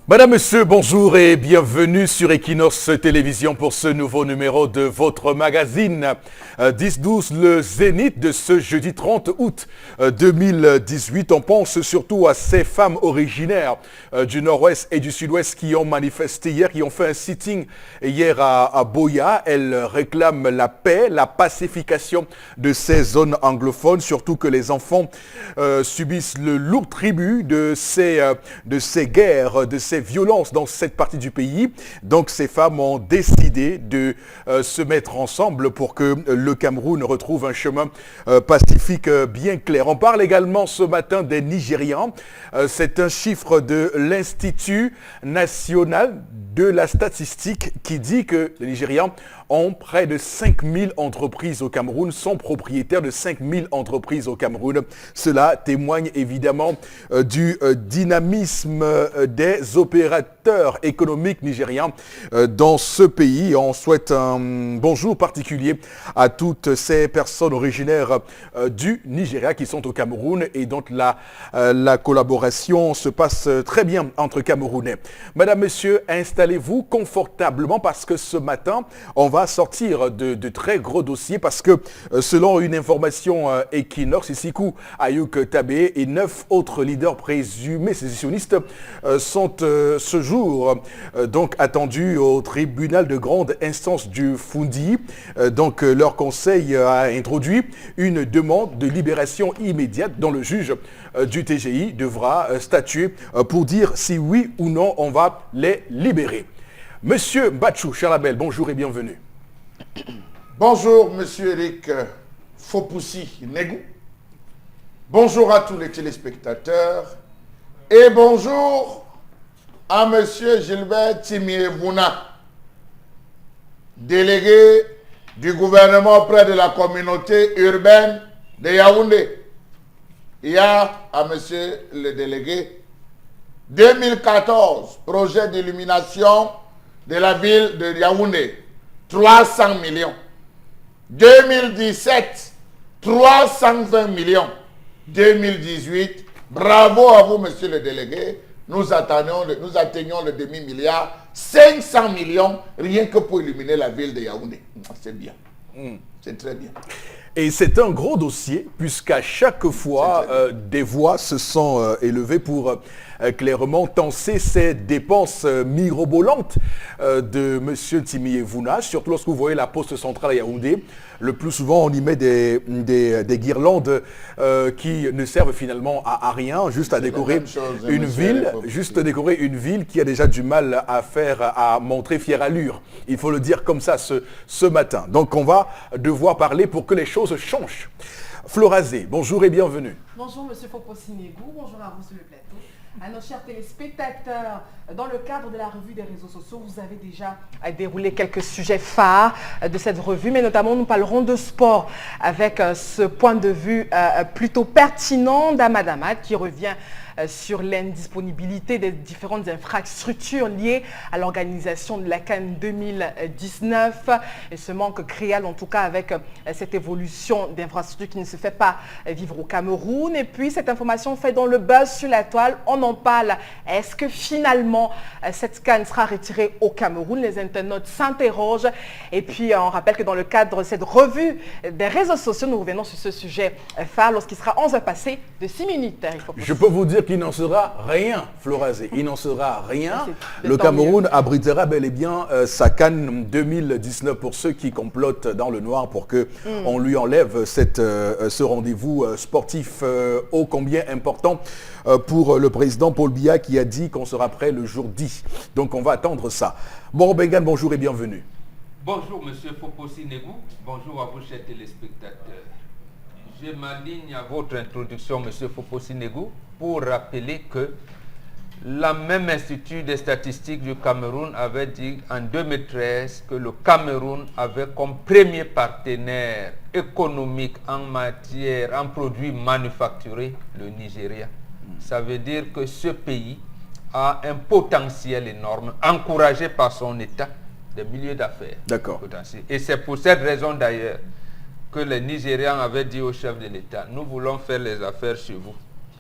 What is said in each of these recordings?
Madame, Monsieur, bonjour et bienvenue sur Equinox Télévision pour ce nouveau numéro de votre magazine 10-12, le zénith de ce jeudi 30 août 2018. On pense surtout à ces femmes originaires du nord-ouest et du sud-ouest qui ont manifesté hier, qui ont fait un sitting hier à Boya. Elles réclament la paix, la pacification de ces zones anglophones, surtout que les enfants subissent le lourd tribut de ces guerres, de ces violences dans cette partie du pays. Donc ces femmes ont décidé de se mettre ensemble pour que le Cameroun retrouve un chemin pacifique bien clair. On parle également ce matin des Nigérians. C'est un chiffre de l'Institut national de la statistique qui dit que les Nigérians ont près de 5000 entreprises au Cameroun, sont propriétaires de 5000 entreprises au Cameroun. Cela témoigne évidemment du dynamisme des opérateurs économiques nigérians dans ce pays. On souhaite un bonjour particulier à toutes ces personnes originaires du Nigeria qui sont au Cameroun et dont la collaboration se passe très bien entre Camerounais. Madame, Monsieur, installez-vous confortablement parce que ce matin, on va sortir de très gros dossiers parce que selon une information Equinox, Isikou Ayuk Tabé et 9 autres leaders présumés sécessionnistes sont ce jour donc attendus au tribunal de grande instance du Fundi. Donc leur conseil a introduit une demande de libération immédiate dont le juge du TGI devra statuer pour dire si oui ou non on va les libérer. Monsieur Bachou Charlabel, bonjour et bienvenue. Bonjour, monsieur Eric Fopoussi Negou. Bonjour à tous les téléspectateurs. Et bonjour à monsieur Gilbert Timiévouna, délégué du gouvernement auprès de la communauté urbaine de Yaoundé. Et à monsieur le délégué, 2014, projet d'illumination de la ville de Yaoundé, 300 millions. 2017, 320 millions. 2018, bravo à vous, monsieur le délégué. Nous atteignons le demi-milliard, 500 millions, rien que pour illuminer la ville de Yaoundé. C'est bien. C'est très bien. Et c'est un gros dossier, puisqu'à chaque fois, des voix se sont élevées pour clairement tenser ces dépenses mirobolantes de M. Timiévouna, surtout lorsque vous voyez la poste centrale à Yaoundé. Le plus souvent, on y met des guirlandes qui ne servent finalement à rien, juste à décorer une ville, décorer une ville qui a déjà du mal à montrer fière allure. Il faut le dire comme ça ce matin. Donc on va devoir parler pour que les choses changent. Florazé, bonjour et bienvenue. Bonjour Monsieur Fopoussi Negou, bonjour à vous sur le plateau. À nos chers téléspectateurs, dans le cadre de la revue des réseaux sociaux, vous avez déjà déroulé quelques sujets phares de cette revue, mais notamment nous parlerons de sport avec ce point de vue plutôt pertinent d'Ahmad Ahmad qui revient sur l'indisponibilité des différentes infrastructures liées à l'organisation de la CAN 2019 et ce manque cruel en tout cas avec cette évolution d'infrastructures qui ne se fait pas vivre au Cameroun. Et puis cette information fait dans le buzz sur la toile, on en parle. Est-ce que finalement cette CAN sera retirée au Cameroun? Les internautes s'interrogent et puis on rappelle que dans le cadre de cette revue des réseaux sociaux, nous revenons sur ce sujet phare lorsqu'il sera 11h passé de 6 minutes. Je peux vous dire qu'il n'en sera rien, Florazé. Il n'en sera rien. Le Cameroun abritera bel et bien sa CAN 2019 pour ceux qui complotent dans le noir pour qu'on lui enlève ce rendez-vous sportif ô combien important pour le président Paul Biya qui a dit qu'on sera prêt le jour 10. Donc on va attendre ça. Bon, Bengan, bonjour et bienvenue. Bonjour, monsieur Fopoussi Negou. Bonjour à vous, chers téléspectateurs. Je m'aligne à votre introduction, monsieur Fopoussi Negou, pour rappeler que la même Institut des statistiques du Cameroun avait dit en 2013 que le Cameroun avait comme premier partenaire économique en produits manufacturés le Nigeria. Ça veut dire que ce pays a un potentiel énorme, encouragé par son État, des milliers d'affaires. D'accord. Et c'est pour cette raison d'ailleurs que les Nigérians avaient dit au chef de l'État, nous voulons faire les affaires chez vous,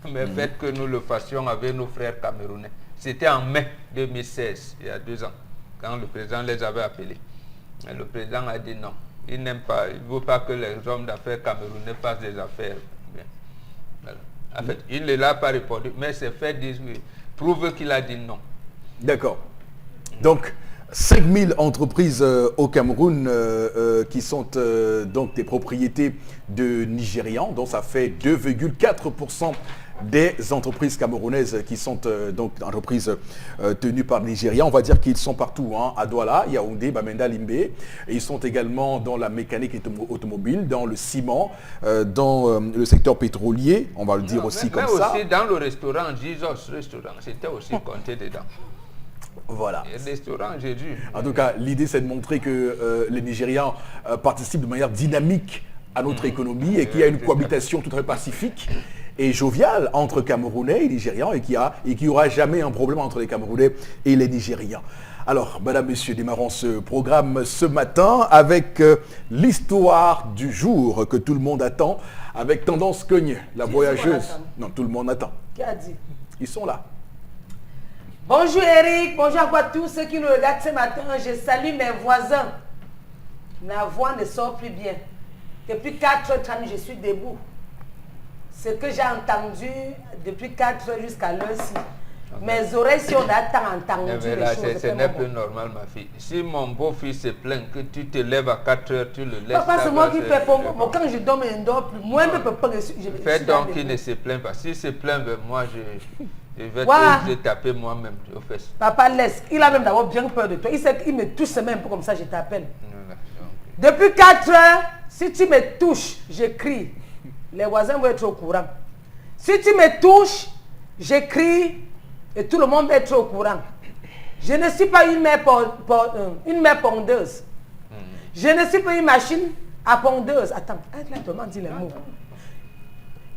mais faites que nous le fassions avec nos frères camerounais. C'était en mai 2016, il y a 2 ans, quand le président les avait appelés. Mais le président a dit non. Il n'aime pas, il ne veut pas que les hommes d'affaires camerounais fassent des affaires. Bien. Voilà. En fait, il ne l'a pas répondu, mais ses faits prouvent qu'il a dit non. D'accord. Donc, 5000 entreprises au Cameroun qui sont donc des propriétés de Nigérians, donc ça fait 2,4% des entreprises camerounaises qui sont donc entreprises tenues par les Nigérians. On va dire qu'ils sont partout, hein, à Douala, Yaoundé, Bamenda, Limbé. Et ils sont également dans la mécanique automobile, dans le ciment, dans le secteur pétrolier, on va le dire aussi comme ça. Mais aussi dans le restaurant, Jesus Restaurant, c'était aussi compté dedans. Voilà. Et le restaurant, j'ai dû. En tout cas, l'idée c'est de montrer que les Nigérians participent de manière dynamique à notre économie et qu'il y a une cohabitation tout à fait pacifique et joviale entre Camerounais et Nigérians et qu'il n'y aura jamais un problème entre les Camerounais et les Nigérians. Alors, madame, messieurs, démarrons ce programme ce matin avec l'histoire du jour que tout le monde attend, avec Tendance Cogne, la voyageuse. Non, tout le monde attend. Qui a dit? Ils sont là. Bonjour Eric, bonjour à tous ceux qui nous regardent ce matin. Je salue mes voisins. Ma voix ne sort plus bien. Depuis 4h30, je suis debout. Ce que j'ai entendu depuis 4h jusqu'à l'heure-ci. Mes oreilles, si on a tant entendu Mais les là, choses, ce n'est plus normal, ma fille. Si mon beau-fils se plaint que tu te lèves à 4h, tu le laisses. Papa, c'est moi qui fais pour moi. Quand je dors, je ne dors plus. Moi, je ne peux pas. Fais donc qu'il ne se plaint pas. S'il se plaint, ben, moi, je vais te taper moi-même aux fesses. Papa, laisse. Il a même d'abord bien peur de toi. Il sait qu'il me touche, c'est même un peu comme ça, je t'appelle. Depuis 4 heures, si tu me touches, je crie. Les voisins vont être au courant. Si tu me touches, je crie et tout le monde va être au courant. Je ne suis pas une mère pondeuse. Je ne suis pas une machine à pondeuse. Attends, comment dit les mots?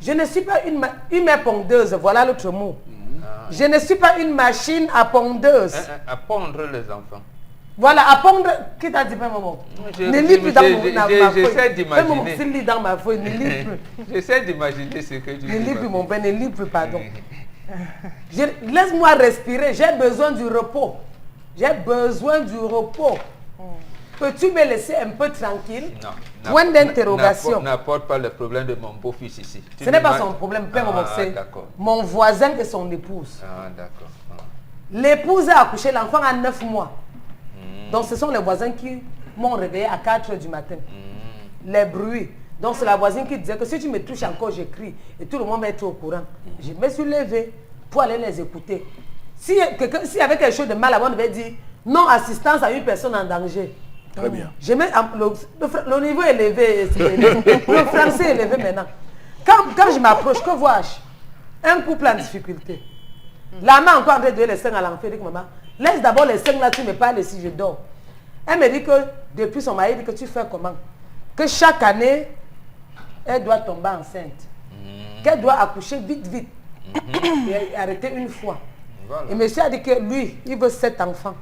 Je ne suis pas une mère pondeuse, voilà l'autre mot. Je ne suis pas une machine à pondeuse. À pondre les enfants. Voilà, à pondre. Qui t'a dit pas maman? Ne lis plus dans ma feuille. J'essaie d'imaginer. Ne lis dans ma feuille, ne lis plus. J'essaie d'imaginer ce que tu dis. Ne lis plus mon père, ne lis plus, pardon. Laisse-moi respirer, j'ai besoin du repos. J'ai besoin du repos. Peux-tu me laisser un peu tranquille? Non. Point d'interrogation. N'apporte pas le problème de mon beau-fils ici. Ce n'est pas son problème, père maman, c'est mon voisin et son épouse. Ah, d'accord. L'épouse a accouché, l'enfant a 9 mois. Donc ce sont les voisins qui m'ont réveillé à 4 h du matin. Les bruits. Donc c'est la voisine qui disait que si tu me touches encore, j'écris. Et tout le monde va être au courant. Je me suis levé pour aller les écouter. S'il y avait quelque chose de mal, on devait dire non assistance à une personne en danger. Très bien. Le niveau est élevé. Le français est élevé maintenant. Quand je m'approche, que vois-je? Un couple en difficulté. La main encore en train de donner les seins à l'enfant. Elle dit, maman, laisse d'abord les seins là, tu me parles si je dors. Elle me dit que depuis son mari, dit que tu fais comment? Que chaque année, elle doit tomber enceinte. Qu'elle doit accoucher vite. Et arrêter une fois. Voilà. Et monsieur a dit que lui, il veut 7 enfants.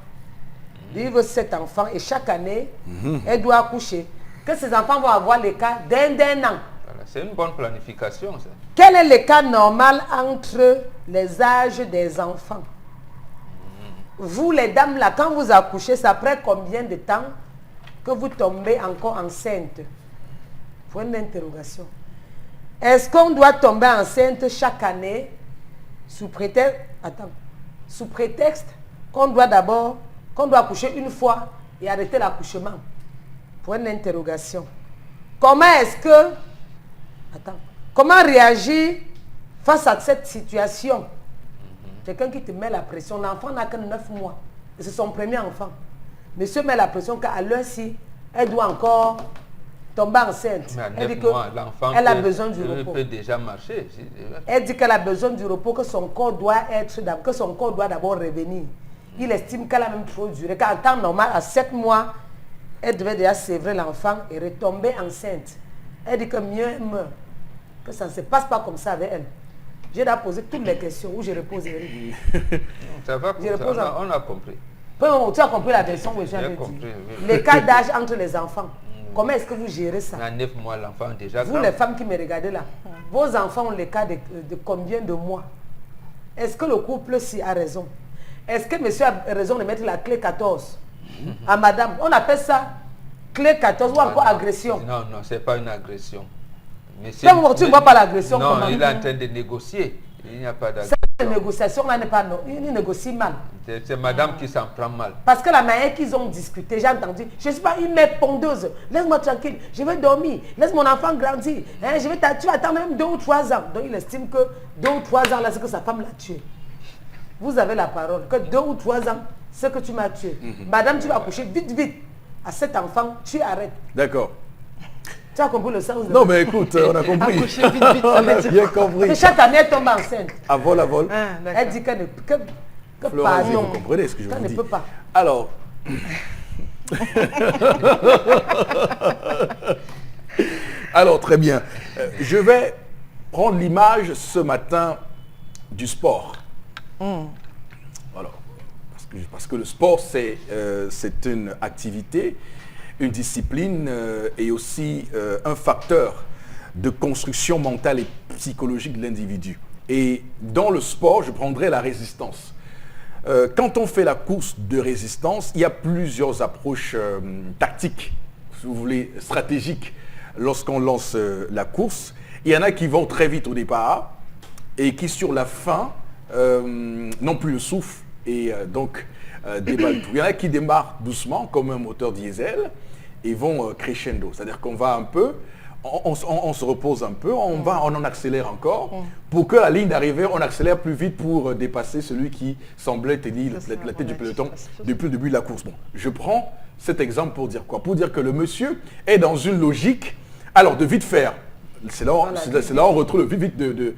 Lui, il veut 7 enfants et chaque année, elle doit accoucher. Que ces enfants vont avoir les cas d'un an. Voilà, c'est une bonne planification, ça. Quel est le cas normal entre les âges des enfants? Vous, les dames, là, quand vous accouchez, c'est après combien de temps que vous tombez encore enceinte? Point d'interrogation. Est-ce qu'on doit tomber enceinte chaque année sous prétexte qu'on doit accoucher une fois et arrêter l'accouchement? Point d'interrogation. Comment réagir face à cette situation? Quelqu'un qui te met la pression, l'enfant n'a que 9 mois. Et c'est son premier enfant. Monsieur met la pression qu'à l'heure-ci, elle doit encore tomber enceinte. Elle dit qu'elle a besoin du repos. Peut déjà marcher. Elle dit qu'elle a besoin du repos, que son corps doit d'abord revenir. Il estime qu'elle a même trop duré. Qu'en temps normal, à 7 mois, elle devait déjà sévrer l'enfant et retomber enceinte. Elle dit que mieux elle meurt. Que ça ne se passe pas comme ça avec elle. J'ai déjà posé toutes les questions où je repose Eric. Ça va, on a compris. Tu as compris la version où j'ai dit. Les cas d'âge entre les enfants. Comment est-ce que vous gérez ça? À 9 mois, l'enfant déjà. Vous, les femmes qui me regardez là, vos enfants ont les cas de combien de mois? Est-ce que le couple s'y a raison? est-ce que monsieur a raison de mettre la clé 14 à madame? On appelle ça clé 14 ou encore agression. Non, non, c'est pas une agression. Mais Tu ne vois pas l'agression? Non, comment? il est en train de négocier. Il n'y a pas d'agression. Cette négociation-là n'est pas non. Il négocie mal. C'est madame qui s'en prend mal. Parce que la manière qu'ils ont discuté, j'ai entendu, je ne suis pas une mère pondeuse, laisse-moi tranquille, je vais dormir, laisse mon enfant grandir, hein, tu vas attendre même 2 ou 3 ans. Donc il estime que 2 ou 3 ans, là, c'est que sa femme l'a tué. Vous avez la parole, que 2 ou 3 ans, c'est que tu m'as tué. Madame, tu vas accoucher vite, vite. À cet enfant, tu arrêtes. D'accord. Tu as compris le sens de... Non, mais écoute, on a compris. Accoucher vite, vite, ça On veut a dire bien compris. Mais chaque année, elle tombe enceinte. À vol, à vol. Ah, d'accord. Elle dit qu'elle ne que Florence, pardon. vous comprenez ce que je Qu'elle vous ne dis. peut pas. Alors, alors très bien. Je vais prendre l'image ce matin du sport. Voilà. Parce que le sport, c'est une activité, une discipline et aussi un facteur de construction mentale et psychologique de l'individu. Et dans le sport, je prendrai la résistance. Quand on fait la course de résistance, il y a plusieurs approches tactiques, si vous voulez, stratégiques, lorsqu'on lance la course. Il y en a qui vont très vite au départ et qui, sur la fin, n'ont plus le souffle et donc déballent tout. Il y en a qui démarrent doucement, comme un moteur diesel, et vont crescendo. C'est-à-dire qu'on va un peu, on se repose un peu, on en accélère encore, pour que la ligne d'arrivée, on accélère plus vite pour dépasser celui qui semblait tenir la tête du peloton depuis le début de la course. Bon, je prends cet exemple pour dire quoi? Pour dire que le monsieur est dans une logique, alors de vite faire. C'est là où on retrouve le vite de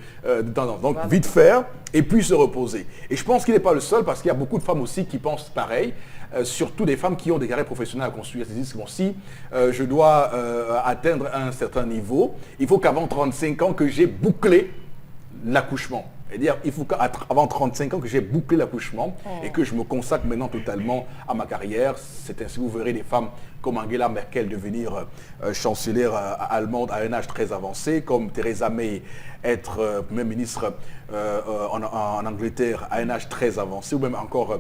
tendance. Donc vite faire et puis se reposer. Et je pense qu'il n'est pas le seul parce qu'il y a beaucoup de femmes aussi qui pensent pareil. Surtout des femmes qui ont des carrières professionnelles à construire. Elles se disent, bon, si je dois atteindre un certain niveau, il faut qu'avant 35 ans que j'ai bouclé l'accouchement. C'est-à-dire, il faut qu'avant 35 ans que j'ai bouclé l'accouchement et que je me consacre maintenant totalement à ma carrière. C'est ainsi que vous verrez des femmes comme Angela Merkel devenir chancelière allemande à un âge très avancé, comme Theresa May être Premier ministre en Angleterre à un âge très avancé, ou même encore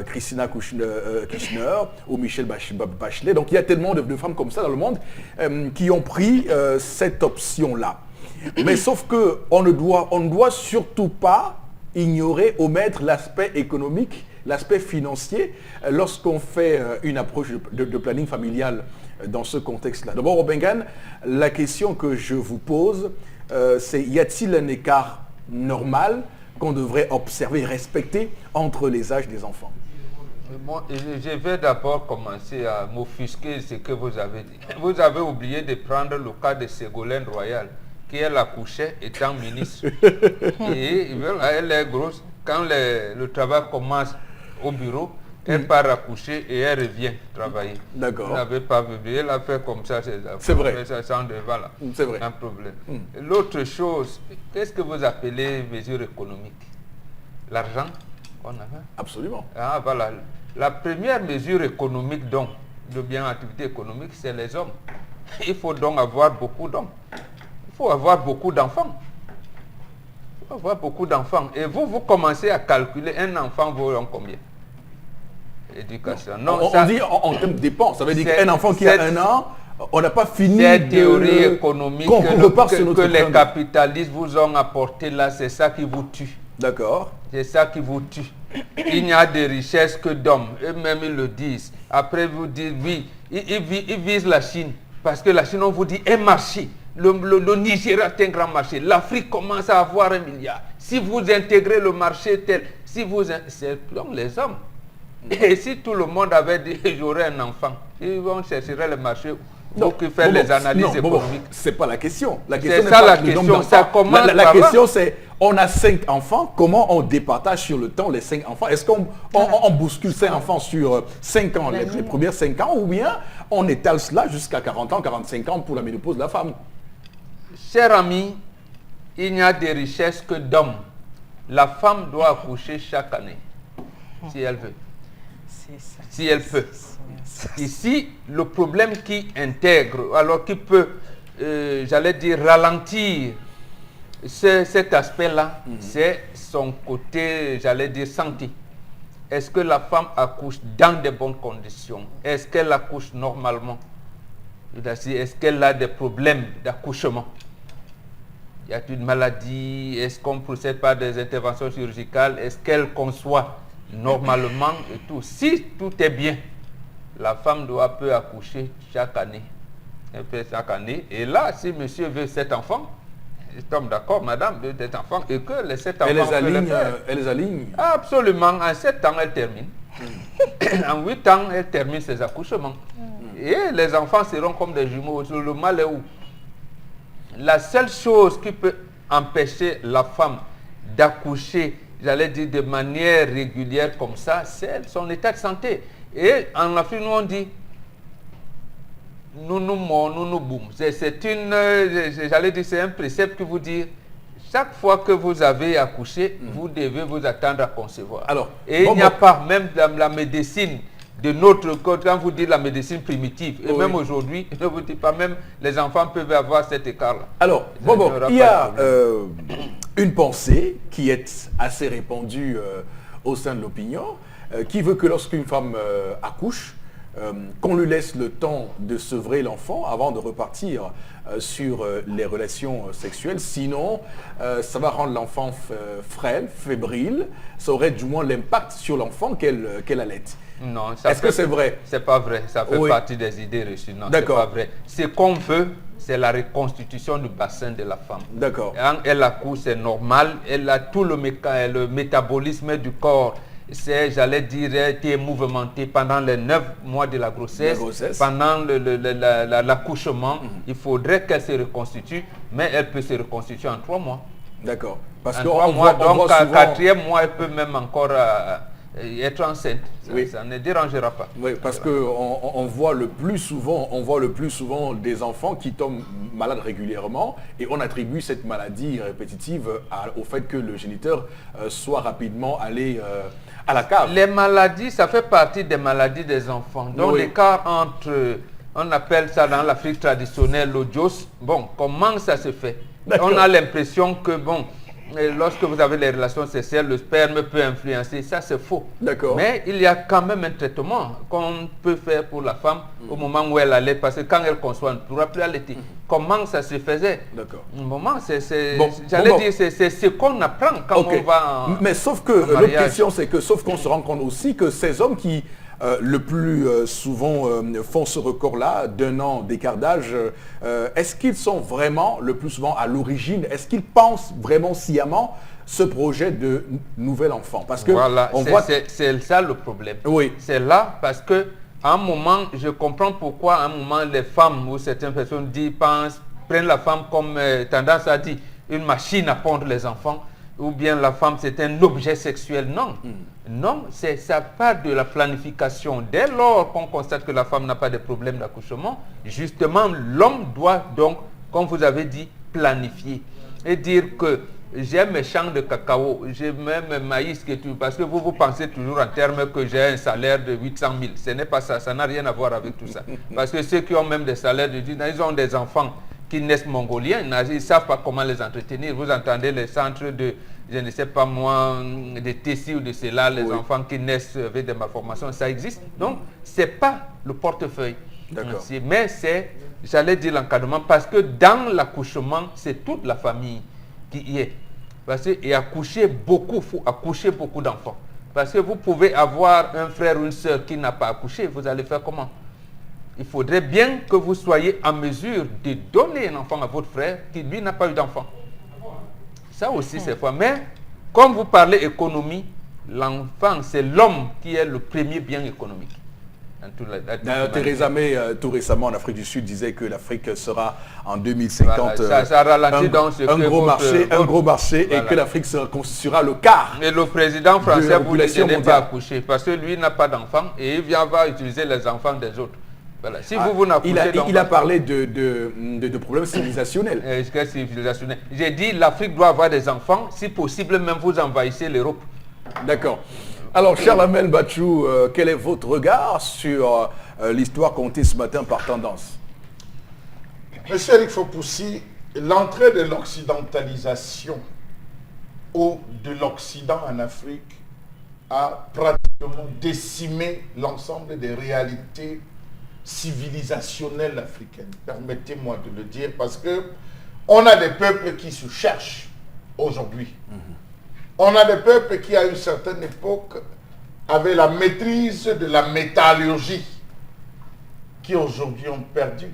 Christina Kirchner ou Michelle Bachelet. Donc il y a tellement de femmes comme ça dans le monde qui ont pris cette option-là. Mais sauf que on ne doit surtout pas ignorer, omettre l'aspect économique, l'aspect financier lorsqu'on fait une approche de planning familial dans ce contexte-là. D'abord, Obengan, la question que je vous pose, c'est y a-t-il un écart normal qu'on devrait observer et respecter entre les âges des enfants? Moi, je vais d'abord commencer à m'offusquer ce que vous avez dit. Vous avez oublié de prendre le cas de Ségolène Royal, qui elle accouchait étant ministre. Et elle est grosse. Quand le travail commence au bureau, elle part accoucher et elle revient travailler. D'accord. Vous n'avez pas vu, elle a fait comme ça. C'est vrai. Voilà. C'est vrai. Un problème. L'autre chose, qu'est-ce que vous appelez mesure économique? L'argent qu'on a fait? Absolument. Ah voilà. La première mesure économique donc, de bien activité économique, c'est les hommes. Il faut donc avoir beaucoup d'hommes. Il faut avoir beaucoup d'enfants. Il faut avoir beaucoup d'enfants. Et vous commencez à calculer un enfant vaut combien? Éducation. Non, on dit en termes de dépenses. Ça veut dire qu'un enfant qui a 1 an, on n'a pas fini cette théorie économique que les train capitalistes vous ont apporté là, c'est ça qui vous tue. D'accord. C'est ça qui vous tue. Il n'y a de richesse que d'hommes. Eux-mêmes, ils le disent. Après, vous dites, oui, ils visent la Chine. Parce que la Chine, on vous dit, un marché. Le Nigeria est un grand marché. L'Afrique commence à avoir 1 milliard. Si vous intégrez le marché tel, c'est donc les hommes. Et si tout le monde avait dit, j'aurais un enfant, ils vont chercher le marché. Donc, ils font les analyses économiques. C'est pas la question. La question c'est ça la question. Ça commence la question c'est, on a 5 enfants, comment on départage sur le temps les 5 enfants? Est-ce qu'on bouscule 5 enfants sur 5 ans, les premières 5 ans, ou bien on étale cela jusqu'à 40 ans, 45 ans pour la ménopause de la femme? Cher ami, il n'y a de richesse que d'hommes. La femme doit accoucher chaque année, si elle veut. Si elle peut. Ici, le problème qui intègre, alors qui peut, j'allais dire, ralentir cet aspect-là, c'est son côté, j'allais dire, santé. est-ce que la femme accouche dans de bonnes conditions? Est-ce qu'elle accouche normalement? Est-ce qu'elle a des problèmes d'accouchement? Y a-t-il une maladie? Est-ce qu'on procède par des interventions chirurgicales? Est-ce qu'elle conçoit normalement et tout? Si tout est bien, la femme peut accoucher chaque année. Elle fait chaque année. Et là, si monsieur veut 7 enfants, nous sommes d'accord, madame veut 7 enfants, et que les 7 enfants... Elle les aligne. Absolument. En 7 ans, elle termine. En 8 ans, elle termine ses accouchements. Et les enfants seront comme des jumeaux. Le mal est où? La seule chose qui peut empêcher la femme d'accoucher, j'allais dire de manière régulière comme ça, c'est son état de santé. Et en Afrique, nous on dit, nous boum. C'est une, j'allais dire, c'est un précepte qui vous dit, chaque fois que vous avez accouché, vous devez vous attendre à concevoir. Alors, et il n'y a pas, même dans la médecine de notre côté, quand vous dites la médecine primitive, et même aujourd'hui, ne vous dites pas, même les enfants peuvent avoir cet écart-là. Alors, il y a une pensée qui est assez répandue au sein de l'opinion, qui veut que lorsqu'une femme accouche, qu'on lui laisse le temps de sevrer l'enfant avant de repartir sur les relations sexuelles. Sinon, ça va rendre l'enfant frêle, fébrile. Ça aurait du moins l'impact sur l'enfant qu'elle allait. Non, est-ce que c'est vrai? C'est pas vrai. Ça fait partie des idées reçues. Non, c'est pas vrai. Ce qu'on veut, c'est la reconstitution du bassin de la femme. D'accord. Elle accouche, c'est normal. Elle a tout le métabolisme du corps. C'est, j'allais dire, été mouvementé pendant les 9 mois de la grossesse. Pendant l'accouchement. Il faudrait qu'elle se reconstitue, mais elle peut se reconstituer en 3 mois. D'accord. Parce que 3 mois, donc à 4e mois, elle peut même encore être enceinte. Ça ne dérangera pas. Oui, parce qu'on voit le plus souvent des enfants qui tombent malades régulièrement et on attribue cette maladie répétitive au fait que le géniteur soit rapidement allé à la cave. Les maladies, ça fait partie des maladies des enfants. Donc l'écart entre, on appelle ça dans l'Afrique traditionnelle l'odios. Bon, comment ça se fait? On a l'impression que, bon, lorsque vous avez les relations sexuelles, le sperme peut influencer. Ça, c'est faux. D'accord. Mais il y a quand même un traitement qu'on peut faire pour la femme au moment où elle allait, parce que quand elle conçoit, elle ne pourra plus allaiter. Comment ça se faisait? D'accord. Au moment, c'est ce qu'on apprend quand on va en, mais sauf que l'autre question, c'est que sauf qu'on se rend compte aussi que ces hommes qui le plus souvent font ce record-là d'un an d'écart d'âge, est-ce qu'ils sont vraiment le plus souvent à l'origine? Est-ce qu'ils pensent vraiment sciemment ce projet de nouvel enfant? Parce que voilà, c'est ça le problème. Oui. C'est là parce que à un moment, je comprends pourquoi à un moment les femmes ou certaines personnes prennent la femme comme tendance à dire une machine à pondre les enfants, ou bien la femme c'est un objet sexuel. Non. Non, ça part de la planification. Dès lors qu'on constate que la femme n'a pas de problème d'accouchement, justement, l'homme doit donc, comme vous avez dit, planifier. Et dire que j'ai mes champs de cacao, j'ai même maïs, parce que vous pensez toujours en termes que j'ai un salaire de 800 000. Ce n'est pas ça, ça n'a rien à voir avec tout ça. Parce que ceux qui ont même des salaires de 10 000, ils ont des enfants qui naissent mongoliens, ils ne savent pas comment les entretenir. Vous entendez les centres de, je ne sais pas moi, de Tessie ou de cela, les enfants qui naissent avec des malformations, ça existe. Donc, ce n'est pas le portefeuille. D'accord. Mais c'est, j'allais dire l'encadrement, parce que dans l'accouchement, c'est toute la famille qui y est. Parce que, et il faut accoucher beaucoup d'enfants. Parce que vous pouvez avoir un frère ou une soeur qui n'a pas accouché, vous allez faire comment? Il faudrait bien que vous soyez en mesure de donner un enfant à votre frère qui, lui, n'a pas eu d'enfant. Ça aussi, c'est fort. Mais, comme vous parlez économie, l'enfant, c'est l'homme qui est le premier bien économique. Theresa May, tout récemment en Afrique du Sud, disait que l'Afrique sera en 2050 ça ralentit un gros marché et que l'Afrique constituera le quart. Et le président français vous dit de ne pas accoucher parce que lui n'a pas d'enfants et il va utiliser les enfants des autres. Voilà. Si vous n'accouchez il a parlé de problèmes civilisationnels. Civilisationnels. J'ai dit l'Afrique doit avoir des enfants, si possible même vous envahissez l'Europe. D'accord. Alors, Charles-Amel Bachou, quel est votre regard sur l'histoire contée ce matin par Tendance? Monsieur Eric Fopoussi, l'entrée de l'occidentalisation ou de l'Occident en Afrique a pratiquement décimer l'ensemble des réalités civilisationnelles africaines. Permettez-moi de le dire parce que on a des peuples qui se cherchent aujourd'hui. On a des peuples qui, à une certaine époque, avaient la maîtrise de la métallurgie, qui aujourd'hui ont perdu.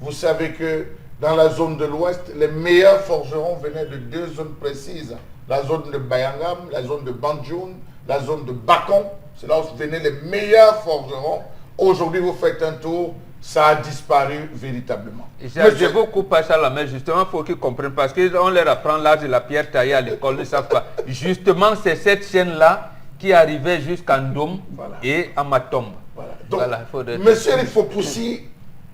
Vous savez que dans la zone de l'Ouest, les meilleurs forgerons venaient de 2 zones précises. La zone de Bayangam, la zone de Banjoun, la zone de Bakon. C'est là où venaient les meilleurs forgerons. Aujourd'hui, vous faites un tour, ça a disparu véritablement. J'ai beaucoup passé à la main, justement, pour qu'ils comprennent, parce qu'on leur apprend l'art de la pierre taillée à l'école, ils ne savent pas. Justement, c'est cette chaîne-là qui arrivait jusqu'à Ndom et à Matombe. Voilà. Donc, monsieur Rifopoussi,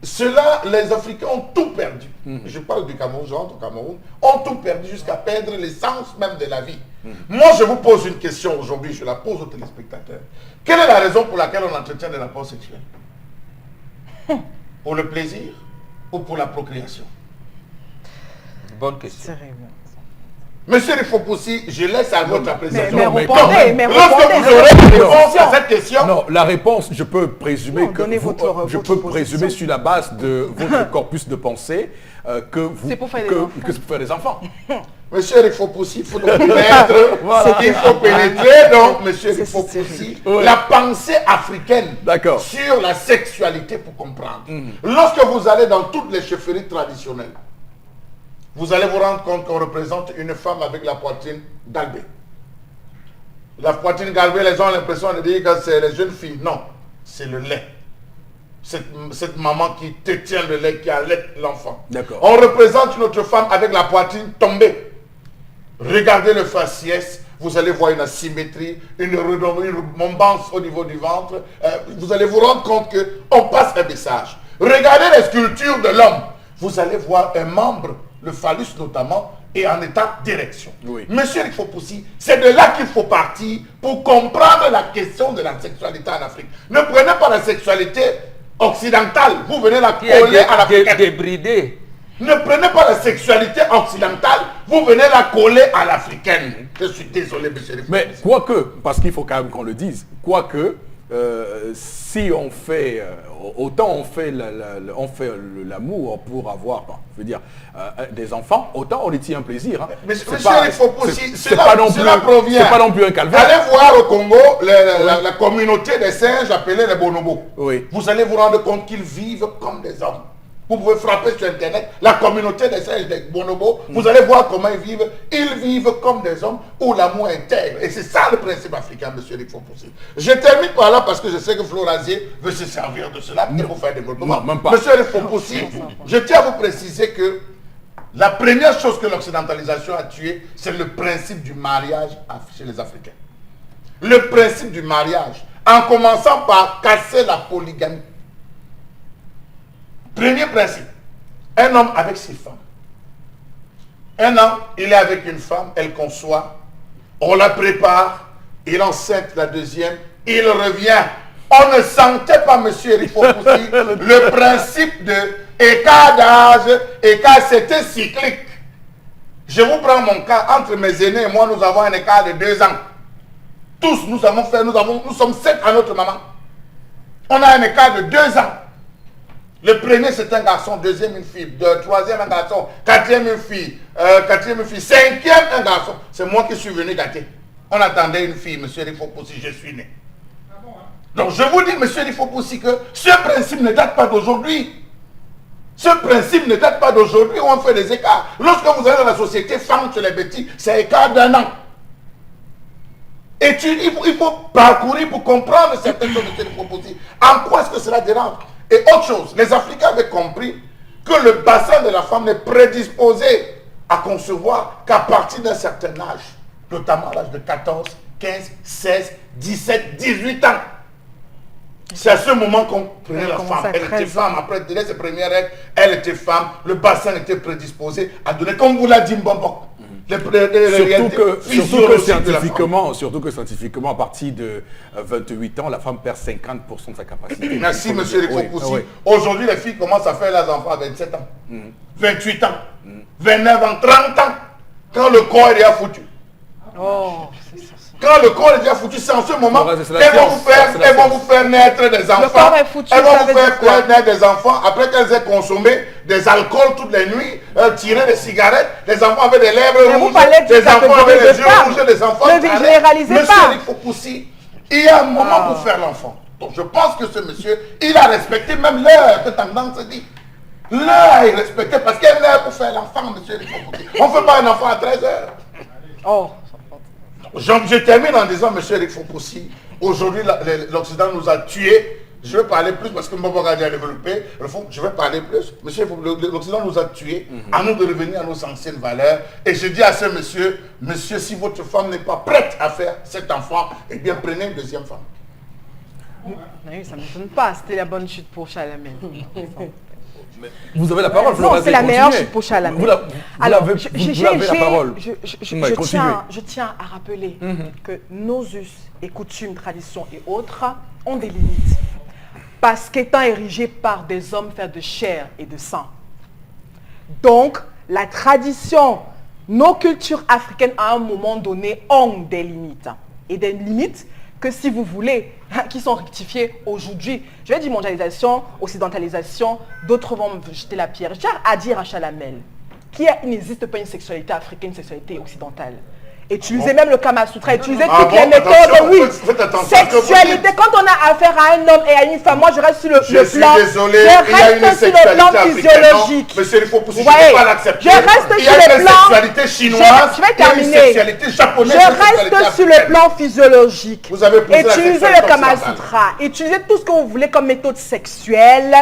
ceux-là, les Africains ont tout perdu. Je parle du Cameroun, je rentre au Cameroun, ont tout perdu jusqu'à perdre l'essence même de la vie. Moi, je vous pose une question aujourd'hui, je la pose aux téléspectateurs. Quelle est la raison pour laquelle on entretient des rapports sexuels? Pour le plaisir ou pour la procréation? Bonne question. Monsieur Rifopoussi, je laisse à votre appréciation. Mais répondez, lorsque vous aurez une réponse à cette question... Non, la réponse, je peux présumer non, que votre présumer sur la base de votre corpus de pensée que c'est pour faire des enfants. Monsieur Rifopoussi, il faut donc mettre ce qu'il faut pénétrer. Donc, monsieur Rifopoussi, la pensée africaine sur la sexualité pour comprendre. Lorsque vous allez dans toutes les chefferies traditionnelles, vous allez vous rendre compte qu'on représente une femme avec la poitrine galbée. La poitrine galbée, les gens ont l'impression de dire que c'est les jeunes filles. Non, c'est le lait. Cette maman qui détient le lait, qui allait l'enfant. On représente une autre femme avec la poitrine tombée. Regardez le faciès, vous allez voir une asymétrie, une rebombance au niveau du ventre. Vous allez vous rendre compte qu'on passe un message. Regardez les sculptures de l'homme. Vous allez voir un membre, le phallus notamment, est en état d'érection. Monsieur Rifopoussi, c'est de là qu'il faut partir pour comprendre la question de la sexualité en Afrique. Ne prenez pas la sexualité occidentale, vous venez la coller à l'africaine. Débridée. Ne prenez pas la sexualité occidentale, vous venez la coller à l'africaine. Je suis désolé, monsieur Rifopoussi. Mais quoique, parce qu'il faut quand même qu'on le dise, quoique, si on fait, autant on fait l'amour pour avoir, je veux dire, des enfants, autant on y tient un plaisir. Hein. Mais monsieur Rifopoussi, cela provient. C'est pas non plus un calvaire. Allez voir au Congo la communauté des singes appelée les bonobos. Vous allez vous rendre compte qu'ils vivent comme des hommes. Vous pouvez frapper sur Internet, la communauté des singes, des bonobos, vous allez voir comment ils vivent. Ils vivent comme des hommes où l'amour intègre. Et c'est ça le principe africain, monsieur Rifopoussi. Je termine par là parce que je sais que Flo Razier veut se servir de cela pour vous faire développement. Monsieur Rifopoussi, je tiens à vous préciser que la première chose que l'occidentalisation a tué, c'est le principe du mariage chez les Africains. Le principe du mariage, en commençant par casser la polygamie. Premier principe, un homme avec ses femmes. Un homme, il est avec une femme, elle conçoit, on la prépare, il enceinte la deuxième, il revient. On ne sentait pas, monsieur Rifopoussi, le principe de écart d'âge, écart, c'était cyclique. Je vous prends mon cas, entre mes aînés et moi, nous avons un écart de 2 ans. Tous, nous sommes 7 à notre maman. On a un écart de 2 ans. Le premier c'est un garçon, deuxième une fille, troisième un garçon, quatrième une fille, cinquième un garçon. C'est moi qui suis venu gâter. On attendait une fille, monsieur Rifopoussi, je suis né. Donc je vous dis, monsieur Rifopoussi, que ce principe ne date pas d'aujourd'hui. Ce principe ne date pas d'aujourd'hui où on fait des écarts. Lorsque vous allez dans la société, femme sur les bêtises, c'est écart d'1 an. Et il faut parcourir pour comprendre certaines choses, monsieur Rifopoussi. En quoi est-ce que cela dérange? Et autre chose, les Africains avaient compris que le bassin de la femme n'est prédisposé à concevoir qu'à partir d'un certain âge, notamment à l'âge de 14, 15, 16, 17, 18 ans. C'est à ce moment qu'on prenait la femme. Elle était femme, après dès ses premières règles, elle était femme, le bassin était prédisposé à donner, comme vous l'a dit Mbombo. Surtout que scientifiquement, à partir de 28 ans, la femme perd 50% de sa capacité. Merci, monsieur Rifopoussi. Aujourd'hui, les filles commencent à faire les enfants à 27 ans, 28 ans, 29 ans, 30 ans, quand le corps est déjà foutu. Oh, Quand le corps est déjà foutu, c'est en ce moment Ouais, c'est la qu'elles vont science, vous faire, c'est la elles vont science. vous faire naître des enfants. corps est foutu, elles vont ça vous veut dire faire quoi? naître des enfants après qu'elles aient consommé des alcools toutes les nuits, tiré des cigarettes, les enfants avaient des lèvres Mais vous rouges, parlez d'une des enfants catégorie avaient de les yeux femmes. rouges, des enfants Ne carrés. généralisez Monsieur pas. Eric Fopoussi, il y a un moment pour faire l'enfant. Donc je pense que ce monsieur, il a respecté même l'heure que Tendance dit. L'heure est respectée parce qu'il y a une heure pour faire l'enfant, monsieur Eric Fopoussi. On ne fait pas un enfant à 13 heures. Oh. Je termine en disant, monsieur Eric Fopoussi, aujourd'hui l'Occident nous a tués. Je vais parler plus parce que Mboboga a déjà développé. Je vais parler plus. Monsieur, l'Occident nous a tués. À nous de revenir à nos anciennes valeurs. Et je dis à ce monsieur, monsieur, si votre femme n'est pas prête à faire cet enfant, eh bien prenez une deuxième femme. Oui, ça ne m'étonne pas. C'était la bonne chute pour Chalamet. Vous avez la parole, Non, Florence. c'est la meilleure continuez. chute pour Chalamet. Vous Alors, avez la parole. Je tiens à rappeler que nos us et coutumes, traditions et autres ont des limites. Parce qu'étant érigés par des hommes faits de chair et de sang. Donc, la tradition, nos cultures africaines à un moment donné ont des limites. Et des limites que si vous voulez, qui sont rectifiées aujourd'hui. Je vais dire mondialisation, occidentalisation, d'autres vont me jeter la pierre. Je tiens à dire à Chalamel qu'il n'existe pas une sexualité africaine, une sexualité occidentale. Utilisez même le Kama Sutra, utilisez toutes les méthodes, attention, oui. faites attention à ce que vous Sexualité, dites. quand on a affaire à un homme et à une femme, moi je reste sur le Je suis plan, désolé, je il y a une reste sur le sexualité plan africaine. physiologique. Non, monsieur, il faut pousser, Vous je ne voyez, peux pas l'accepter. je reste Il y sur a le une plan, sexualité chinoise, je vais il y a une terminer. sexualité japonaise. Je il y a une sexualité reste sur le africaine. plan physiologique. Vous avez poussé la Utilisez sexualité le Kama occidentale. Sutra. Utilisez tout ce que vous voulez comme méthode sexuelle.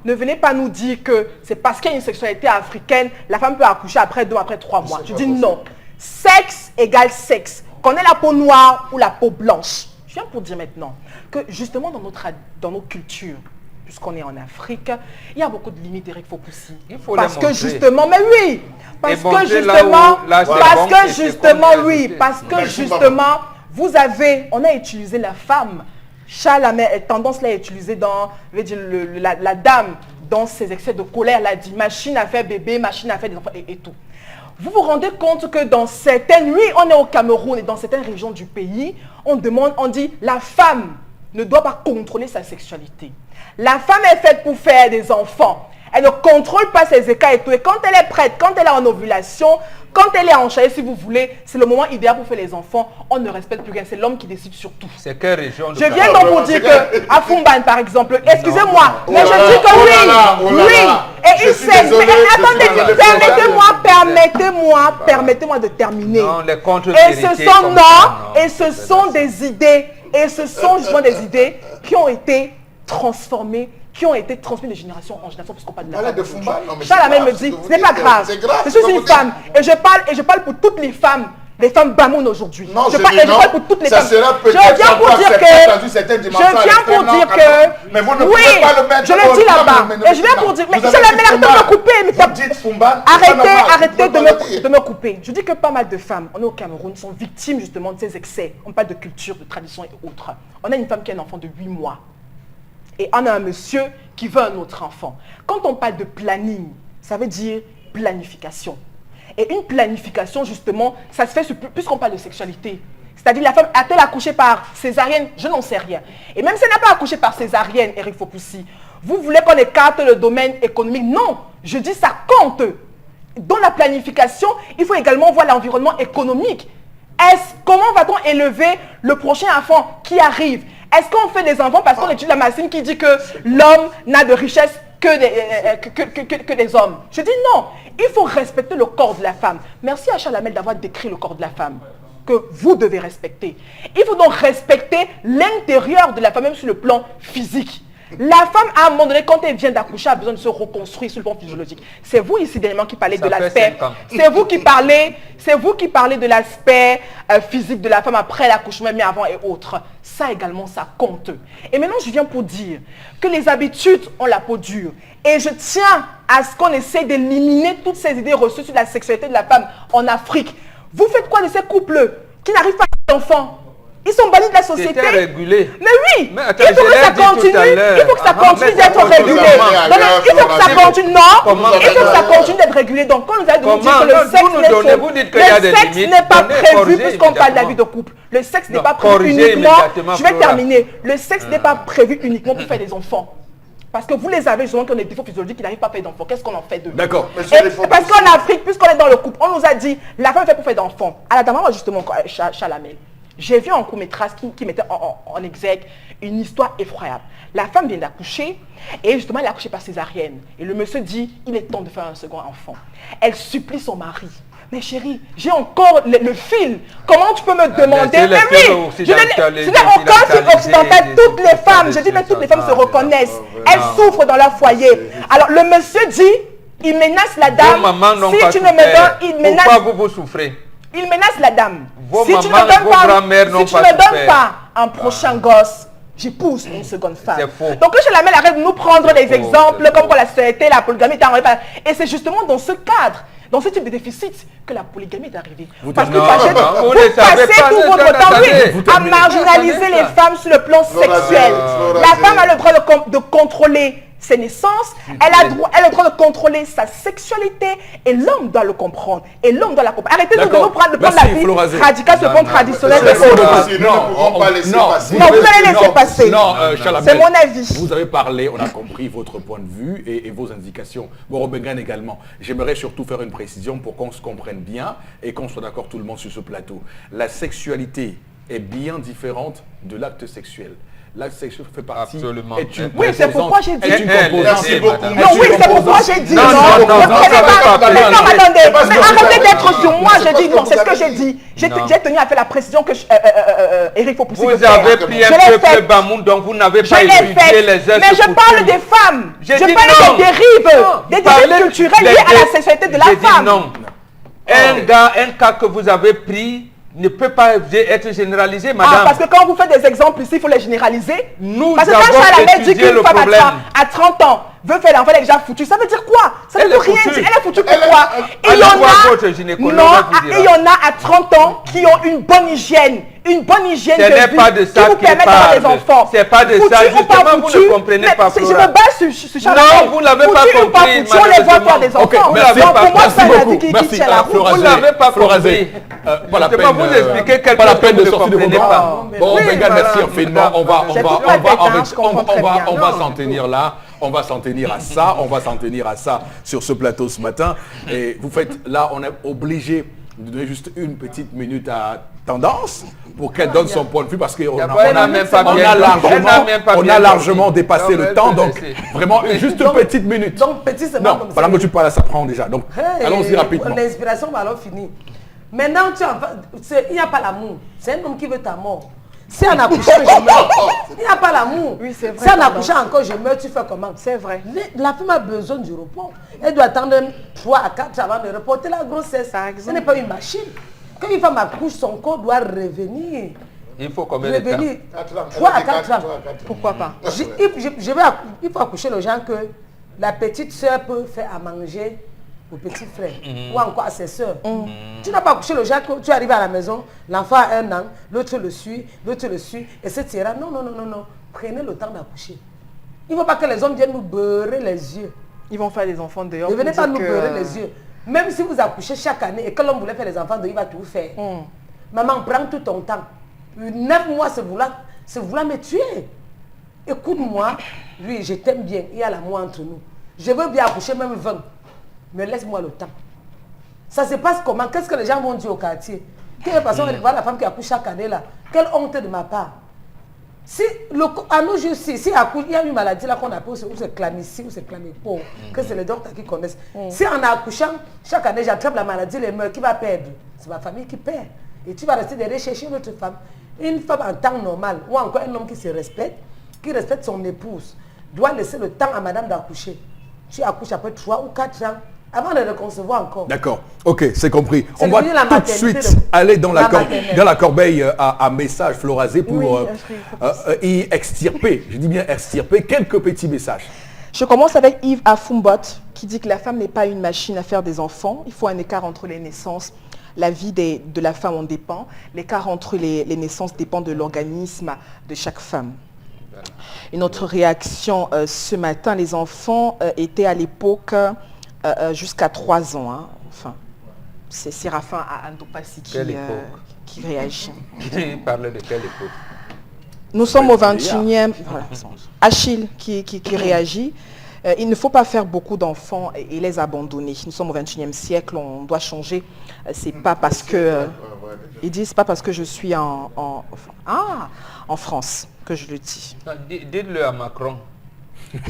Ne venez pas nous dire que c'est parce qu'il y a une sexualité africaine, la femme peut accoucher après 2, après 3 mois. Je dis non. Sexe égale sexe. Qu'on ait la peau noire ou la peau blanche. Je viens pour dire maintenant que justement dans nos cultures, puisqu'on est en Afrique, il y a beaucoup de limites, Eric Fopoussi. Il faut parce les que montrer. justement, mais oui, parce que montrer là justement, où- là, c'est parce bon, que et c'est justement, comme oui, ajouter. parce que Merci, justement, on a utilisé la femme. Chalamet a tendance à utiliser dans, je vais dire, la dame, dans ses excès de colère, elle a dit machine à faire bébé, machine à faire des enfants et tout. Vous vous rendez compte que dans certaines, oui, on est au Cameroun et dans certaines régions du pays, on dit la femme ne doit pas contrôler sa sexualité. La femme est faite pour faire des enfants. Elle ne contrôle pas ses écarts et tout. Et quand elle est prête, quand elle est en ovulation, quand elle est enchaînée, si vous voulez, c'est le moment idéal pour faire les enfants. On ne respecte plus rien. C'est l'homme qui décide sur tout. C'est quelle région de Je viens Cameroun? donc pour dire que à Fumban, par exemple, excusez-moi, non. mais je Oh là dis là, que oh oui, là là, oh là oui, là. et Je il suis sait. désolé, Mais je attendez, suis désolé. permettez-moi de terminer. Non, les Et contre-vérités ce sont comme non, ça, et ce sont des idées, et ce sont justement des idées qui ont été transformées, qui ont été transmises de génération en génération, puisqu'on parle de la Parlez femme de aujourd'hui. Fumba, non, mais Chalamel c'est me grave, dit, ce que ce n'est vous pas dites, grave, c'est grave, je ce que suis vous une femme, dites. et je parle pour toutes les femmes Bamoun aujourd'hui. Non, je je parle, dis et je non. parle pour toutes les Ça femmes. sera Je peut-être viens pour encore dire accepté dans une que, certaine dimension je viens pour extrêmement dire attends, que, mais vous ne oui, pouvez pas le mettre je le au- dis non, là-bas, mais et je viens pour dire, mais vous c'est avez la dit merde de Fumba. me couper, mais Vous dites Fumba, c'est arrêtez, pas normal, arrêtez vous pouvez pas le dire. de me couper. Je dis que pas mal de femmes, on est au Cameroun, sont victimes justement de ces excès. On parle de culture, de tradition et autres. On a une femme qui a un enfant de 8 mois. Et on a un monsieur qui veut un autre enfant. Quand on parle de planning, ça veut dire planification. Et une planification, justement, ça se fait puisqu'on parle de sexualité. C'est-à-dire la femme a-t-elle accouché par césarienne? Je n'en sais rien. Et même si elle n'a pas accouché par césarienne, Eric Fopoussi, vous voulez qu'on écarte le domaine économique? Non, je dis ça compte. Dans la planification, il faut également voir l'environnement économique. Comment va-t-on élever le prochain enfant qui arrive? Est-ce qu'on fait des enfants parce qu'on étudie la machine qui dit que l'homme n'a de richesse que des hommes? Je dis non, il faut respecter le corps de la femme. Merci à Chalamel d'avoir décrit le corps de la femme que vous devez respecter. Il faut donc respecter l'intérieur de la femme, même sur le plan physique. La femme, à un moment donné, quand elle vient d'accoucher, a besoin de se reconstruire sur le plan physiologique. C'est vous ici dernièrement qui parlez Ça de fait l'aspect. 5 ans. C'est vous qui parlez de l'aspect physique de la femme après l'accouchement, mais avant et autres. Ça également, ça compte. Et maintenant, je viens pour dire que les habitudes ont la peau dure. Et je tiens à ce qu'on essaie d'éliminer toutes ces idées reçues sur la sexualité de la femme en Afrique. Vous faites quoi de ces couples qui n'arrivent pas à avoir d'enfants? Ils sont bannis de la société. C'était régulé. Mais oui, Mais attends, il faut je que ça l'ai dit tout à continue. l'heure. Il faut que ça continue mais d'être ça régulé. continue. Donc, il faut que ça continue. Non, Comment il faut que ça ça continue d'être régulé. Donc, quand nous allons nous dire Comment? que le Non, sexe vous nous n'est donnez- vous dites qu'il y a des le sexe limites. n'est pas Donnez, prévu corrigez puisqu'on parle de la immédiatement. vie de couple. Le sexe n'est Non, pas prévu corrigez uniquement. immédiatement, Je vais Flora. terminer. Le sexe n'est pas prévu uniquement pour faire des enfants. Parce que vous les avez justement qui ont des défauts physiologiques qui n'arrivent pas à faire d'enfants. Qu'est-ce qu'on en fait d'eux? D'accord. Monsieur, il faut Parce qu'en Afrique, puisqu'on est dans le couple, on nous a dit la femme est faite pour faire d'enfants. À la dernière fois, justement, Chalamel, j'ai vu un court-métrage qui mettait en exergue une histoire effroyable. La femme vient d'accoucher et justement elle a accouché par césarienne. Et le monsieur dit il est temps de faire un second enfant. Elle supplie son mari. Mais chérie, j'ai encore le fil. Comment tu peux me demander? c'est les Mais films oui, je n'ai occidentalisés, aucun film occidental. des Toutes les femmes, je dis mais toutes les femmes se reconnaissent. Elles souffrent dans leur foyer. Alors le monsieur dit, il menace la Vos dame. mamans n'ont Si pas tu ne me souffert. donnes, il menace. Pourquoi vous souffrez? Il menace la dame. Vos Si tu ne mamans, me donnes vos pas, grand-mères n'ont si tu pas ne me donnes souffert. pas un prochain gosse, j'épouse une seconde femme. C'est faux. Donc le Chalamel arrête de nous prendre des faux, exemples c'est comme faux. quoi la société, la polygamie est arrivée. Et c'est justement dans ce cadre, dans ce type de déficit, que la polygamie est arrivée. Parce que non, passez, non, vous vous ne savez passez pas, tout ne- votre non, temps attendez, oui, vous à terminez. marginaliser Attendez les ça. femmes sur le plan sexuel. La femme a le droit de contrôler ses naissances, elle a le droit de contrôler sa sexualité et l'homme doit le comprendre. Et l'homme doit la comprendre. Arrêtez de D'accord. nous prendre Merci, la vie Florazé. radicale sur le plan traditionnel Mais et c'est autres. pas- Nous ne pouvons pas laisser passer. Non, vous allez laisser passer. Non, Chalamel, C'est mon avis. Vous avez parlé, on a compris votre point de vue et vos indications. Bon, Robingan également. J'aimerais surtout faire une précision pour qu'on se comprenne bien et qu'on soit d'accord tout le monde sur ce plateau. La sexualité est bien différente de l'acte sexuel. L'acte sexuel fait partie. Absolument. Est une Oui, c'est composante- pourquoi j'ai dit. est une composante- Merci beaucoup. Non, oui, c'est pourquoi j'ai dit Non, non. non, non, Ne non, prenez ça va pas- pas Mais non, parler. attendez, C'est parce mais que vous arrêtez avez d'être dit. sur moi. C'est J'ai parce dit que non, vous c'est ce que avez j'ai dit. dit. J'ai Non. tenu à faire la précision que Eric Fopoussi Vous veut faire. avez pris Je un l'ai peuple faite. Bamoun, donc vous n'avez Je pas l'ai étudié faite. les gestes Mais je parle coutumes. des femmes. J'ai Je dit parle non. des dérives, Non. des Parlez dérives culturelles liées à la sexualité de la J'ai dit femme. non. Un cas que vous avez pris ne peut pas être généralisé, madame. Ah, parce que quand vous faites des exemples ici, il faut les généraliser. Nous Parce que avons quand Chalamel dit étudié qu'une le femme problème. à 30 ans veut faire l'enfant, elle est déjà foutue, ça veut dire quoi? Ça ne Elle veut est rien foutue. dire. Elle est foutue Elle est- pourquoi? elle est quoi, votre gynécologue non, vous dira. il y en a à 30 ans qui ont une bonne hygiène Ce de n'est vie pas de ça qui vous qu'il permet d'avoir parle. des enfants. C'est pas de Foutu ça, ou justement, pas vous foutu, ne comprenez mais pas, si je Flora. me base sur Chalamel. Non, vous l'avez pas Foutu ou pas compris, foutu, on les voit faire des malheureusement. enfants. Ok, merci. Donc pour moi, Merci ça la beaucoup. vie qui Merci, tient la route. Florazé. Vous l'avez pas Florazé. compris. Pas la peine. Justement, vous expliquez quelque pas la chose peine que de vous ne sortir de vos comprenez bancs. pas. Bon, Oui, Benga, merci madame, infiniment. On va J'ai toute la tête, hein, je comprends très bien. on va s'en tenir là. On va s'en tenir à ça. On va s'en tenir à ça sur ce plateau ce matin. Et vous faites, là, on est obligé de donner juste une petite minute à Tendance pour qu'elle donne son point de vue parce qu'on Elle n'a même pas bien- elle n'a même pas on bien a largement compris. dépassé Non, le mais temps. je Donc, sais. vraiment, juste une petite minute. Donc, petit, c'est pas Non, comme ça. pendant que tu parles, ça prend déjà. Donc, Hey, allons-y rapidement. L'inspiration va alors finir. Maintenant, il n'y a pas l'amour. C'est un homme qui veut ta mort. Si en accouchant, je meurs. Il n'y a pas l'amour. Oui, c'est vrai, Si en pardon. accouchant encore, je meurs, tu fais comment? C'est vrai. La femme a besoin du repos. Elle doit attendre 3 à 4 avant de reporter la grossesse. Par Ce exemple. n'est pas une machine. Quand une femme accouche, son corps doit revenir. Il faut combien de temps? Revenir 4 ans. 3 à 4 ans. Pourquoi pas? Il faut accoucher les gens que la petite soeur peut faire à manger au petit frère ou encore à ses soeurs. Tu n'as pas accouché le gens que tu arrives à la maison, l'enfant a 1 an, l'autre le suit, etc. Non, non, non, non, non. Prenez le temps d'accoucher. Il ne faut pas que les hommes viennent nous beurrer les yeux. Ils vont faire des enfants dehors. Ne venez pour pas dire nous que- beurrer les yeux. Même si vous accouchez chaque année et que l'homme voulait faire les enfants, il va tout faire. Maman, prends tout ton temps. 9 mois, c'est vouloir me tuer. Écoute-moi, oui, je t'aime bien, il y a l'amour entre nous. Je veux bien accoucher même 20, mais laisse-moi le temps. Ça se passe comment? Qu'est-ce que les gens vont dire au quartier? Quelle façon de voir la femme qui accouche chaque année là? Quelle honte de ma part. Si à nos jours, si il y a une maladie là qu'on appelle, ou c'est chlamycie, ou c'est chlamypo, que c'est les docteurs qui connaissent. Si en accouchant, chaque année j'attrape la maladie, les meurs, qui va perdre? C'est ma famille qui perd. Et tu vas rester derrière chercher une autre femme. Une femme en temps normal, ou encore un homme qui se respecte, qui respecte son épouse, doit laisser le temps à madame d'accoucher. Tu accouches après 3 ou 4 ans, avant de le concevoir encore. D'accord, ok, c'est compris. C'est On va devenu la tout de maternité suite de- aller dans la, la maternelle. dans la corbeille à message Florazé pour Oui, y extirper, je dis bien extirper, quelques petits messages. Je commence avec Yves Afumbot qui dit que la femme n'est pas une machine à faire des enfants. Il faut un écart entre les naissances. la vie de la femme en dépend. L'écart entre les naissances dépend de l'organisme de chaque femme. Une autre réaction ce matin, les enfants étaient à l'époque jusqu'à 3 ans. Hein. Enfin, c'est Séraphin Andopassi qui réagit. Il parlait de quelle époque? Nous sommes au 21e... Voilà, Achille qui réagit. Il ne faut pas faire beaucoup d'enfants et les abandonner. Nous sommes au 21e siècle, on doit changer. C'est pas parce que... Ils disent pas parce que je suis en France que je le dis. Dites-le à Macron.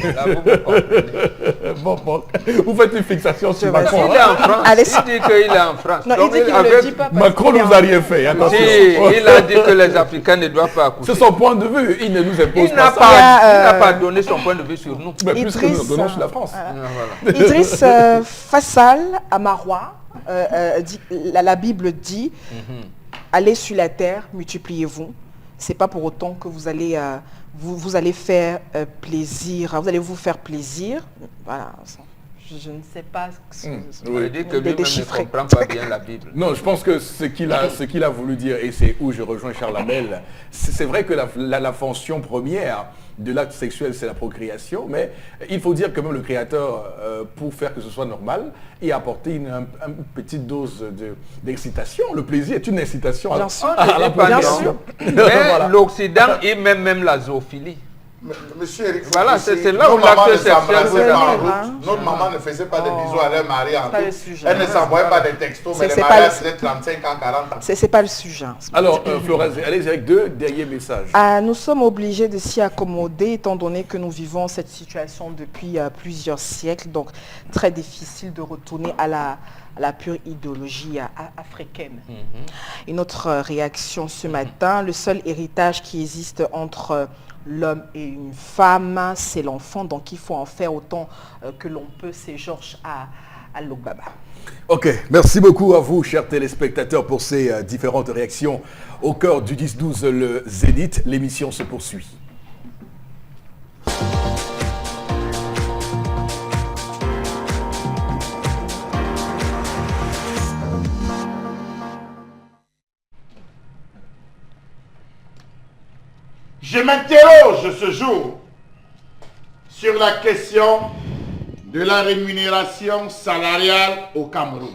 Là, vous me comprenez. Bon, vous faites une fixation sur vois. Macron. Il est en France. Allez, Il dit qu'il est en France. Non, Donc, il dit qu'il ne avec- le dit pas. parce Macron qu'il est ne en- nous a rien fait, attention. Si, il a dit que les Africains ne doivent pas accoucher. C'est son point de vue, il ne nous impose Il n'a pas ça. pas, il n'a pas donné son point de vue sur nous. Mais plus que nous Idriss, donnons sur la France. Voilà. Idriss Fassal à Marois, la Bible dit allez sur la terre, multipliez-vous. C'est pas pour autant que vous allez vous allez faire plaisir, vous allez vous faire plaisir. Voilà. Je ne sais pas ce On Oui. dit que lui-même ne déchiffrer. comprend pas bien la Bible. Non, je pense que ce qu'il a voulu dire, et c'est où je rejoins Charles Hamel, c'est vrai que la fonction première de l'acte sexuel, c'est la procréation, mais il faut dire quand même le Créateur, pour faire que ce soit normal, il a apporté une petite dose d'excitation. Le plaisir est une incitation Bien sûr. à la Bien procréation. Mais Voilà. l'Occident, il met même la zoophilie. Monsieur Eric Voilà, Foucault, c'est là où nos mamans l'acte ne sexuel s'embrassaient vous pas en arrive, route. hein. Notre maman ne faisait pas de bisous à leur mari en pas le route. sujet. Elle ne s'envoyait pas des textos, mais C'est les pas mariages le- faisaient 35 ans, 40 ans. C'est pas le sujet. Hein. Alors, Florence, allez avec deux derniers messages. Nous sommes obligés de s'y accommoder étant donné que nous vivons cette situation depuis plusieurs siècles, donc très difficile de retourner à la pure idéologie africaine. Une autre réaction ce matin, le seul héritage qui existe entre l'homme et une femme, c'est l'enfant, donc il faut en faire autant que l'on peut, c'est Georges à Logbaba. Ok, merci beaucoup à vous, chers téléspectateurs, pour ces différentes réactions. Au cœur du 10-12, le Zénith, l'émission se poursuit. Je m'interroge ce jour sur la question de la rémunération salariale au Cameroun.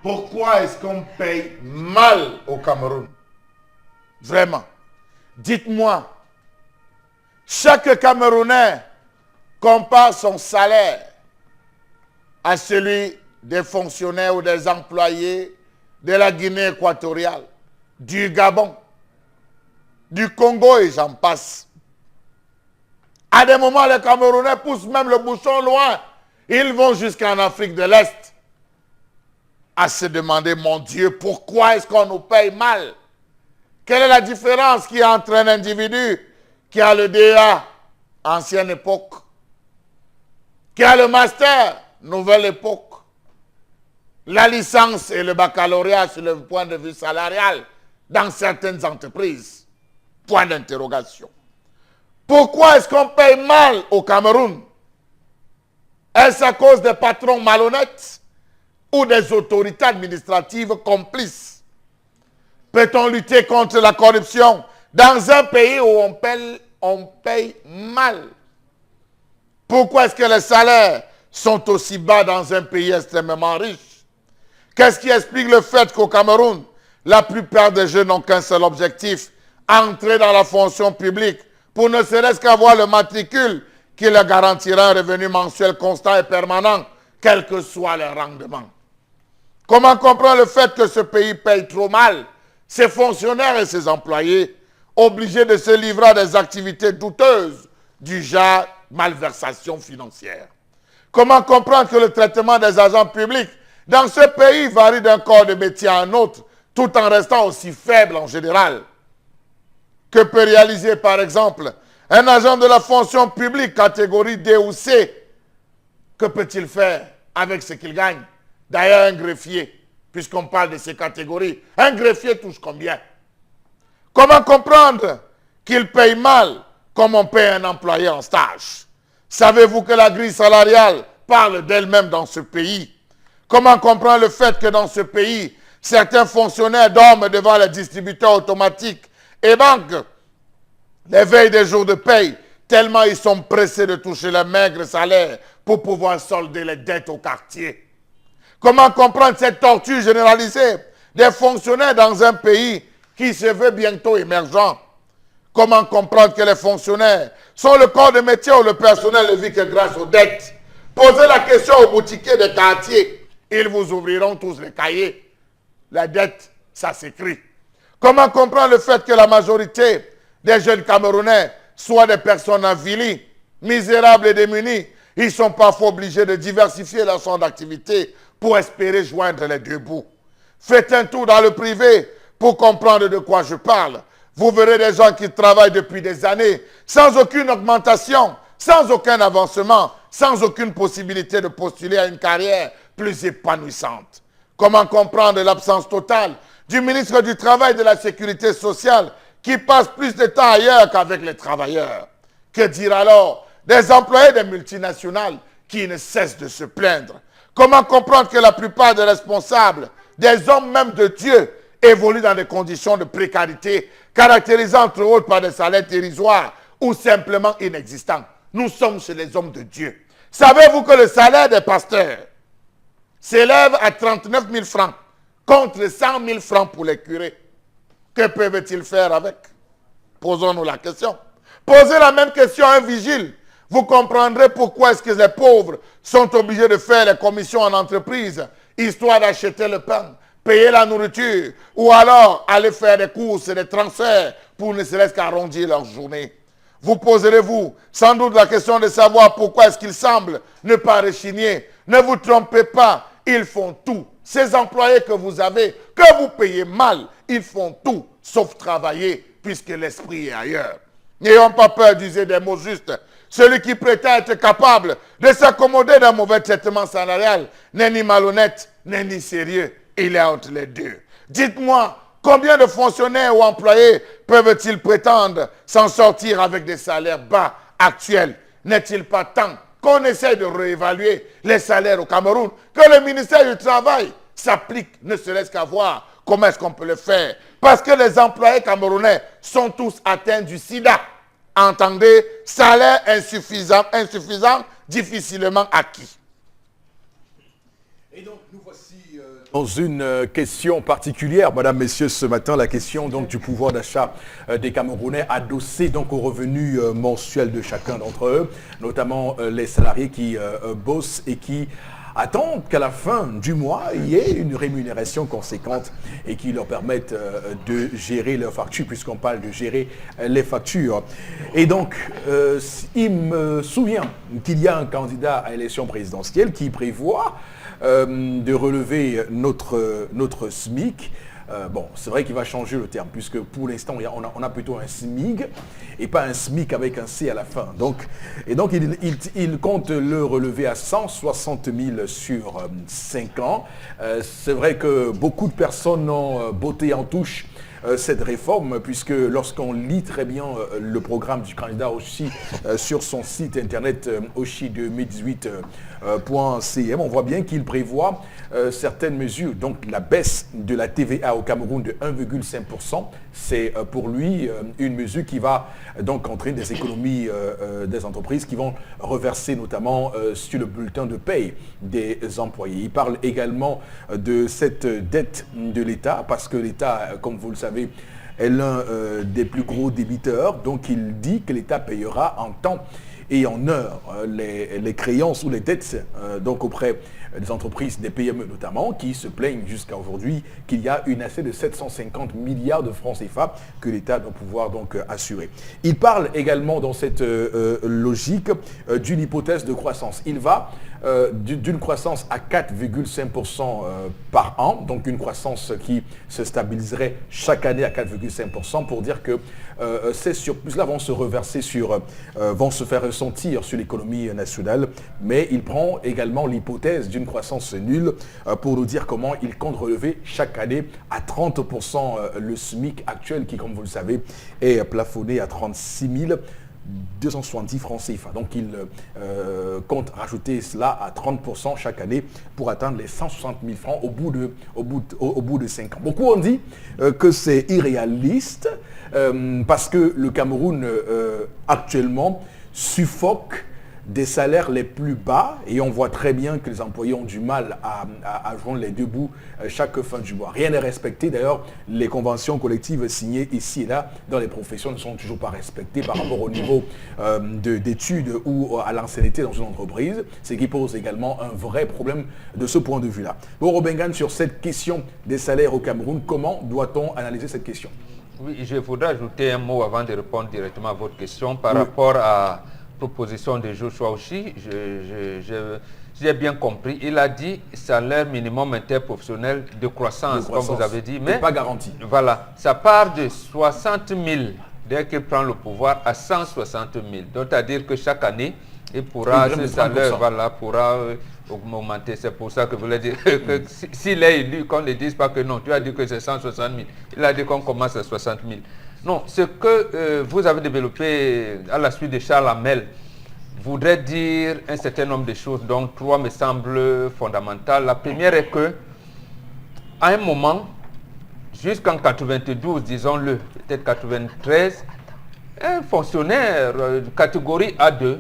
Pourquoi est-ce qu'on paye mal au Cameroun? Vraiment. Dites-moi, chaque Camerounais compare son salaire à celui des fonctionnaires ou des employés de la Guinée équatoriale, du Gabon, du Congo et j'en passe. À des moments, les Camerounais poussent même le bouchon loin. Ils vont jusqu'en Afrique de l'Est à se demander, mon Dieu, pourquoi est-ce qu'on nous paye mal? Quelle est la différence qu'il y a entre un individu qui a le DA, ancienne époque, qui a le master, nouvelle époque, la licence et le baccalauréat sur le point de vue salarial dans certaines entreprises? Point d'interrogation. Pourquoi est-ce qu'on paye mal au Cameroun? Est-ce à cause des patrons malhonnêtes ou des autorités administratives complices? Peut-on lutter contre la corruption dans un pays où on paye mal? Pourquoi est-ce que les salaires sont aussi bas dans un pays extrêmement riche? Qu'est-ce qui explique le fait qu'au Cameroun, la plupart des jeunes n'ont qu'un seul objectif, entrer dans la fonction publique pour ne serait-ce qu'avoir le matricule qui leur garantira un revenu mensuel constant et permanent, quel que soit leur rendement? Comment comprendre le fait que ce pays paye trop mal ses fonctionnaires et ses employés, obligés de se livrer à des activités douteuses du genre malversation financière? Comment comprendre que le traitement des agents publics dans ce pays varie d'un corps de métier à un autre, tout en restant aussi faible en général? Que peut réaliser, par exemple, un agent de la fonction publique catégorie D ou C? Que peut-il faire avec ce qu'il gagne? D'ailleurs, un greffier, puisqu'on parle de ces catégories, un greffier touche combien? Comment comprendre qu'il paye mal comme on paye un employé en stage? Savez-vous que la grille salariale parle d'elle-même dans ce pays? Comment comprendre le fait que dans ce pays, certains fonctionnaires dorment devant les distributeurs automatiques et banques les veilles des jours de paye, tellement ils sont pressés de toucher le maigre salaire pour pouvoir solder les dettes au quartier? Comment comprendre cette torture généralisée des fonctionnaires dans un pays qui se veut bientôt émergent? Comment comprendre que les fonctionnaires sont le corps de métier où le personnel ne vit que grâce aux dettes? Posez la question aux boutiquiers des quartiers. Ils vous ouvriront tous les cahiers. La dette, ça s'écrit. Comment comprendre le fait que la majorité des jeunes Camerounais soient des personnes avilies, misérables et démunies? Ils sont parfois obligés de diversifier leur champ d'activité pour espérer joindre les deux bouts. Faites un tour dans le privé pour comprendre de quoi je parle. Vous verrez des gens qui travaillent depuis des années sans aucune augmentation, sans aucun avancement, sans aucune possibilité de postuler à une carrière plus épanouissante. Comment comprendre l'absence totale du ministre du Travail et de la Sécurité sociale qui passe plus de temps ailleurs qu'avec les travailleurs? Que dire alors des employés des multinationales qui ne cessent de se plaindre? Comment comprendre que la plupart des responsables, des hommes même de Dieu, évoluent dans des conditions de précarité, caractérisées entre autres par des salaires dérisoires ou simplement inexistants? Nous sommes chez les hommes de Dieu. Savez-vous que le salaire des pasteurs s'élève à 39 000 francs contre 100 000 francs pour les curés? Que peuvent-ils faire avec? Posons-nous la question. Posez la même question à un vigile. Vous comprendrez pourquoi est-ce que les pauvres sont obligés de faire les commissions en entreprise, histoire d'acheter le pain, payer la nourriture, ou alors aller faire des courses et des transferts pour ne serait-ce qu'arrondir leur journée. Vous poserez-vous sans doute la question de savoir pourquoi est-ce qu'ils semblent ne pas rechigner. Ne vous trompez pas, ils font tout. Ces employés que vous avez, que vous payez mal, ils font tout, sauf travailler, puisque l'esprit est ailleurs. N'ayons pas peur d'user des mots justes. Celui qui prétend être capable de s'accommoder d'un mauvais traitement salarial n'est ni malhonnête, n'est ni sérieux. Il est entre les deux. Dites-moi, combien de fonctionnaires ou employés peuvent-ils prétendre s'en sortir avec des salaires bas actuels? N'est-il pas temps qu'on essaie de réévaluer les salaires au Cameroun, que le ministère du Travail s'applique, ne serait-ce qu'à voir comment est-ce qu'on peut le faire? Parce que les employés camerounais sont tous atteints du sida. Entendez, salaire insuffisant, difficilement acquis. Et donc, nous voici dans une question particulière, madame, messieurs, ce matin, la question donc du pouvoir d'achat des Camerounais adossé donc aux revenus mensuels de chacun d'entre eux, notamment les salariés qui bossent et qui attendent qu'à la fin du mois, il y ait une rémunération conséquente et qui leur permette de gérer leurs factures, puisqu'on parle de gérer les factures. Et donc, il me souvient qu'il y a un candidat à l'élection présidentielle qui prévoit de relever notre SMIC. Bon, c'est vrai qu'il va changer le terme, puisque pour l'instant, on a plutôt un SMIG et pas un SMIC avec un C à la fin. Et donc, il compte le relever à 160 000 sur 5 ans. C'est vrai que beaucoup de personnes ont botté en touche cette réforme, puisque lorsqu'on lit très bien le programme du candidat Oshi sur son site internet oshi2018.cm, on voit bien qu'il prévoit certaines mesures. Donc la baisse de la TVA au Cameroun de 1,5%, c'est pour lui une mesure qui va donc entraîner des économies des entreprises qui vont reverser notamment sur le bulletin de paye des employés. Il parle également de cette dette de l'État, parce que l'État, comme vous le savez, est l'un des plus gros débiteurs. Donc il dit que l'État payera en temps et en heure les créances ou les dettes donc auprès des entreprises, des PME notamment, qui se plaignent jusqu'à aujourd'hui qu'il y a une assiette de 750 milliards de francs CFA que l'État doit pouvoir donc assurer. Il parle également dans cette logique d'une hypothèse de croissance. Il va d'une croissance à 4,5% par an, donc une croissance qui se stabiliserait chaque année à 4,5% pour dire que ces surplus-là vont se reverser vont se faire ressentir sur l'économie nationale, mais il prend également l'hypothèse d'une croissance nulle pour nous dire comment il compte relever chaque année à 30% le SMIC actuel qui, comme vous le savez, est plafonné à 36 270 francs CFA. Donc il compte rajouter cela à 30% chaque année pour atteindre les 160 000 francs au bout de 5 ans. Beaucoup ont dit que c'est irréaliste parce que le Cameroun actuellement suffoque des salaires les plus bas et on voit très bien que les employés ont du mal à joindre les deux bouts chaque fin du mois. Rien n'est respecté. D'ailleurs, les conventions collectives signées ici et là dans les professions ne sont toujours pas respectées par rapport au niveau d'études ou à l'ancienneté dans une entreprise, ce qui pose également un vrai problème de ce point de vue-là. Bon, Robingan, sur cette question des salaires au Cameroun, comment doit-on analyser cette question? Oui, je voudrais ajouter un mot avant de répondre directement à votre question par rapport à proposition de Joshua Oshi. J'ai bien compris. Il a dit salaire minimum interprofessionnel de croissance, comme vous avez dit. Mais pas garanti. Voilà, ça part de 60 000 dès qu'il prend le pouvoir à 160 000. Donc, c'est-à-dire que chaque année, il pourra, ce salaire pourra augmenter. C'est pour ça que je voulais dire que s'il est élu, qu'on ne dise pas que non, tu as dit que c'est 160 000. Il a dit qu'on commence à 60 000. Non, ce que vous avez développé à la suite de Charles Hamel voudrait dire un certain nombre de choses, dont 3 me semblent fondamentales. La première est que, à un moment, jusqu'en 92, disons-le, peut-être 93, un fonctionnaire de catégorie A2,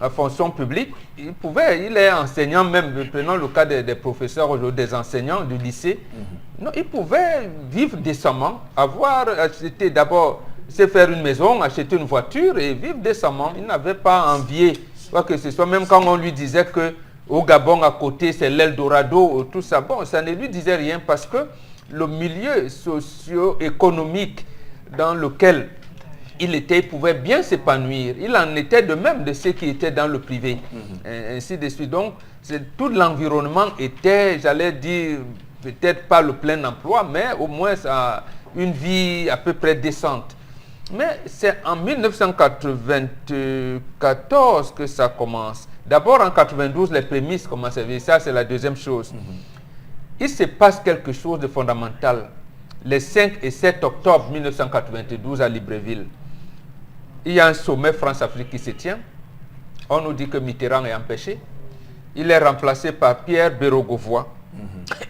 à fonction publique, il est enseignant même, prenons le cas des professeurs aujourd'hui, des enseignants du lycée, non, il pouvait vivre décemment, avoir acheté d'abord, se faire une maison, acheter une voiture et vivre décemment. Il n'avait pas envié quoi que ce soit, même quand on lui disait que au Gabon à côté c'est l'Eldorado, tout ça, bon, ça ne lui disait rien parce que le milieu socio-économique dans lequel il pouvait bien s'épanouir. Il en était de même de ceux qui étaient dans le privé. Ainsi de suite. Donc, tout l'environnement était, j'allais dire, peut-être pas le plein emploi, mais au moins ça, une vie à peu près décente. Mais c'est en 1994 que ça commence. D'abord en 92, les prémices commencent à vivre. Ça, c'est la deuxième chose. Il se passe quelque chose de fondamental. Les 5 et 7 octobre 1992 à Libreville, il y a un sommet France-Afrique qui se tient. On nous dit que Mitterrand est empêché. Il est remplacé par Pierre Bérogovoy.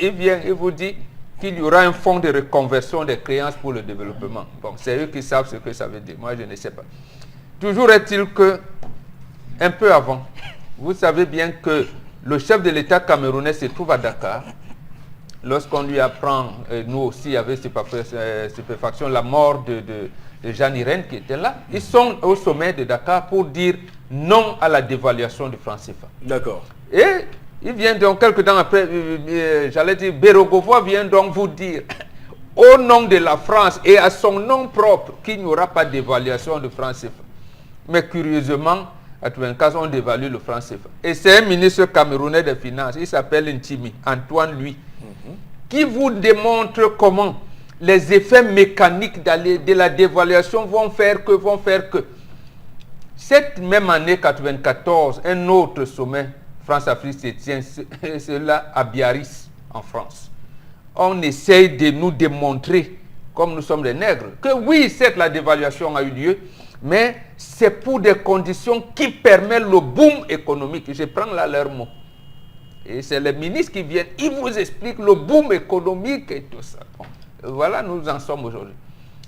Il vient et vous dit qu'il y aura un fonds de reconversion des créances pour le développement. Bon, c'est eux qui savent ce que ça veut dire. Moi, je ne sais pas. Toujours est-il que, un peu avant, vous savez bien que le chef de l'État camerounais se trouve à Dakar. Lorsqu'on lui apprend, nous aussi avec stupéfaction, la mort de Jean Irène qui était là, ils sont au sommet de Dakar pour dire non à la dévaluation du franc CFA. D'accord. Et il vient donc, quelques temps après, j'allais dire, Bérogovoy vient donc vous dire, au nom de la France et à son nom propre, qu'il n'y aura pas de dévaluation du franc CFA. Mais curieusement, à 95, on dévalue le franc CFA. Et c'est un ministre camerounais des Finances, il s'appelle Ntimi, Antoine Lui, qui vous démontre comment les effets mécaniques de la dévaluation vont faire que. Cette même année 94, un autre sommet France-Afrique se tient, cela à Biarritz, en France. On essaye de nous démontrer, comme nous sommes des nègres, que oui, certes, la dévaluation a eu lieu, mais c'est pour des conditions qui permettent le boom économique. Je prends là leur mot. Et c'est les ministres qui viennent, ils vous expliquent le boom économique et tout ça. Bon, voilà, nous en sommes aujourd'hui.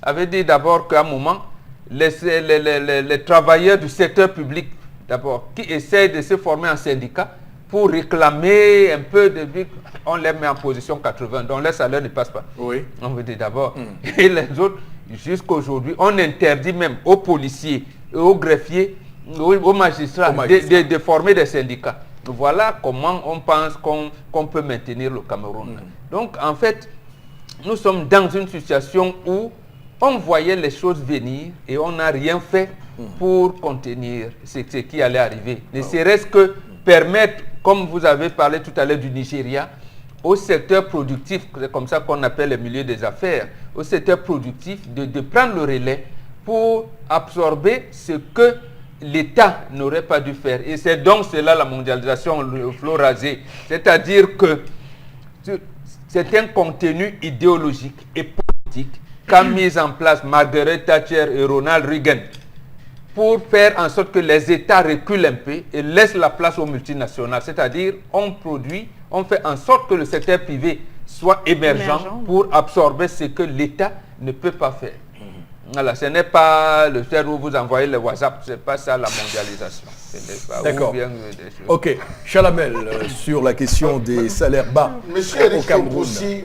Avait dit d'abord qu'à un moment, les travailleurs du secteur public, d'abord, qui essayent de se former en syndicat pour réclamer un peu de vie, on les met en position 80, donc leur salaire ne passe pas. Oui. On veut dire d'abord. Et les autres, jusqu'aujourd'hui, on interdit même aux policiers, aux greffiers, aux magistrats de former des syndicats. Voilà comment on pense qu'on peut maintenir le Cameroun. Donc, en fait, nous sommes dans une situation où on voyait les choses venir et on n'a rien fait pour contenir ce qui allait arriver. Ne serait-ce que permettre, comme vous avez parlé tout à l'heure du Nigeria, au secteur productif, c'est comme ça qu'on appelle le milieu des affaires, au secteur productif de prendre le relais pour absorber ce que l'État n'aurait pas dû faire. Et c'est donc cela la mondialisation, le flot rasé. C'est-à-dire que c'est un contenu idéologique et politique qu'a mis en place Margaret Thatcher et Ronald Reagan. pour faire en sorte que les États reculent un peu et laissent la place aux multinationales. C'est-à-dire, on produit, on fait en sorte que le secteur privé soit émergent pour absorber ce que l'État ne peut pas faire. Voilà, ce n'est pas le faire où vous envoyez le WhatsApp, ce n'est pas ça la mondialisation. D'accord. Ok, Chalamel, sur la question des salaires bas Monsieur au Cameroun. aussi,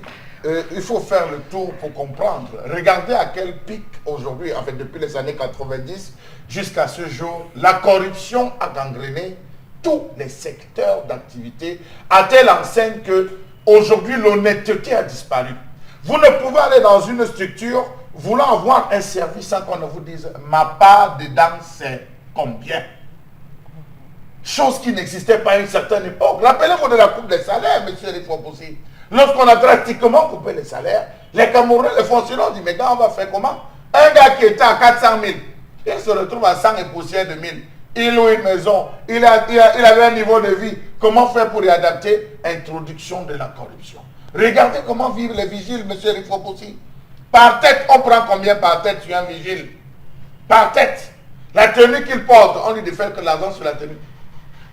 il faut faire le tour pour comprendre. Regardez à quel pic aujourd'hui, en fait depuis les années 90 jusqu'à ce jour, la corruption a gangréné tous les secteurs d'activité à telle enseigne que aujourd'hui l'honnêteté a disparu. Vous ne pouvez aller dans une structure voulant avoir un service sans qu'on ne vous dise ma part dedans c'est combien. Chose qui n'existait pas à une certaine époque. Rappelez-vous de la coupe des salaires, monsieur Rifoposi. Lorsqu'on a drastiquement coupé les salaires, les Camerounais, les fonctionnaires ont dit, mais gars, on va faire comment? Un gars qui était à 400 000, il se retrouve à 100 et poussière de 1000. Il loue une maison, il avait un niveau de vie. Comment faire pour y adapter? Introduction de la corruption. Regardez comment vivent les vigiles, monsieur Rifoposi. Par tête, on prend combien par tête sur un vigile? Par tête. La tenue qu'il porte, on lui défait que l'argent sur la tenue.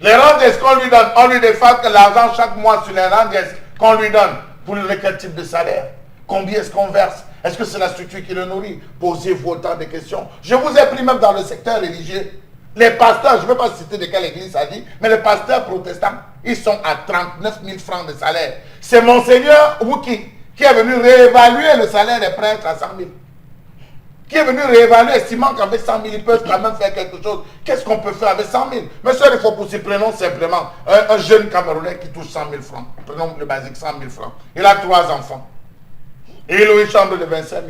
Les ranges qu'on lui donne, on lui défait que l'argent chaque mois sur les ranges qu'on lui donne. Pour quel type de salaire? Combien est-ce qu'on verse? Est-ce que c'est la structure qui le nourrit? Posez-vous autant de questions. Je vous ai pris même dans le secteur religieux. Les pasteurs, je ne vais pas citer de quelle église ça dit, mais les pasteurs protestants, ils sont à 39 000 francs de salaire. C'est Monseigneur Wouki qui est venu réévaluer le salaire des prêtres à 100 000. Qui est venu réévaluer, estimant qu'avec 100 000, ils peuvent quand même faire quelque chose. Qu'est-ce qu'on peut faire avec 100 000? Monsieur, il faut pousser, prenons simplement un jeune Camerounais qui touche 100 000 francs. Prenons le basique, 100 000 francs. Il a 3 enfants. Et il a une chambre de 25 000.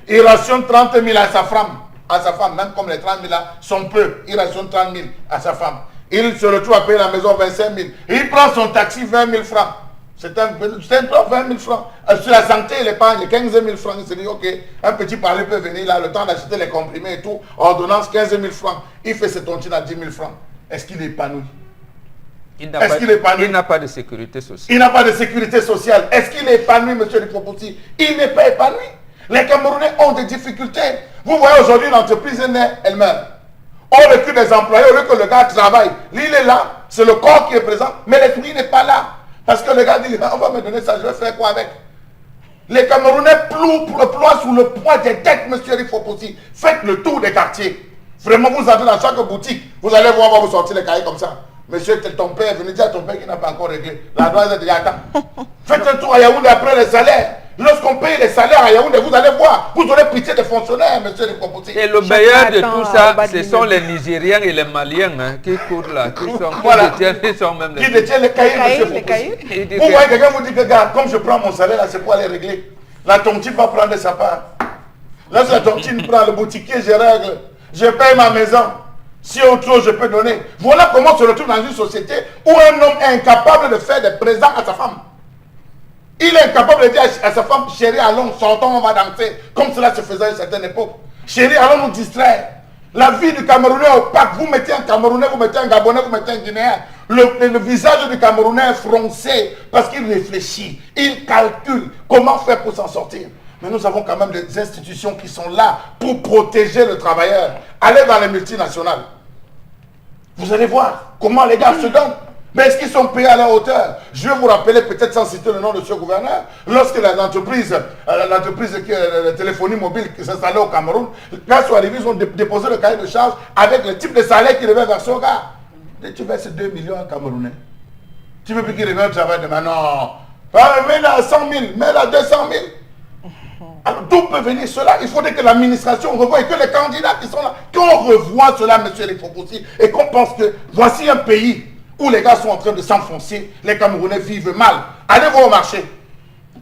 Il rationne 30 000 à sa femme, même comme les 30 000 là sont peu. Il rationne 30 000 à sa femme. Il se retrouve à payer la maison 25 000. Il prend son taxi 20 000 francs. C'est un peu 20 000 francs. Sur la santé, il épargne 15 000 francs. Il se dit, ok, un petit parler peut venir là, le temps d'acheter les comprimés et tout. Ordonnance 15 000 francs. Il fait ses tontines à 10 000 francs. Est-ce qu'il est épanoui? Il n'a pas de sécurité sociale. Il n'a pas de sécurité sociale. Est-ce qu'il est épanoui, monsieur Rifoposi? Il n'est pas épanoui. Les Camerounais ont des difficultés. Vous voyez aujourd'hui, l'entreprise est née, elle meurt. On recrute des employés, au lieu que le gars travaille. Lui, il est là, c'est le corps qui est présent, mais l'esprit n'est pas là. Parce que le gars dit, on va me donner ça, je vais faire quoi avec? Les Camerounais ploient sous le poids des dettes, monsieur Rifoposi. Faites le tour des quartiers. Vraiment, vous entrez dans chaque boutique, vous allez voir, on va vous sortir les cahiers comme ça. Monsieur, ton père, venez dire à ton père qu'il n'a pas encore réglé. La droite est déjà attend. Faites un tour à Yaoundé après les salaires. Lorsqu'on paye les salaires à Yaoundé, vous allez voir, vous aurez pitié des fonctionnaires, monsieur Rifoposi. Et le meilleur de tout ça, ce sont les Nigériens et les Maliens qui courent là, qui sont même qui détiennent les cahiers, monsieur Rifoposi. Vous voyez, quelqu'un vous dit que, gars, comme je prends mon salaire là, c'est pour aller régler. La tontine va prendre sa part. Là, si la tontine prend le boutiquier, je règle. Je paye ma maison. Si autre chose, je peux donner. Voilà comment on se retrouve dans une société où un homme est incapable de faire des présents à sa femme. Il est incapable de dire à sa femme, chérie, allons, sortons, on va danser. Comme cela se faisait à une certaine époque. Chérie, allons nous distraire. La vie du Camerounais est opaque. Vous mettez un Camerounais, vous mettez un Gabonais, vous mettez un Guinéen. Le visage du Camerounais est froncé parce qu'il réfléchit. Il calcule comment faire pour s'en sortir. Mais nous avons quand même des institutions qui sont là pour protéger le travailleur. Allez dans les multinationales. Vous allez voir comment les gars se donnent. Mais est-ce qu'ils sont payés à leur hauteur? Je vais vous rappeler, peut-être sans citer le nom de ce gouverneur, lorsque l'entreprise de téléphonie mobile qui s'installait au Cameroun, quand ils sont arrivés, ils ont déposé le cahier de charge avec le type de salaire qu'ils devaient verser au gars. Et tu verses 2 millions à Camerounais. Tu veux plus qu'il revienne au travail demain? Non. Mets-la à 100 000, mets-la à 200 000. Alors d'où peut venir cela? Il faudrait que l'administration revoie et que les candidats qui sont là, qu'on revoie cela, monsieur Rifoposi, et qu'on pense que voici un pays où les gars sont en train de s'enfoncer, les Camerounais vivent mal. Allez voir au marché.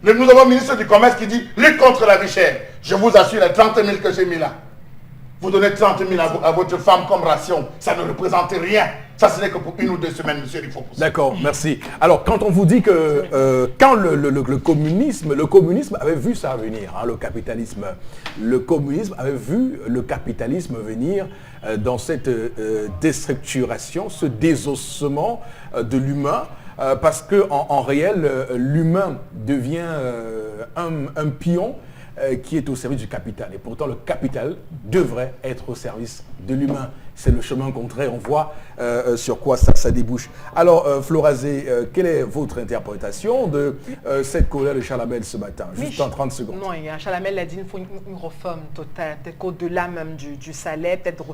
Nous avons un ministre du Commerce qui dit lutte contre la vie chère. Je vous assure, les 30 000 que j'ai mis là, vous donnez 30 000 à votre femme comme ration, ça ne représente rien. Ça, ce n'est que pour 1 ou 2 semaines, monsieur Rifoposi. D'accord, merci. Alors, quand on vous dit que quand le communisme avait vu ça venir, hein, le communisme avait vu le capitalisme venir dans cette déstructuration, ce désossement de l'humain, parce qu'en réel, l'humain devient un pion qui est au service du capital. Et pourtant, le capital devrait être au service de l'humain. C'est le chemin contraire. On voit sur quoi ça débouche. Alors, Florazé, quelle est votre interprétation de cette colère de Chalamel ce matin? Juste en 30 secondes. Non, Chalamel a dit qu'il faut une réforme totale, peut-être qu'au-delà même du salaire, peut-être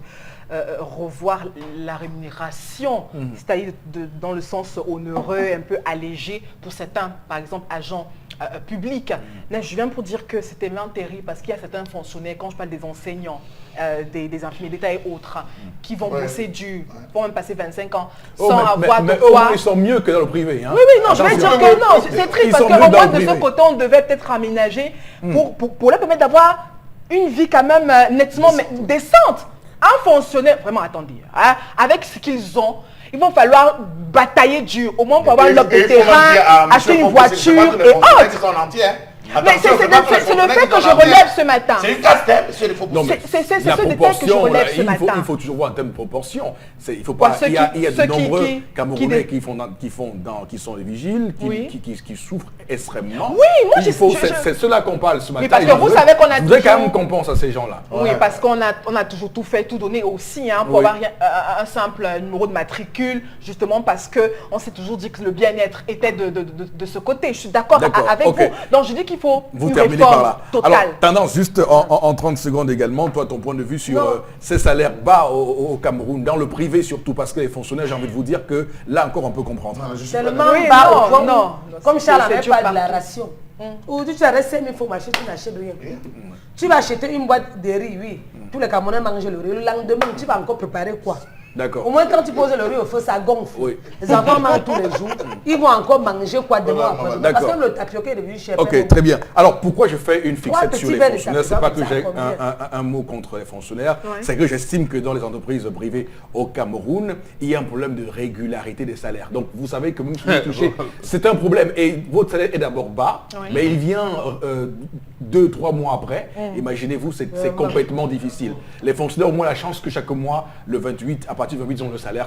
revoir la rémunération, c'est-à-dire dans le sens onéreux, un peu allégé pour certains, par exemple, agents publics. Là, je viens pour dire que c'était vraiment terrible parce qu'il y a certains fonctionnaires, quand je parle des enseignants, des infirmiers d'État et autres, qui vont bosser vont même passer 25 ans sans avoir de quoi. Ils sont mieux que dans le privé. Hein. Oui, non, je vais dire que non, c'est triste parce qu'au moins de ce côté, on devait peut-être aménager pour leur permettre d'avoir une vie quand même nettement décente. Un fonctionnaire, vraiment, attendez, hein, avec ce qu'ils ont, il va falloir batailler dur, au moins pour avoir l'offre de terrain, acheter une voiture et autres. Mais c'est le fait que je relève ce matin. C'est une casse-tête, monsieur le faux. C'est ce détail que je relève ce matin. Il faut toujours voir en termes de proportion. Il faut pas. Il y a de nombreux Camerounais qui sont les vigiles, qui souffrent extrêmement. Oui, moi c'est cela qu'on parle ce matin. Oui, parce que vous savez qu'on a toujours. Quand même qu'on pense à ces gens-là. Oui, parce qu'on a toujours tout fait, tout donné aussi, pour avoir un simple numéro de matricule, justement parce que on s'est toujours dit que le bien-être était de ce côté. Je suis d'accord avec vous. Donc je dis qu'il faut vous une terminez réforme par là. totale. Alors, tendance, juste en 30 secondes également, toi, ton point de vue sur ces salaires bas au Cameroun, dans le privé surtout, parce que les fonctionnaires, j'ai envie de vous dire que là encore, on peut comprendre. Tellement bas au point, comme Charles n'avait pas de la ration. Aujourd'hui, tu as resté 5 000 francs, tu n'achètes rien. Tu vas acheter une boîte de riz, oui. Tous les Camerounais mangent le riz. Le lendemain, tu vas encore préparer quoi? D'accord. Au moins, quand tu poses le riz au feu, ça gonfle. Oui. Les enfants mangent tous les jours. Ils vont encore manger quoi demain après. Parce que le tapioca est devenu cher. Ok, très bien. Alors, pourquoi je fais une fixette sur les verres de fonctionnaires? C'est pas que j'ai tapioca, un mot contre les fonctionnaires. C'est que j'estime que dans les entreprises privées au Cameroun, il y a un problème de régularité des salaires. Donc, vous savez que même si vous touchez, c'est un problème. Et votre salaire est d'abord bas, mais il vient 2-3 mois après. Imaginez-vous, c'est complètement difficile. Les fonctionnaires ont moins la chance que chaque mois, le 28, à partir du 28, ils ont le salaire.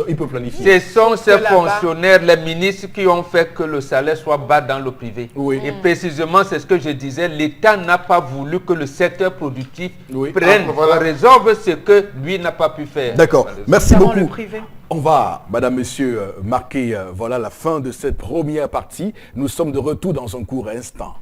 Ils peuvent planifier. Ce sont ces fonctionnaires, les ministres, qui ont fait que le salaire soit bas dans le privé. Oui. Et précisément, c'est ce que je disais, l'État n'a pas voulu que le secteur productif prenne, résolve ce que lui n'a pas pu faire. D'accord. Merci beaucoup. Le privé. On va, madame, monsieur, marquer voilà la fin de cette première partie. Nous sommes de retour dans un court instant.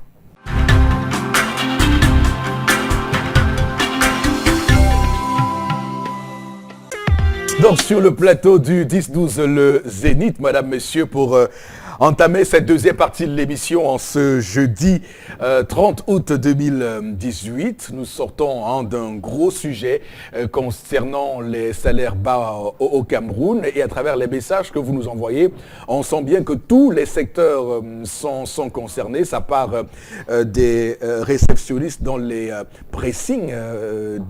Donc sur le plateau du 10-12, le Zénith, madame, messieurs, pour entamer cette deuxième partie de l'émission en ce jeudi 30 août 2018. Nous sortons d'un gros sujet concernant les salaires bas au Cameroun, et à travers les messages que vous nous envoyez, on sent bien que tous les secteurs sont concernés. Ça part des réceptionnistes dans les pressings,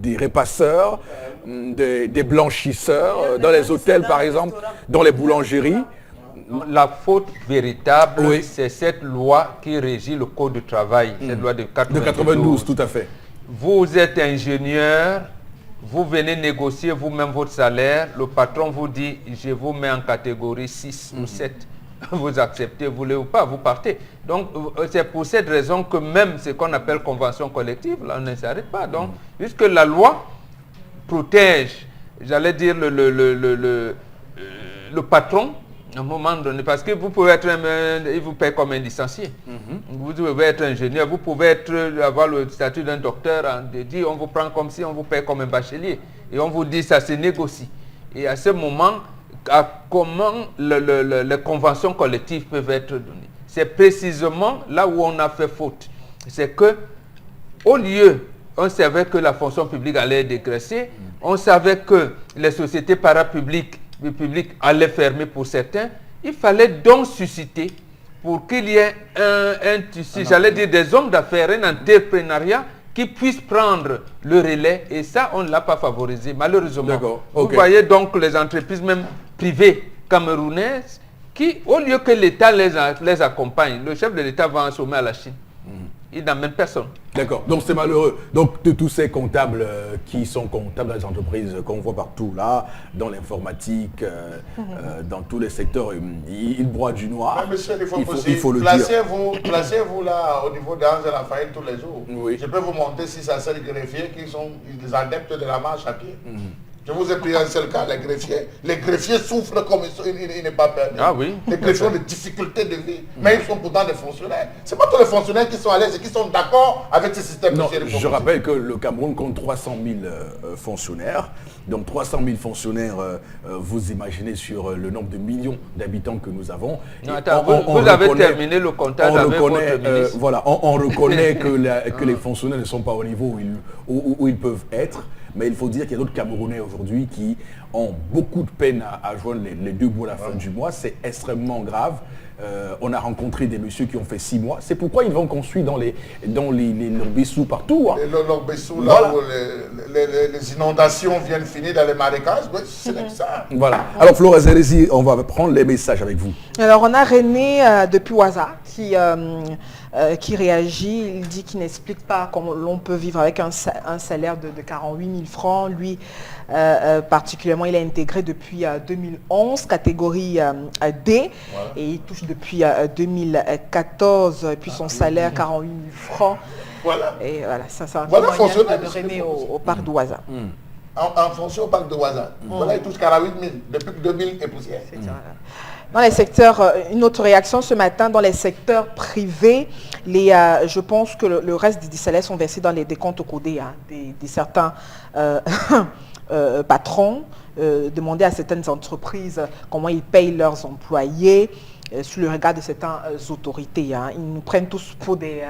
des repasseurs, des blanchisseurs, dans les hôtels par exemple, dans les boulangeries. La faute véritable, c'est cette loi qui régit le code du travail, cette loi de 92. De 92, tout à fait. Vous êtes ingénieur, vous venez négocier vous-même votre salaire, le patron vous dit, je vous mets en catégorie 6 ou 7. Vous acceptez, vous voulez ou pas, vous partez. Donc, c'est pour cette raison que même ce qu'on appelle convention collective, là, on ne s'arrête pas. Donc, puisque la loi protège, j'allais dire, le patron, à un moment donné, parce que vous pouvez être, il vous paye comme un licencié. Vous pouvez être ingénieur, vous pouvez avoir le statut d'un docteur, on vous prend comme si on vous paye comme un bachelier. Et on vous dit, ça se négocie. Et à ce moment, comment les conventions collectives peuvent être données? C'est précisément là où on a fait faute. C'est que, au lieu, on savait que la fonction publique allait dégraisser, on savait que les sociétés parapubliques allaient fermer pour certains, il fallait donc susciter pour qu'il y ait un tissu, j'allais dire des hommes d'affaires, un entrepreneuriat qui puisse prendre le relais, et ça, on ne l'a pas favorisé, malheureusement. Vous voyez donc les entreprises même privées camerounaises qui, au lieu que l'État les accompagne, le chef de l'État va en sommet à la Chine. il n'amène personne. D'accord, donc c'est malheureux. Donc de tous ces comptables qui sont comptables dans les entreprises qu'on voit partout là, dans l'informatique, dans tous les secteurs, ils broient du noir. Mais monsieur, il faut le dire. Placez-vous là au niveau d'Ange Raphaël tous les jours. Oui. Je peux vous montrer 6 à 7 greffiers qui sont des adeptes de la marche à pied. Je vous ai pris un seul cas, les greffiers. Les greffiers souffrent comme il n'est pas permis. Ah oui. Les greffiers ont des difficultés de vie, mais ils sont pourtant des fonctionnaires. Ce n'est pas tous les fonctionnaires qui sont à l'aise et qui sont d'accord avec ce système. Non, je rappelle que le Cameroun compte 300 000 fonctionnaires. Donc 300 000 fonctionnaires, vous imaginez sur le nombre de millions d'habitants que nous avons. Non, attends, vous avez terminé le comptage avec votre ministre. Voilà, on reconnaît que les fonctionnaires ne sont pas au niveau où ils peuvent être. Mais il faut dire qu'il y a d'autres Camerounais aujourd'hui qui ont beaucoup de peine à joindre les deux bouts à la fin du mois. C'est extrêmement grave. On a rencontré des messieurs qui ont fait 6 mois. C'est pourquoi ils vont construire dans les Lorbessou partout. Hein. Les Lorbessou, là où les inondations viennent finir dans les marécages, oui, c'est ça. Voilà. Alors Flora Zerezi, on va prendre les messages avec vous. Alors on a René depuis Ouaza qui réagit. Il dit qu'il n'explique pas comment l'on peut vivre avec un salaire de 48 000 francs. Lui, particulièrement, il est intégré depuis 2011, catégorie D, voilà. Et il touche depuis 2014, et puis son salaire 48 000 francs. Voilà. Et voilà, ça c'est un témoignage de René au parc d'Ouaza. En fonction au parc de Ouaza. Voilà, il touche 48 000 depuis 2000 et poussière. Dans les secteurs, une autre réaction ce matin, dans les secteurs privés, je pense que le reste des salaires sont versés dans les décomptes codés des certains patrons. Demander à certaines entreprises comment ils payent leurs employés sous le regard de certaines autorités. Ils nous prennent tous pour des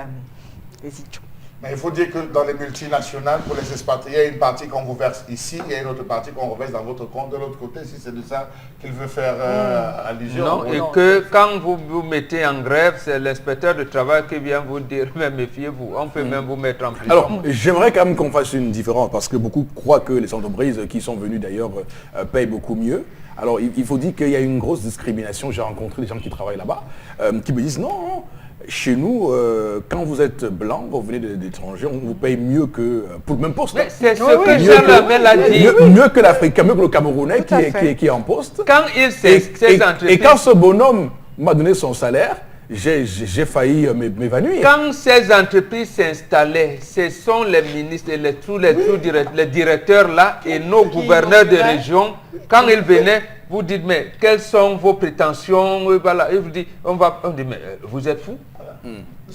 idiots. Mais il faut dire que dans les multinationales, pour les expatriés, il y a une partie qu'on vous verse ici, il y a une autre partie qu'on reverse dans votre compte de l'autre côté, si c'est de ça qu'il veut faire allusion. Non, et que quand vous vous mettez en grève, c'est l'inspecteur de travail qui vient vous dire, mais méfiez-vous, on peut même vous mettre en prison. Alors, j'aimerais quand même qu'on fasse une différence, parce que beaucoup croient que les entreprises qui sont venues d'ailleurs payent beaucoup mieux. Alors, il faut dire qu'il y a une grosse discrimination. J'ai rencontré des gens qui travaillent là-bas, qui me disent non. Chez nous, quand vous êtes blanc, vous venez de l'étranger, on vous paye mieux que pour le même poste. C'est ce que Jean Lamel a dit. Mieux que l'Africain, mieux que le Camerounais qui est en poste. Quand il et quand ce bonhomme m'a donné son salaire, j'ai failli m'évanouir. Quand ces entreprises s'installaient, ce sont les ministres et les directeurs là et nos gouverneurs de région, quand ils venaient, vous dites, mais quelles sont vos prétentions? Voilà. Et vous dites, on dit, mais vous êtes fous?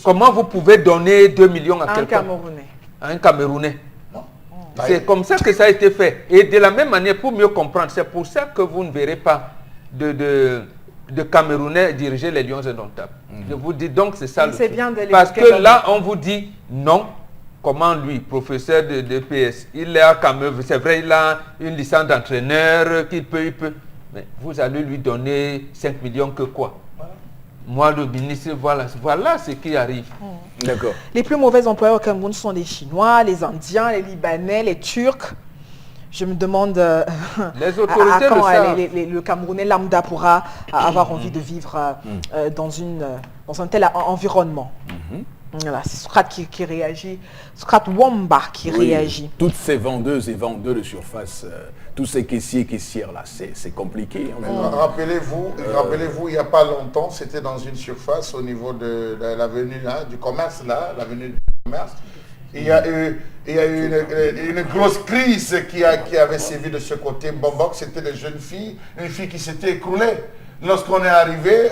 Comment vous pouvez donner 2 millions à quelqu'un? À un Camerounais. C'est comme ça que ça a été fait. Et de la même manière, pour mieux comprendre, c'est pour ça que vous ne verrez pas de Camerounais diriger les Lions indomptables. Je vous dis donc, c'est ça le truc. Parce que là, on vous dit non. Comment lui, professeur de PS, il est quand même, c'est vrai, il a une licence d'entraîneur, qu'il peut. Mais vous allez lui donner 5 millions que quoi? Moi, le ministre, voilà ce qui arrive. D'accord. Les plus mauvais employeurs au Cameroun sont les Chinois, les Indiens, les Libanais, les Turcs. Je me demande les autorités quand le Camerounais lambda pourra avoir envie de vivre dans un tel environnement. Voilà, c'est Socrate qui réagit, Socrate Wamba qui réagit. Toutes ces vendeuses et vendeurs de surface, tous ces caissiers et caissières là, c'est compliqué. Rappelez-vous, il n'y a pas longtemps, c'était dans une surface au niveau de l'avenue du commerce là, l'avenue du commerce. Il y a eu une grosse crise qui avait sévi de ce côté. Bombok, c'était des jeunes filles, une fille qui s'était écroulée. Lorsqu'on est arrivé,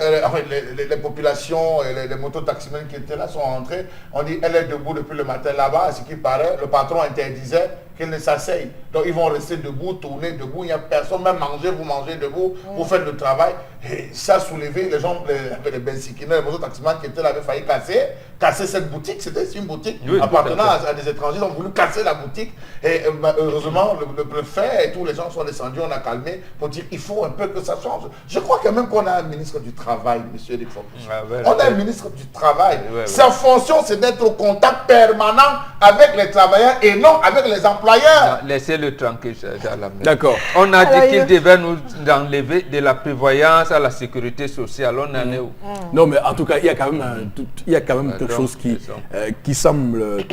les populations et les mototaximens qui étaient là sont rentrés. On dit, elle est debout depuis le matin là-bas. À ce qui paraît, le patron interdisait qu'elle ne s'asseye. Donc ils vont rester debout, tourner debout. Il n'y a personne, même manger, vous mangez debout, vous faites le travail. Et ça a soulevé les gens, les bensikineurs, les mototaximens qui étaient là avaient failli casser cette boutique. C'était une boutique appartenant à des étrangers. Ils ont voulu casser la boutique. Et heureusement, le préfet et tous les gens sont descendus, on a calmé pour dire il faut un peu que ça change. Je crois quand même même qu'on a un ministre du Travail, monsieur Eric Fopousi. Ouais, On a un ministre du Travail. Ouais. Sa fonction, c'est d'être au contact permanent avec les travailleurs et non avec les employeurs. Non, laissez-le tranquille, Charles. D'accord. On a Alors, dit qu'il devait nous enlever de la prévoyance à la sécurité sociale. On en est où? Non, mais en tout cas, il y a quand même, quelque chose qui semble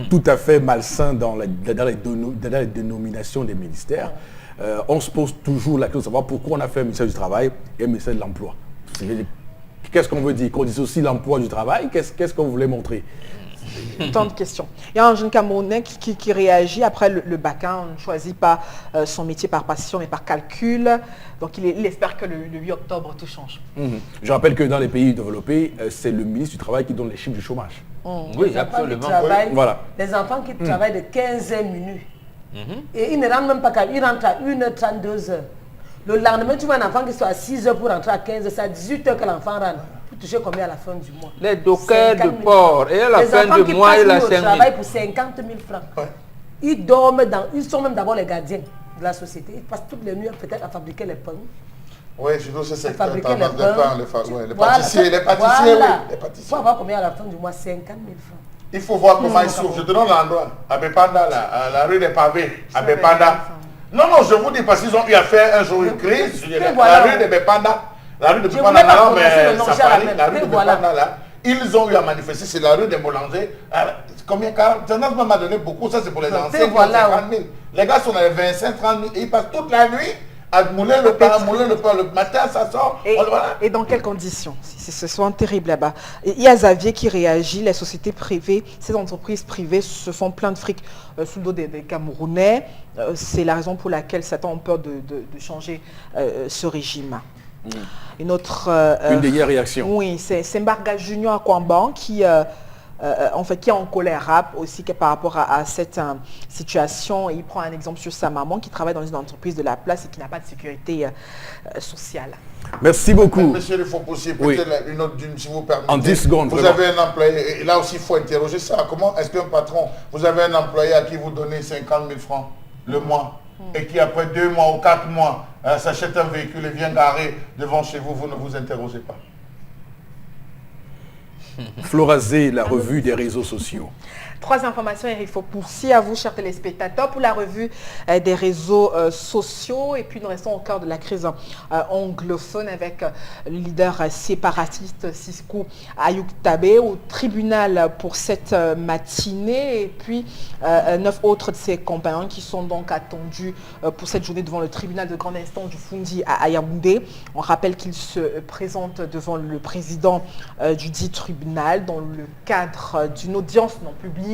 tout à fait malsain dans les dénominations des ministères. On se pose toujours la question de savoir pourquoi on a fait un ministère du Travail et un ministère de l'Emploi. Qu'est-ce qu'on veut dire? Qu'on dissocie l'emploi du travail? Qu'est-ce qu'on voulait montrer? Tant de questions. Il y a un jeune Camerounais qui réagit après le bac. On ne choisit pas son métier par passion, mais par calcul. Donc il espère que le 8 octobre, tout change. Je rappelle que dans les pays développés, c'est le ministre du Travail qui donne les chiffres du chômage. Oui, Les enfants qui absolument. travaillent- Voilà. Les enfants qui travaillent de 15 heures minuit. Et ils ne rentrent même pas qu'à, ils rentrent à 1h30, 2h. Le lendemain, tu vois un enfant qui soit à 6h pour rentrer à 15h, c'est à 18h que l'enfant rentre. Pour toucher combien à la fin du mois? Les dockers 50 000 de port. Et à la Les fin enfants du qui mois, passent il a au 5 000. travail pour 50 000 francs. Ouais. Ils dorment ils sont même d'abord les gardiens de la société. Ils passent toutes les nuits peut-être à fabriquer les pains. Oui, je dois ce secteur. Fabriquer par les exemple, pains. les Voilà, pâtissiers, les pâtissiers, voilà. oui, les Il pâtissiers. faut avoir combien à la fin du mois? 50 000 francs. Il faut voir comment ils souffrent. Je te donne l'endroit. À Bepanda, là, à la rue des Pavés, à Bepanda. Non, je vous dis parce qu'ils ont eu à faire un jour une crise. voilà. La rue de Bepanda. La rue de Je Bepanda, voulais pas là, prononcer le nom, mais j'ai la Safari, même. la rue de Voilà. Bepanda, là. Ils ont eu à manifester, c'est la rue des Boulangers. Combien? 40, ça m'a donné beaucoup, ça c'est pour les anciens. qui ont Voilà, 50 000. Les gars sont dans les 25, 30 000 et ils passent toute la nuit à mouler le pain, le matin, ça sort. Voilà. Et dans quelles conditions? Ce sont terribles là-bas. Il y a Xavier qui réagit, les sociétés privées, ces entreprises privées se font plein de fric sous le dos des Camerounais. C'est la raison pour laquelle Satan ont peur de changer ce régime. Une autre... Une dernière réaction. Oui, c'est Mbarga Junior à Kwamban qui... en fait, qui est en colère aussi par rapport à cette situation. Il prend un exemple sur sa maman qui travaille dans une entreprise de la place et qui n'a pas de sécurité sociale. Merci beaucoup. Monsieur, il faut pousser Oui. peut-être une autre, si vous permettez. En 10 secondes, Vous vraiment. avez un employé, et là aussi il faut interroger ça. Comment est-ce qu'un patron, vous avez un employé à qui vous donnez 50 000 francs le mois et qui après 2 mois ou 4 mois s'achète un véhicule et vient garer devant chez vous, vous ne vous interrogez pas. Florazé, la revue des réseaux sociaux. 3 informations, Eric Fopousi, à vous, chers téléspectateurs, pour la revue des réseaux sociaux. Et puis, nous restons au cœur de la crise anglophone avec le leader séparatiste Siskou Ayouk Tabé au tribunal pour cette matinée. Et puis, 9 autres de ses compagnons qui sont donc attendus pour cette journée devant le tribunal de grande instance du Fundi à Yaoundé. On rappelle qu'il se présente devant le président du dit tribunal dans le cadre d'une audience non publique.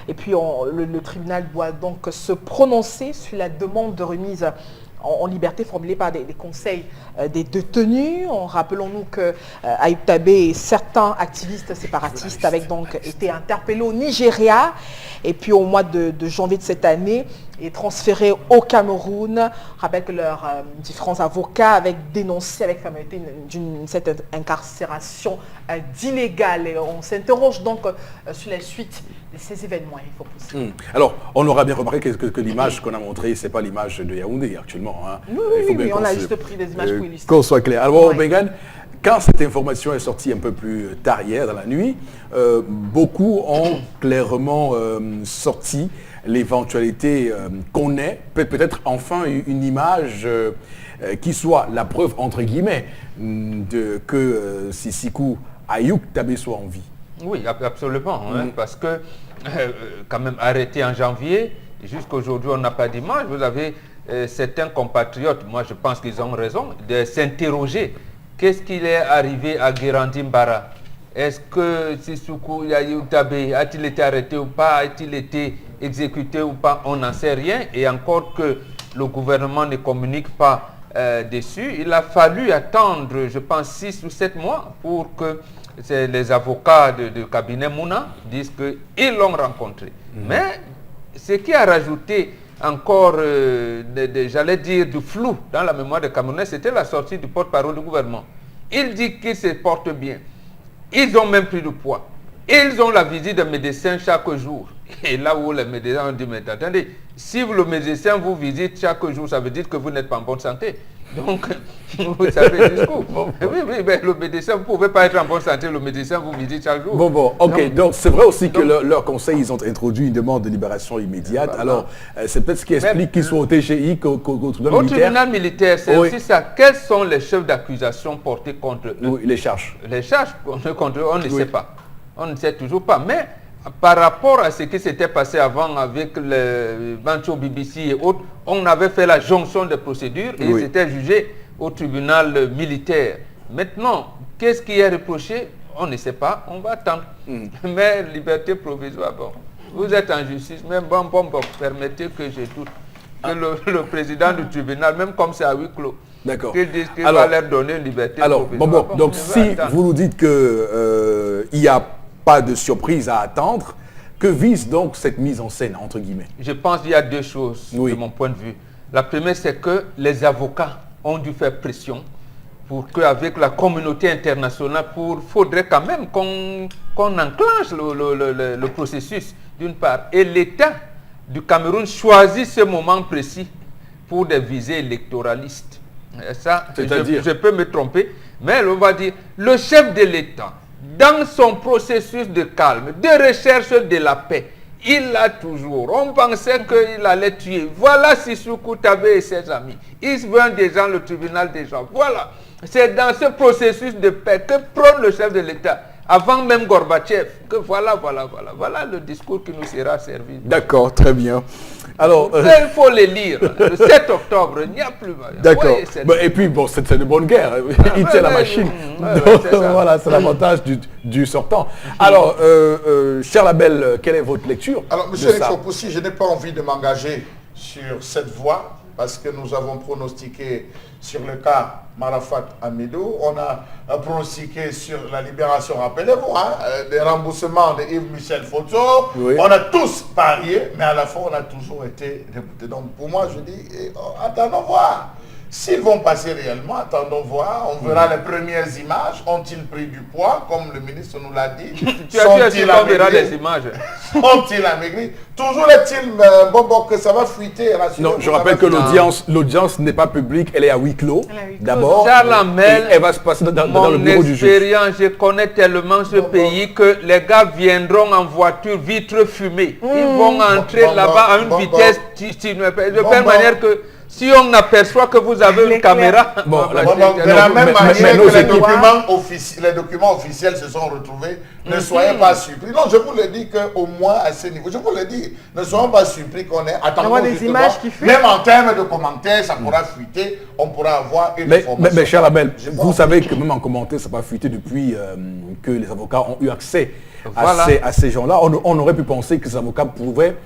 Et puis le tribunal doit donc se prononcer sur la demande de remise en liberté formulée par des conseils des détenus. Rappelons-nous que Ayouk Tabé et certains activistes séparatistes avaient donc été interpellés au Nigeria et puis au mois de janvier de cette année et transférés au Cameroun. Je rappelle que leurs différents avocats avaient dénoncé avec fermeté cette incarcération d'illégal. Et on s'interroge donc sur la suite de ces événements. Il faut pousser. Alors, on aura bien remarqué que l'image qu'on a montrée, ce n'est pas l'image de Yaoundé actuellement. Hein. Oui, on a juste pris des images pour illustrer. Qu'on soit clair. Alors, Ouais. Bengan, quand cette information est sortie un peu plus tard hier dans la nuit, beaucoup ont clairement sorti l'éventualité qu'on ait peut-être enfin une image qui soit la preuve, entre guillemets, que Siskou Ayouk Tabé soit en vie. Oui, absolument. Hein, parce que, quand même, arrêté en janvier, jusqu'aujourd'hui, on n'a pas d'image. Vous avez certains compatriotes, moi je pense qu'ils ont raison, de s'interroger. Qu'est-ce qu'il est arrivé à Guérandi Mbara? Est-ce que Siskou Ayouk Tabé a-t-il été arrêté ou pas? A-t-il été exécuté ou pas? On n'en sait rien. Et encore que le gouvernement ne communique pas dessus, il a fallu attendre, je pense, 6 ou 7 mois pour que les avocats de cabinet Mouna disent qu'ils l'ont rencontré. Mais ce qui a rajouté encore, j'allais dire, du flou dans la mémoire des Camerounais, c'était la sortie du porte-parole du gouvernement. Il dit qu'il se porte bien. Ils ont même pris du poids. Ils ont la visite de médecins chaque jour. Et là où les médecins ont dit, mais attendez, si le médecin vous visite chaque jour, ça veut dire que vous n'êtes pas en bonne santé. Donc, vous savez le discours. Oui, mais le médecin, vous ne pouvez pas être en bonne santé, le médecin vous visite chaque jour. Bon, ok. Donc, c'est vrai aussi que leur conseil, ils ont introduit une demande de libération immédiate. Voilà. Alors, c'est peut-être ce qui explique qu'ils sont au TGI, qu'au tribunal Au militaire. tribunal militaire, c'est aussi ça. Quels sont les chefs d'accusation portés contre eux? Oui, les charges. Les charges contre eux, on ne sait pas. On ne sait toujours pas. Mais par rapport à ce qui s'était passé avant avec le Bancho BBC et autres, on avait fait la jonction des procédures et ils étaient jugés au tribunal militaire. Maintenant, qu'est-ce qui est reproché? On ne sait pas, on va attendre. Mais liberté provisoire, bon, vous êtes en justice, mais bon, permettez que je doute. Que le président du tribunal, même comme c'est à huis clos, qu'il dise qu'il va leur donner une liberté provisoire. Donc si vous nous dites qu'il n'y a pas de surprise à attendre, que vise donc cette mise en scène, entre guillemets? Je pense qu'il y a deux choses de mon point de vue. La première, c'est que les avocats ont dû faire pression pour qu'avec la communauté internationale, faudrait quand même qu'on enclenche le processus, d'une part. Et l'État du Cameroun choisit ce moment précis pour des visées électoralistes. Et ça, je peux me tromper, mais on va dire, le chef de l'État, dans son processus de calme, de recherche de la paix, il l'a toujours. On pensait qu'il allait tuer. Voilà Sissoko Tabe et ses amis. Ils veulent déjà le tribunal des gens. Voilà. C'est dans ce processus de paix que prône le chef de l'État, avant même Gorbatchev, que voilà le discours qui nous sera servi. D'accord, très bien. Alors, il faut les lire. Le 7 octobre, il n'y a plus. D'accord. Et puis, bon, c'est de bonne guerre. Il tient la machine. Voilà, c'est l'avantage du sortant. Alors, cher Labelle, quelle est votre lecture? Alors, monsieur Fopoussi, je n'ai pas envie de m'engager sur cette voie parce que nous avons pronostiqué sur le cas Marafat Hamidou, on a pronostiqué sur la libération, rappelez-vous, des remboursements de Yves Michel Foto. On a tous parié, mais à la fin, on a toujours été déboutés. Donc, pour moi, je dis, attendons voir. S'ils vont passer réellement, attendons voir. On verra les premières images. Ont-ils pris du poids, comme le ministre nous l'a dit? Sont-ils amaigris? Les images. Sont-ils amaigris? Toujours est-il, que ça va fuiter. Non, je rappelle que l'audience n'est pas publique, elle est à huis clos. D'abord, elle va se passer dans le bureau du juge. Je connais tellement ce pays que les gars viendront en voiture, vitres fumées. Ils vont entrer là-bas à une vitesse de telle manière que si on aperçoit que vous avez une caméra... de la même manière que les documents officiels se sont retrouvés, ne soyez pas surpris. Non, je vous le dis qu'au moins à ce niveau, je vous le dis, ne soyons pas surpris qu'on ait... Attendons des images qui fuitent. Même en termes de commentaires, ça pourra fuiter, on pourra avoir une information. Mais cher Labelle, vous savez que même en commentaire, ça va fuiter depuis que les avocats ont eu accès à ces gens-là. On aurait pu penser que les avocats pouvaient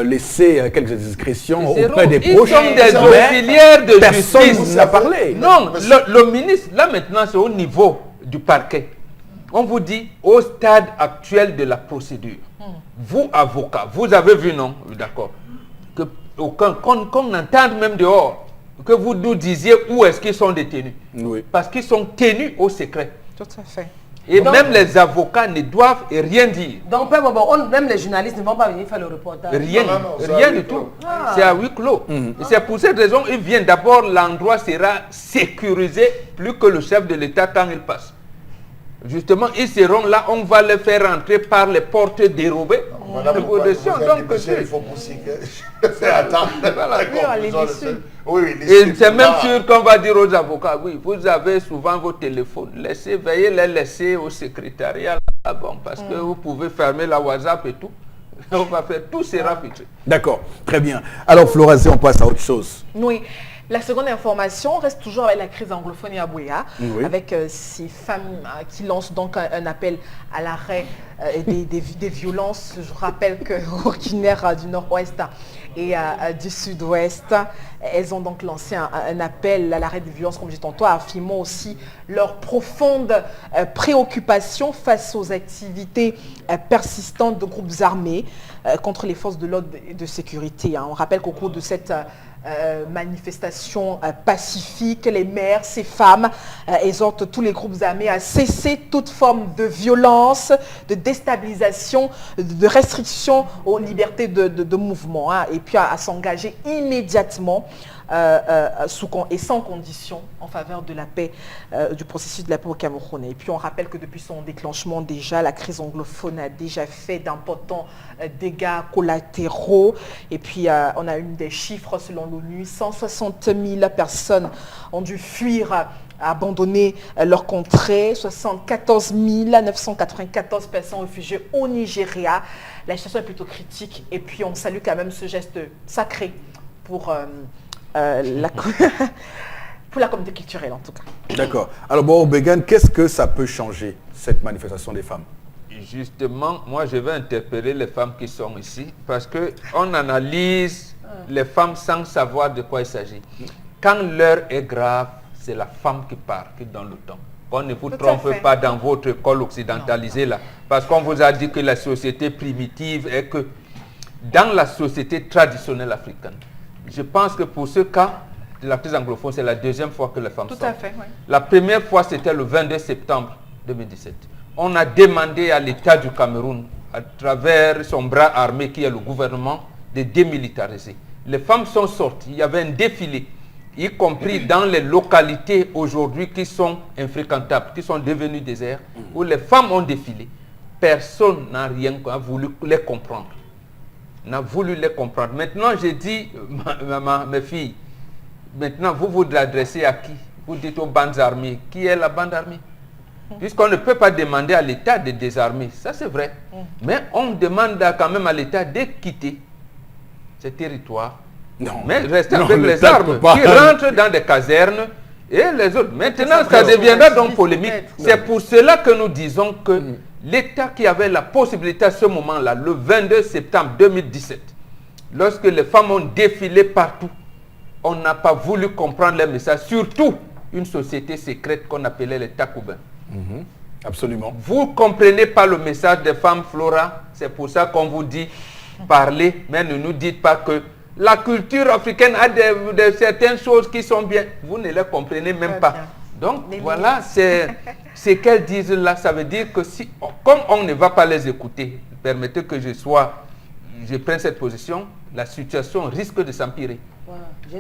laisser quelques discrétions auprès des proches. Ils sont des auxiliaires de personne justice. n'a parlé. Non, le ministre, là maintenant, c'est au niveau du parquet. On vous dit, au stade actuel de la procédure, vous, avocats, vous avez vu, non? D'accord. Qu'on entende même dehors, que vous nous disiez où est-ce qu'ils sont détenus. Parce qu'ils sont tenus au secret. Tout à fait. Et donc, même les avocats ne doivent rien dire. Donc, même les journalistes ne vont pas venir faire le reportage. Rien du tout. C'est à huis clos. Et c'est pour cette raison qu'ils viennent. D'abord, l'endroit sera sécurisé plus que le chef de l'État quand il passe. Justement, ils seront là, on va les faire entrer par les portes dérobées. Il faut aussi que attendre. Et c'est même sûr qu'on va dire aux avocats, oui, vous avez souvent vos téléphones, veuillez les laisser au secrétariat, parce que vous pouvez fermer la WhatsApp et tout. On va faire, tout sera filtré. D'accord, très bien. Alors Florazé, on passe à autre chose. Oui. La seconde information reste toujours avec la crise anglophone à Bouéa, avec ces femmes qui lancent donc un appel à l'arrêt des violences. Je rappelle qu'aux Guinéens du Nord-Ouest et du Sud-Ouest, elles ont donc lancé un appel à l'arrêt des violences, comme j'ai tantôt, affirmant aussi leur profonde préoccupation face aux activités persistantes de groupes armés contre les forces de l'ordre et de sécurité. On rappelle qu'au cours de cette manifestation pacifique, les maires, ces femmes exhortent tous les groupes armés à cesser toute forme de violence, de déstabilisation, de restriction aux libertés de mouvement, hein, et puis à s'engager immédiatement et sans condition en faveur de la paix, du processus de la paix au Cameroun. Et puis on rappelle que depuis son déclenchement déjà, la crise anglophone a déjà fait d'importants dégâts collatéraux. Et puis on a eu des chiffres selon l'ONU, 160 000 personnes ont dû fuir, abandonner leur contrée, 74 994 personnes réfugiées au Nigeria. La situation est plutôt critique et puis on salue quand même ce geste sacré pour pour la communauté culturelle en tout cas. D'accord. Alors bon, Began, qu'est-ce que ça peut changer, cette manifestation des femmes? Justement, moi je vais interpeller les femmes qui sont ici parce qu'on analyse les femmes sans savoir de quoi il s'agit. Quand l'heure est grave, c'est la femme qui part, qui donne le temps. On ne vous trompe pas dans votre école occidentalisée là. Parce qu'on vous a dit que la société primitive est que dans la société traditionnelle africaine. Je pense que pour ce cas, de la crise anglophone, c'est la deuxième fois que les femmes sortent. Tout à fait, oui. La première fois, c'était le 22 septembre 2017. On a demandé à l'État du Cameroun, à travers son bras armé qui est le gouvernement, de démilitariser. Les femmes sont sorties, il y avait un défilé, y compris dans les localités aujourd'hui qui sont infréquentables, qui sont devenues déserts, où les femmes ont défilé. Personne n'a rien voulu les comprendre. N'a voulu les comprendre. Maintenant, j'ai dit, mes filles, maintenant, vous vous adressez à qui? Vous dites aux bandes armées. Qui est la bande armée? Puisqu'on ne peut pas demander à l'État de désarmer. Ça, c'est vrai. Mais on demande quand même à l'État de quitter ce territoire. Non. Mais rester Non, avec les armes qui rentrent dans des casernes et les autres. Maintenant, ça deviendra donc polémique. C'est pour cela que nous disons que l'État qui avait la possibilité à ce moment-là, le 22 septembre 2017, lorsque les femmes ont défilé partout, on n'a pas voulu comprendre les messages, surtout une société secrète qu'on appelait les Takuben. Absolument. Vous ne comprenez pas le message des femmes, Flora, c'est pour ça qu'on vous dit parler, mais ne nous dites pas que la culture africaine a certaines choses qui sont bien. Vous ne les comprenez même pas. Donc voilà, c'est ce qu'elles disent là. Ça veut dire que si, comme on ne va pas les écouter, permettez que je prenne cette position, la situation risque de s'empirer.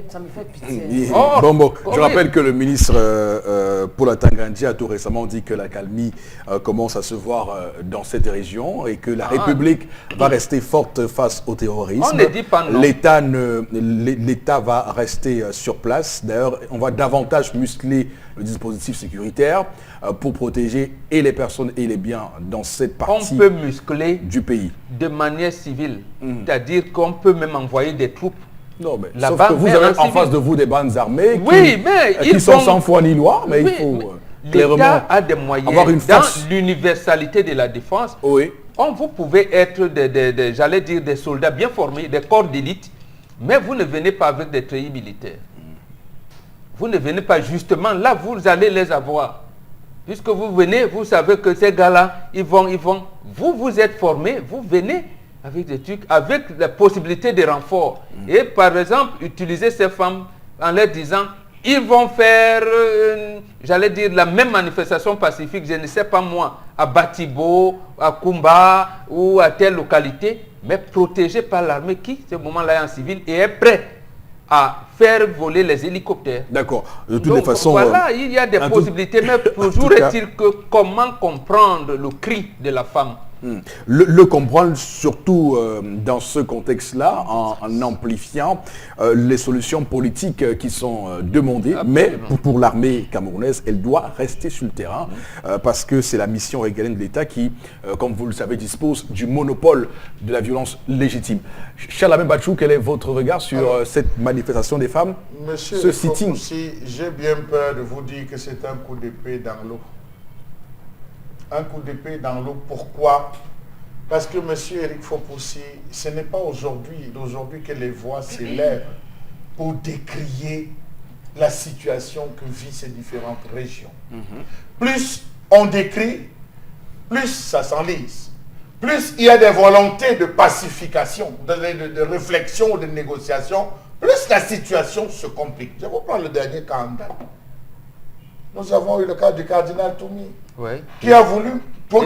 Ça me fait pitié. Je rappelle que le ministre Paul Tangandji a tout récemment dit que la calmie commence à se voir dans cette région et que la République va rester forte face au terrorisme. On ne dit pas non. L'État va rester sur place. D'ailleurs, on va davantage muscler le dispositif sécuritaire pour protéger et les personnes et les biens dans cette partie on peut muscler du pays. De manière civile. C'est-à-dire qu'on peut même envoyer des troupes. Non, mais sauf que vous avez en face de vous des bandes armées qui sont sans foi ni loi, mais il faut l'État a des moyens avoir une force. Dans l'universalité de la défense. Oui. Vous pouvez être j'allais dire des soldats bien formés, des corps d'élite, mais vous ne venez pas avec des treillis militaires. Vous ne venez pas justement là, vous allez les avoir. Puisque vous venez, vous savez que ces gars-là, ils vont. Vous êtes formés, vous venez avec des trucs, avec la possibilité de renfort. Et par exemple, utiliser ces femmes en leur disant, ils vont faire, j'allais dire, la même manifestation pacifique, je ne sais pas moi, à Batibo, à Kumba ou à telle localité, mais protégée par l'armée qui, ce moment-là, est en civil et est prêt à faire voler les hélicoptères. D'accord. De toutes les façons... Voilà, il y a des possibilités, mais toujours est-il que comment comprendre le cri de la femme? Le comprendre surtout dans ce contexte-là, en amplifiant les solutions politiques qui sont demandées. Absolument. Mais pour l'armée camerounaise, elle doit rester sur le terrain parce que c'est la mission régalienne de l'État qui, comme vous le savez, dispose du monopole de la violence légitime. Chalamé Bachou, quel est votre regard sur cette manifestation des femmes? Monsieur ce sitting? J'ai bien peur de vous dire que c'est un coup d'épée dans l'eau. Un coup d'épée dans l'eau. Pourquoi? Parce que M. Éric Foposi, ce n'est pas d'aujourd'hui que les voix s'élèvent pour décrier la situation que vivent ces différentes régions. Plus on décrit, plus ça s'enlise. Plus il y a des volontés de pacification, de réflexion, de négociation, plus la situation se complique. Je vous prends le dernier cas en date. Nous avons eu le cas du cardinal Toumi, Oui. qui a voulu,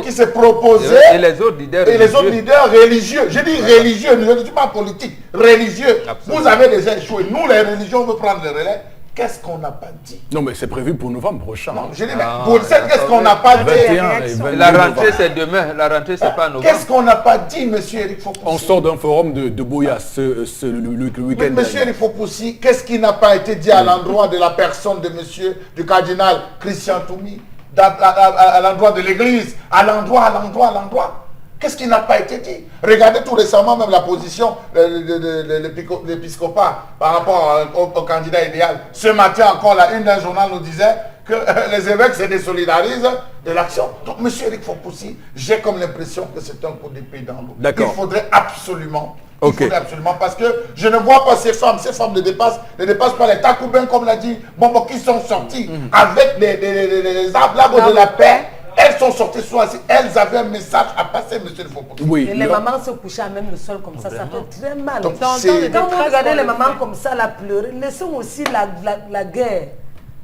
qui s'est proposé, Et les autres leaders et les religieux. autres leaders religieux. Je dis religieux, je ne dis pas politique, religieux. Absolument. Vous avez déjà échoué. Nous, les religions, on veut prendre le relais. Qu'est-ce qu'on n'a pas dit? Non, mais c'est prévu pour novembre prochain. Non, je dis, Ah, mais pour cette, qu'est-ce qu'on n'a pas dit? 21 et 22 La rentrée, novembre. c'est demain. La rentrée, c'est pas en novembre. Qu'est-ce qu'on n'a pas dit, monsieur Eric Fopoussi? On sort d'un forum de Boya le Mais week-end monsieur dernier. Eric Fopoussi, qu'est-ce qui n'a pas été dit à l'endroit de la personne de monsieur, du cardinal Christian Toumi, à l'endroit de l'église, à l'endroit. Qu'est-ce qui n'a pas été dit? Regardez tout récemment même la position de l'épiscopat par rapport au candidat idéal. Ce matin encore, la une d'un journal nous disait que les évêques se désolidarisent de l'action. Donc, monsieur Eric Fopoussi, j'ai comme l'impression que c'est un coup d'épée dans l'eau. D'accord. Il faudrait absolument... Ok. Il faudrait absolument, parce que je ne vois pas ces femmes ne dépassent pas les tacoubins, comme l'a dit Bombo, qui sont sortis avec les arbres de la paix. Elles sont sorties elles avaient un message à passer, monsieur le Fopoussi. Oui. Et les mamans se couchaient à même le sol comme ça fait très mal. Donc, Dans- c'est- dans les- Quand vous regardez les le mamans fait. comme ça, la pleurer, laissons aussi la guerre.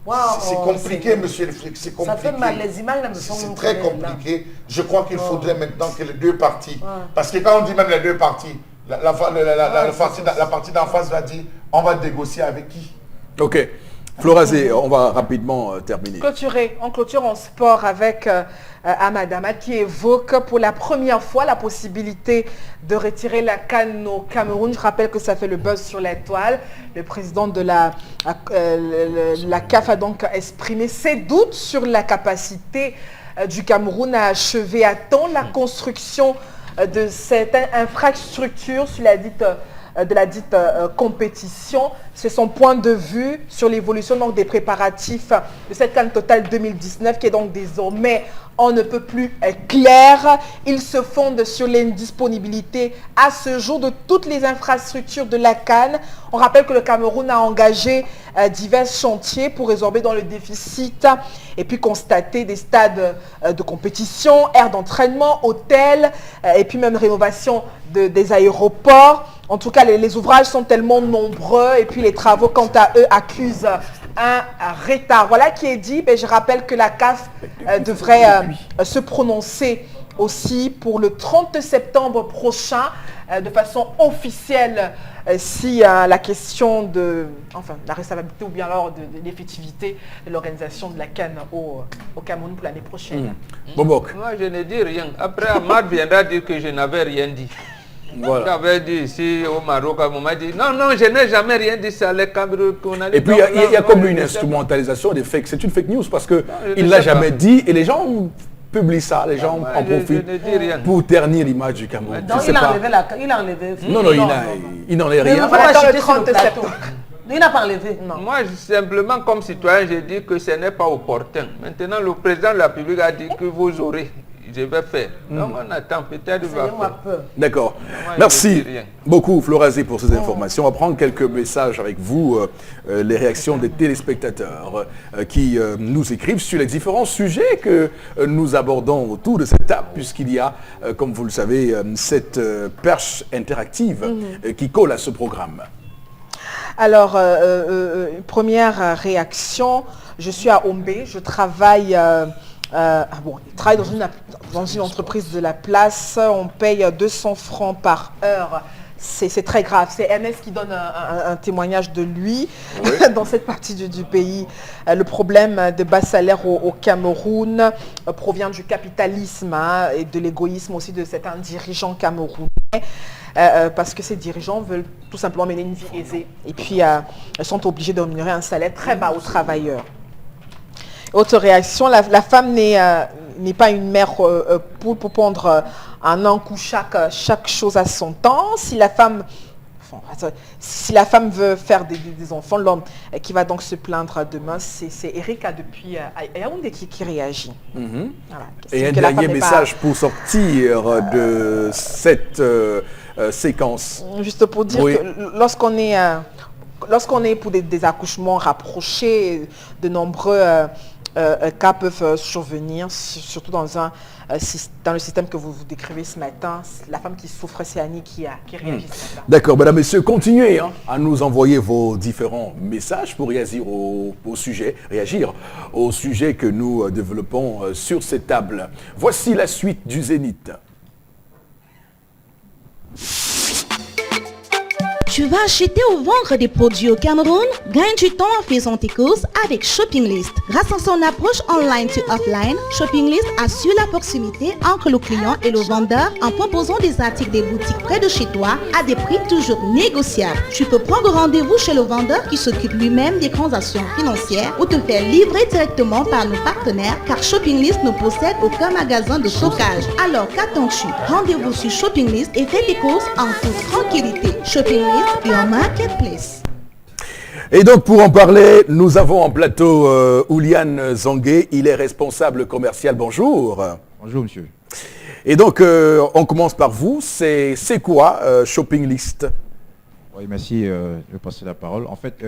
Waouh, C'est compliqué, monsieur le flic, c'est compliqué. Ça fait mal, les images là me font C'est me très couler, là. compliqué. Je crois qu'il faudrait maintenant que les deux parties, parce que quand on dit même les deux parties, la partie d'en face va dire, on va négocier avec qui? Ok. Florazé, on va rapidement terminer. On clôture en sport avec Amadama qui évoque pour la première fois la possibilité de retirer la CAN au Cameroun. Je rappelle que ça fait le buzz sur la toile. Le président de la CAF a donc exprimé ses doutes sur la capacité du Cameroun à achever à temps la construction de cette infrastructure sur de la dite compétition. C'est son point de vue sur l'évolution donc, des préparatifs de cette CAN Total 2019 qui est donc désormais on ne peut plus clair. Il se fonde sur l'indisponibilité à ce jour de toutes les infrastructures de la CAN. On rappelle que le Cameroun a engagé divers chantiers pour résorber dans le déficit et puis constater des stades de compétition, aires d'entraînement, hôtels et puis même rénovation des aéroports. En tout cas, les ouvrages sont tellement nombreux et puis les travaux, quant à eux, accusent un retard. Voilà qui est dit. Je rappelle que la CAF devrait se prononcer aussi pour le 30 septembre prochain de façon officielle si la question de la recevabilité ou bien alors de l'effectivité de l'organisation de la CAN au Cameroun pour l'année prochaine. Bobok. Moi, je ne dis rien. Après, Ahmad viendra dire que je n'avais rien dit. Voilà. J'avais dit ici au Maroc, on m'a dit non, je n'ai jamais rien dit, c'est les Cameroun qu'on allait... Et puis il y a comme une instrumentalisation des fakes. C'est une fake news parce que je il ne l'a sais jamais pas. dit et les gens publient ça, les gens en je profitent ne dis rien. pour ternir l'image du Cameroun. Donc Je sais il a pas. enlevé il a enlevé. Non, il n'en est Mais rien. il faut pas Attends, le chuter sur le 30 plateau. septembre. Il n'a pas enlevé. Non. Moi, simplement, comme citoyen, j'ai dit que ce n'est pas opportun. Maintenant, le président de la République a dit que vous aurez. Je vais faire. Donc, on attend. Peut-être qu'il va Ça faire. m'a peur. D'accord. Moi, je Merci dis rien. beaucoup Florazé pour ces informations. On va prendre quelques messages avec vous, les réactions des téléspectateurs qui nous écrivent sur les différents sujets que nous abordons autour de cette table, puisqu'il y a, comme vous le savez, cette perche interactive qui colle à ce programme. Alors, première réaction, je suis à Ombé, je travaille... il travaille dans une entreprise de la place, on paye 200 francs par heure. C'est très grave. C'est Ernest qui donne un témoignage de lui dans cette partie du pays. Le problème de bas salaire au Cameroun provient du capitalisme et de l'égoïsme aussi de certains dirigeants camerounais. Parce que ces dirigeants veulent tout simplement mener une vie aisée et puis sont obligés de rémunérer un salaire très bas aux travailleurs. Autre réaction, la femme n'est pas une mère pour prendre un an coup chaque chose à son temps. Si la femme veut faire des enfants, l'homme qui va donc se plaindre demain, c'est Erika depuis Yaoundé qui réagit. Voilà. Et un Que la dernier femme n'est message pour sortir de cette séquence. Juste pour dire Oui. que lorsqu'on est pour des accouchements rapprochés, de nombreux cas peuvent survenir, surtout dans le système que vous décrivez ce matin. La femme qui souffre, c'est Annie qui réagit ce matin. D'accord, mesdames, messieurs, continuez à nous envoyer vos différents messages pour réagir au sujet que nous développons sur cette table. Voici la suite du Zénith. Tu vas acheter ou vendre des produits au Cameroun? Gagne du temps en faisant tes courses avec Shopping List. Grâce à son approche online to offline, Shopping List assure la proximité entre le client et le vendeur en proposant des articles des boutiques près de chez toi à des prix toujours négociables. Tu peux prendre rendez-vous chez le vendeur qui s'occupe lui-même des transactions financières ou te faire livrer directement par nos partenaires car Shopping List ne possède aucun magasin de stockage. Alors qu'attends-tu? Rendez-vous sur Shopping List et fais tes courses en toute tranquillité. Shopping List, your marketplace. Et donc pour en parler, nous avons en plateau Ouliane Zongué, il est responsable commercial. Bonjour. Bonjour monsieur. Et donc on commence par vous, c'est quoi Shopping List? Oui merci, je vais passer la parole. En fait,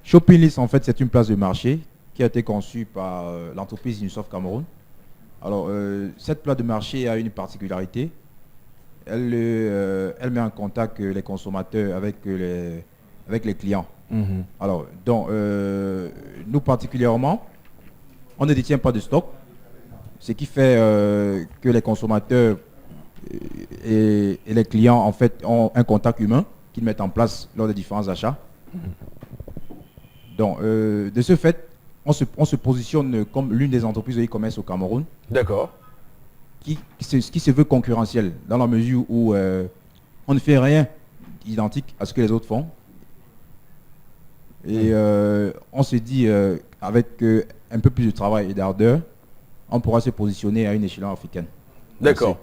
Shopping List en fait c'est une place de marché qui a été conçue par l'entreprise Unisoft Cameroun. Alors cette place de marché a une particularité. Elle met en contact les consommateurs avec les clients. Alors, donc, nous particulièrement, on ne détient pas de stock, ce qui fait que les consommateurs et les clients, en fait, ont un contact humain qu'ils mettent en place lors des différents achats. Donc, de ce fait, on se positionne comme l'une des entreprises de e-commerce au Cameroun. D'accord. Qui se veut concurrentiel, dans la mesure où on ne fait rien identique à ce que les autres font. Et on se dit, avec un peu plus de travail et d'ardeur, on pourra se positionner à une échelon africaine. D'accord.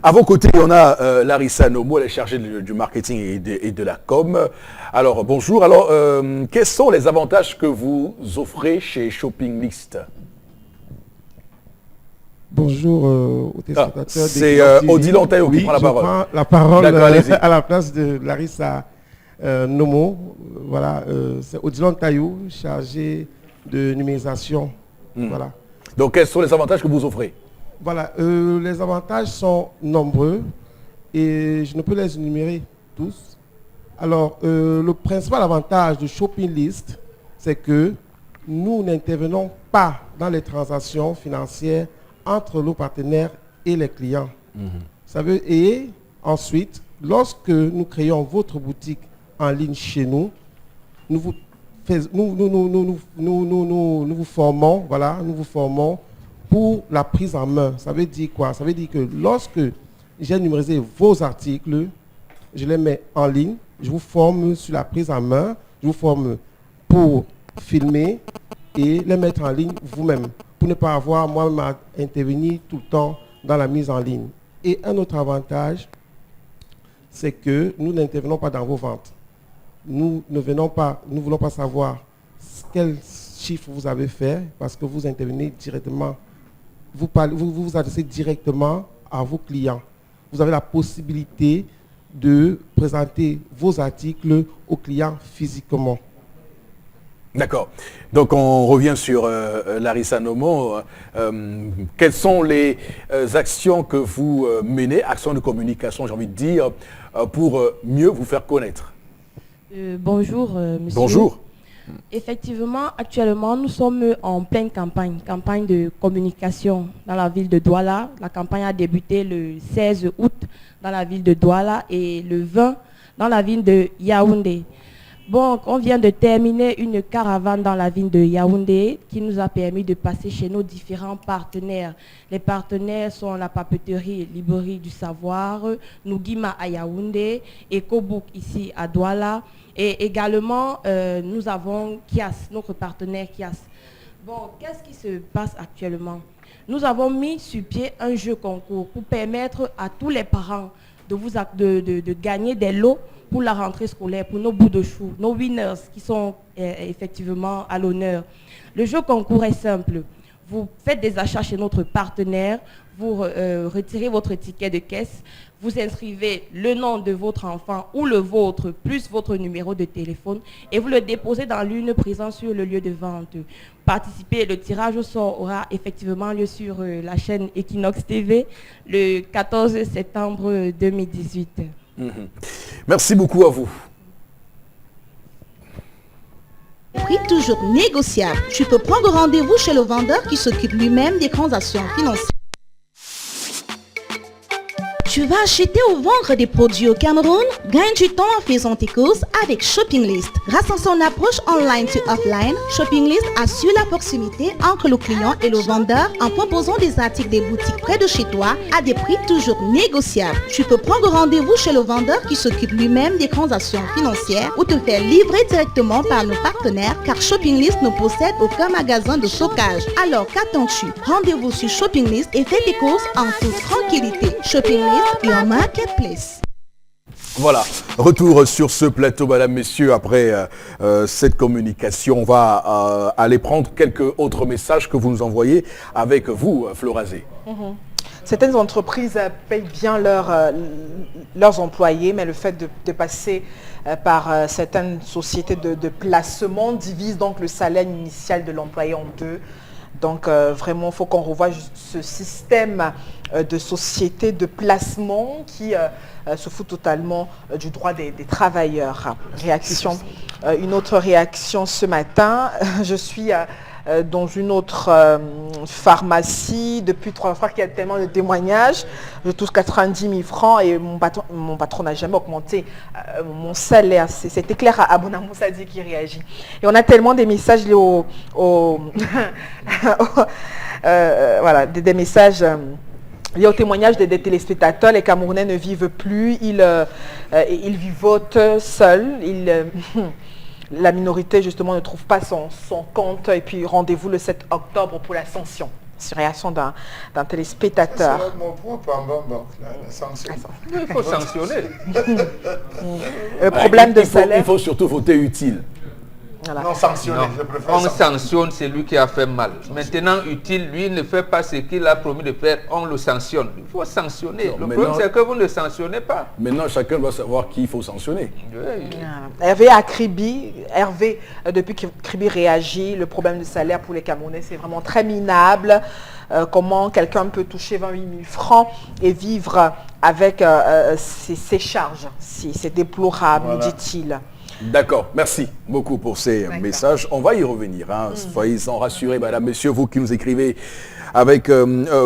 À vos côtés, on a Larissa Nomo, elle est chargée du marketing et de la com. Alors, bonjour. Alors, quels sont les avantages que vous offrez chez Shopping List? Bonjour aux téléspectateurs. C'est Odilon Tayo qui prend la parole. Je prends la parole à la place de Larissa Nomo. Voilà, c'est Odilon Tayo, chargé de numérisation. Voilà. Donc, quels sont les avantages que vous offrez? Voilà, les avantages sont nombreux et je ne peux les énumérer tous. Alors, le principal avantage de Shopping List, c'est que nous n'intervenons pas dans les transactions financières entre nos partenaires et les clients. Et ensuite, lorsque nous créons votre boutique en ligne chez nous, nous vous formons, voilà, nous vous formons pour la prise en main. Ça veut dire quoi? Ça veut dire que lorsque j'ai numérisé vos articles, je les mets en ligne, je vous forme sur la prise en main, je vous forme pour filmer et les mettre en ligne vous-même, pour ne pas avoir moi-même à intervenir tout le temps dans la mise en ligne. Et un autre avantage, c'est que nous n'intervenons pas dans vos ventes. Nous ne voulons pas savoir quel chiffre vous avez fait, parce que vous intervenez directement, vous vous adressez directement à vos clients. Vous avez la possibilité de présenter vos articles aux clients physiquement. D'accord. Donc on revient sur Larissa Nomo. Quelles sont les actions que vous menez, actions de communication, j'ai envie de dire, pour mieux vous faire connaître? Bonjour, monsieur. Bonjour. Effectivement, actuellement, nous sommes en pleine campagne de communication dans la ville de Douala. La campagne a débuté le 16 août dans la ville de Douala et le 20 dans la ville de Yaoundé. Bon, on vient de terminer une caravane dans la ville de Yaoundé qui nous a permis de passer chez nos différents partenaires. Les partenaires sont la papeterie Librairie du Savoir, Nougima à Yaoundé, EcoBook ici à Douala et également nous avons Kias, notre partenaire Kias. Bon, qu'est-ce qui se passe actuellement? Nous avons mis sur pied un jeu concours pour permettre à tous les parents de gagner des lots pour la rentrée scolaire, pour nos bouts de chou, nos winners qui sont effectivement à l'honneur. Le jeu concours est simple. Vous faites des achats chez notre partenaire, vous retirez votre ticket de caisse, vous inscrivez le nom de votre enfant ou le vôtre, plus votre numéro de téléphone, et vous le déposez dans l'urne présente sur le lieu de vente. participer. Le tirage au sort aura effectivement lieu sur la chaîne Equinox TV le 14 septembre 2018. Merci beaucoup à vous. Prix toujours négociable. Tu peux prendre rendez-vous chez le vendeur qui s'occupe lui-même des transactions financières. Tu vas acheter ou vendre des produits au Cameroun? Gagne du temps en faisant tes courses avec Shopping List. Grâce à son approche online to offline, Shopping List assure la proximité entre le client et le vendeur en proposant des articles des boutiques près de chez toi à des prix toujours négociables. Tu peux prendre rendez-vous chez le vendeur qui s'occupe lui-même des transactions financières ou te faire livrer directement par nos partenaires car Shopping List ne possède aucun magasin de stockage. Alors qu'attends-tu? Rendez-vous sur Shopping List et fais tes courses en toute tranquillité. Shopping List, your marketplace. Voilà, retour sur ce plateau, madame, messieurs, après cette communication. On va aller prendre quelques autres messages que vous nous envoyez avec vous, Florazé. Certaines entreprises payent bien leurs employés, mais le fait de passer par certaines sociétés de placement divise donc le salaire initial de l'employé en deux. Donc vraiment, il faut qu'on revoie ce système de société de placement qui se fout totalement du droit des travailleurs. Réaction, une autre réaction ce matin, je suis dans une autre pharmacie depuis 3 fois qu'il y a tellement de témoignages. Je touche 90 000 francs et mon patron n'a jamais augmenté mon salaire. C'était clair à Abona Moussadi qui réagit. Et on a tellement des messages liés voilà, des messages liés au témoignage des téléspectateurs. Les Camerounais ne vivent plus, ils vivotent seuls. La minorité, justement, ne trouve pas son compte. Et puis, rendez-vous le 7 octobre pour la sanction. C'est réaction d'un téléspectateur. C'est mon point, la sanction. Il faut sanctionner. Le problème de salaire. Il faut surtout voter utile. Voilà. Non, sanctionner, Non, je préfère on sanctionner. sanctionne celui qui a fait mal. Maintenant, utile, lui ne fait pas ce qu'il a promis de faire, on le sanctionne. Il faut sanctionner. Non, Le mais problème, non. c'est que vous ne sanctionnez pas. Maintenant, chacun doit savoir qui il faut sanctionner. Oui. Hervé Akribi, depuis que Kribi réagit, le problème de salaire pour les Camerounais, c'est vraiment très minable. Comment quelqu'un peut toucher 28 000 francs et vivre avec ses charges. C'est déplorable, Voilà. dit-il. D'accord, merci beaucoup pour ces messages. On va y revenir, hein. Soyez-en rassurés, madame, messieurs, vous qui nous écrivez avec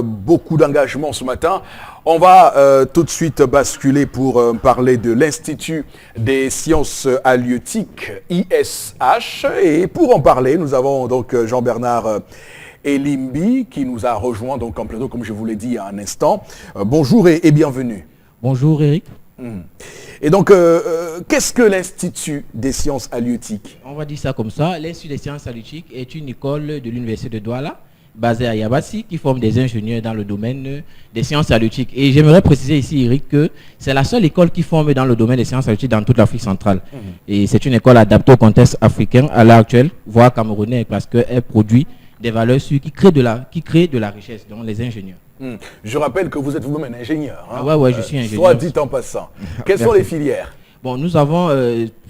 beaucoup d'engagement ce matin. On va tout de suite basculer pour parler de l'Institut des sciences halieutiques, ISH. Et pour en parler, nous avons donc Jean-Bernard Elimbi qui nous a rejoint donc en plateau, comme je vous l'ai dit il y a un instant. Bonjour et bienvenue. Bonjour Eric. Et donc, qu'est-ce que l'Institut des sciences halieutiques? On va dire ça comme ça. L'Institut des sciences halieutiques est une école de l'Université de Douala, basée à Yabassi, qui forme des ingénieurs dans le domaine des sciences halieutiques. Et j'aimerais préciser ici, Eric, que c'est la seule école qui forme dans le domaine des sciences halieutiques dans toute l'Afrique centrale. Et c'est une école adaptée au contexte africain à l'heure actuelle, voire camerounais, parce qu'elle produit des valeurs sûres qui créent de la richesse, dont les ingénieurs. Je rappelle que vous êtes vous-même un ingénieur. Hein. Ah ouais, je suis ingénieur. Soit dit en passant. Quelles sont les filières? Bon, nous avons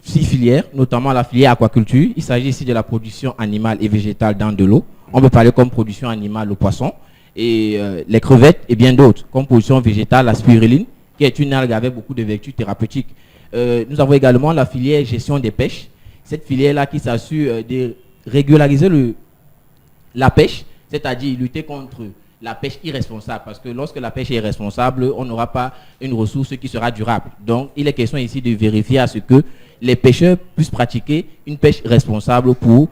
6 filières, notamment la filière aquaculture. Il s'agit ici de la production animale et végétale dans de l'eau. On peut parler comme production animale au poisson, et les crevettes et bien d'autres, comme production végétale, la spiruline, qui est une algue avec beaucoup de vertus thérapeutiques. Nous avons également la filière gestion des pêches. Cette filière-là qui s'assure de régulariser la pêche, c'est-à-dire lutter contre la pêche irresponsable, parce que lorsque la pêche est irresponsable, on n'aura pas une ressource qui sera durable. Donc, il est question ici de vérifier à ce que les pêcheurs puissent pratiquer une pêche responsable pour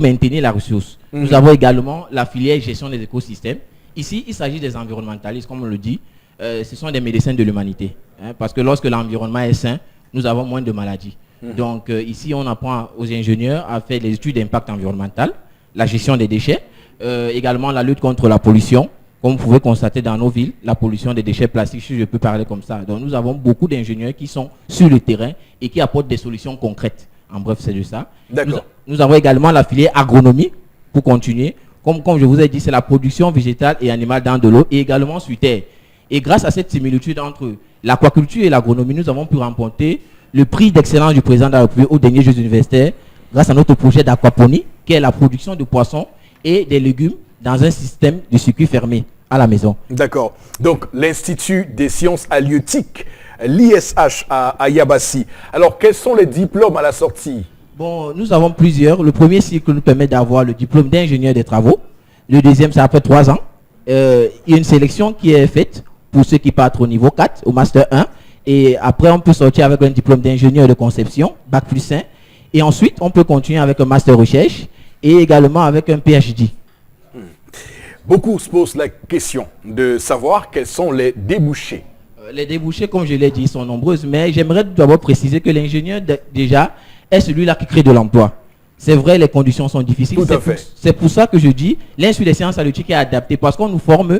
maintenir la ressource. Nous avons également la filière gestion des écosystèmes. Ici, il s'agit des environnementalistes, comme on le dit. Ce sont des médecins de l'humanité, hein, parce que lorsque l'environnement est sain, nous avons moins de maladies. Donc, ici, on apprend aux ingénieurs à faire les études d'impact environnemental, la gestion des déchets, également la lutte contre la pollution, comme vous pouvez constater dans nos villes, la pollution des déchets plastiques, si je peux parler comme ça. Donc nous avons beaucoup d'ingénieurs qui sont sur le terrain et qui apportent des solutions concrètes. En bref, c'est de ça. Nous avons également la filière agronomie, pour continuer. Comme je vous ai dit, c'est la production végétale et animale dans de l'eau et également sur terre. Et grâce à cette similitude entre l'aquaculture et l'agronomie, nous avons pu remporter le prix d'excellence du président de la République au dernier Jeux universitaires grâce à notre projet d'aquaponie, qui est la production de poissons et des légumes dans un système de circuit fermé à la maison. D'accord. Donc, l'Institut des sciences halieutiques, l'ISH à Yabassi. Alors, quels sont les diplômes à la sortie? Bon, nous avons plusieurs. Le premier cycle nous permet d'avoir le diplôme d'ingénieur des travaux. Le deuxième, c'est après 3 ans. Il y a une sélection qui est faite pour ceux qui partent au niveau 4, au master 1. Et après, on peut sortir avec un diplôme d'ingénieur de conception, bac plus 5. Et ensuite, on peut continuer avec un master recherche et également avec un PhD. Beaucoup se posent la question de savoir quels sont les débouchés. Les débouchés, comme je l'ai dit, sont nombreuses. Mais j'aimerais d'abord préciser que l'ingénieur, déjà, est celui-là qui crée de l'emploi. C'est vrai, les conditions sont difficiles. Tout à fait. C'est pour ça que je dis, l'Institut des sciences halieutiques est adapté parce qu'on nous forme,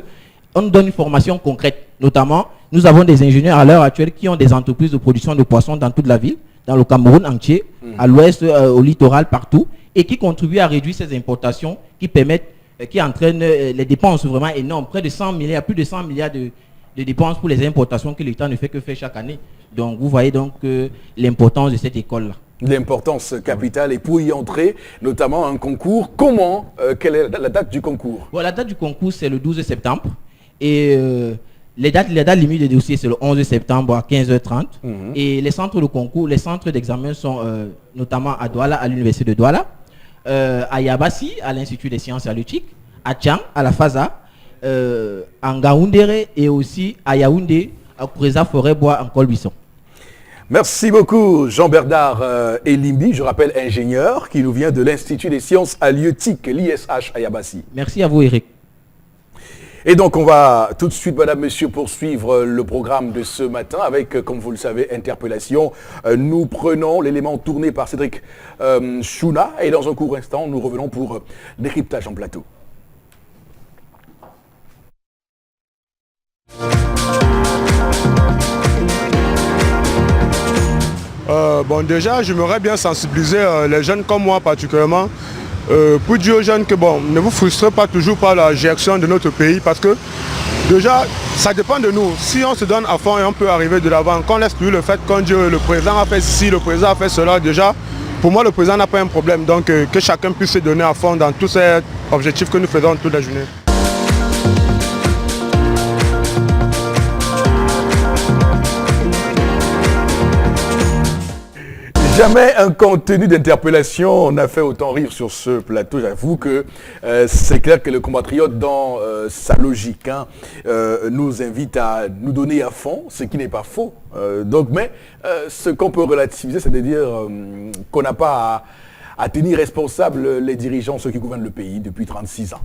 on nous donne une formation concrète. Notamment, nous avons des ingénieurs à l'heure actuelle qui ont des entreprises de production de poissons dans toute la ville, dans le Cameroun entier, à l'ouest, au littoral, partout, et qui contribuent à réduire ces importations qui permettent, qui entraînent les dépenses vraiment énormes, près de 100 milliards, plus de 100 milliards de dépenses pour les importations que l'État ne fait que faire chaque année. Donc, vous voyez donc l'importance de cette école-là. L'importance capitale, et pour y entrer, notamment un concours, comment, quelle est la date du concours? Bon, la date du concours, c'est le 12 septembre. Et les dates limites des dossiers, c'est le 11 septembre à 15h30. Et les centres de concours, les centres d'examen sont notamment à Douala, à l'université de Douala, à Yabassi, à l'Institut des sciences halieutiques, à Tchang, à la FASA, à Ngaoundéré et aussi à Yaoundé, à Kouréza Forêt-Bois, en Colbuisson. Merci beaucoup Jean-Bernard Elimbi, je rappelle ingénieur, qui nous vient de l'Institut des sciences halieutiques, l'ISH à Yabassi. Merci à vous Eric. Et donc on va tout de suite, madame, monsieur, poursuivre le programme de ce matin avec, comme vous le savez, interpellation. Nous prenons l'élément tourné par Cédric Chouna et dans un court instant, nous revenons pour décryptage en plateau. Bon, déjà, j'aimerais bien sensibiliser les jeunes comme moi particulièrement pour dire aux jeunes que bon, ne vous frustrez pas toujours par la gestion de notre pays parce que déjà, ça dépend de nous. Si on se donne à fond et on peut arriver de l'avant, qu'on laisse plus le fait qu'on dit le président a fait ci, le président a fait cela, déjà, pour moi, le président n'a pas un problème. Donc, que chacun puisse se donner à fond dans tous ces objectifs que nous faisons toute la journée. Jamais un contenu d'interpellation n'a fait autant rire sur ce plateau. J'avoue que c'est clair que le compatriote, dans sa logique, nous invite à nous donner à fond, ce qui n'est pas faux. Mais ce qu'on peut relativiser, c'est de dire qu'on n'a pas à tenir responsables les dirigeants, ceux qui gouvernent le pays depuis 36 ans.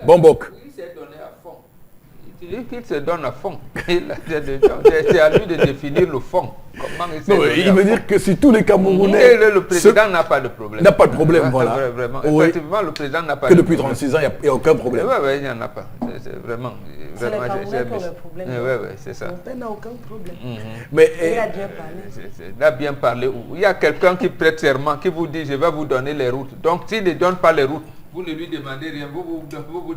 Bombok. Qu'il se donne à fond. C'est à lui de définir le fond. Il veut dire que si tous les Camerounais... Le président n'a pas de problème. N'a pas de problème, voilà. Vraiment. Oui. Effectivement, le président n'a pas que de depuis problème. 36 ans, il n'y a aucun problème. Oui, il n'y en a pas. C'est vraiment... C'est les Camerounais qui ont le problème. Oui, c'est ça. Mon père n'a aucun problème. Mais, il a bien parlé. Il a bien parlé. Il y a quelqu'un qui prête serment, qui vous dit, je vais vous donner les routes. Donc, s'il ne donne pas les routes, vous ne lui demandez rien, vous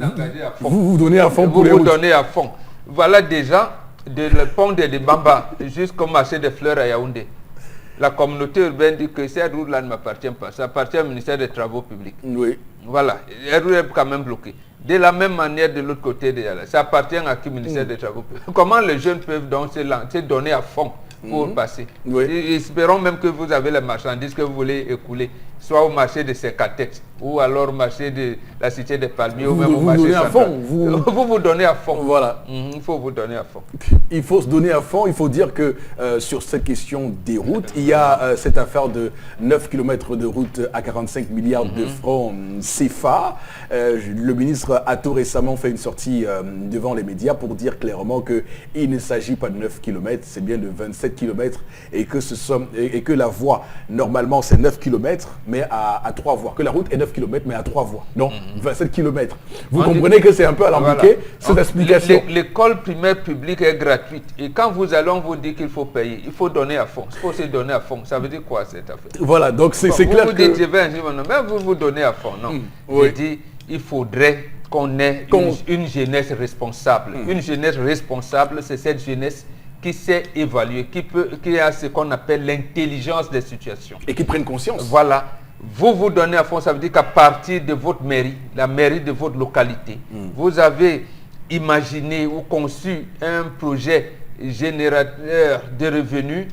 engagez à fond. Vous donnez à fond pour les routes. Vous donnez à fond. Voilà déjà, le pont de Bamba jusqu'au marché des fleurs à Yaoundé. La communauté urbaine dit que cette route-là ne m'appartient pas. Ça appartient au ministère des Travaux publics. Oui. Voilà. La route est quand même bloquée. De la même manière, de l'autre côté, ça appartient à qui ministère des Travaux publics. Comment les jeunes peuvent donc se donner à fond pour passer? Oui. Et espérons même que vous avez les marchandises que vous voulez écouler, soit au marché de Secatex, ou alors au marché de la Cité des Palmiers, ou même au marché central. Vous donnez à fond. Voilà. Il faut vous donner à fond. Il faut se donner à fond. Il faut dire que sur cette question des routes, il y a cette affaire de 9 km de route à 45 milliards de francs CFA. Le ministre a tout récemment fait une sortie devant les médias pour dire clairement qu'il ne s'agit pas de 9 km, c'est bien de 27 km et que la voie, normalement, c'est 9 km, mais à 3 voies. Que la route est 9 km, mais à 3 voies. Donc, 27 km. Vous comprenez que c'est un peu alambiqué, cette explication. L'école primaire publique est gratuite. Et quand vous allez, on vous dit qu'il faut payer. Il faut donner à fond. Il faut se donner à fond. Ça veut dire quoi, cette affaire? Voilà, donc c'est clair vous que... Dites, mais vous donnez à fond. Non. Oui. Je dis, il faudrait qu'on ait une jeunesse responsable. Une jeunesse responsable, c'est cette jeunesse qui sait évaluer, qui a ce qu'on appelle l'intelligence des situations. Et qui prennent conscience. Voilà. Vous vous donnez à fond, ça veut dire qu'à partir de votre mairie, la mairie de votre localité, vous avez imaginé ou conçu un projet générateur de revenus.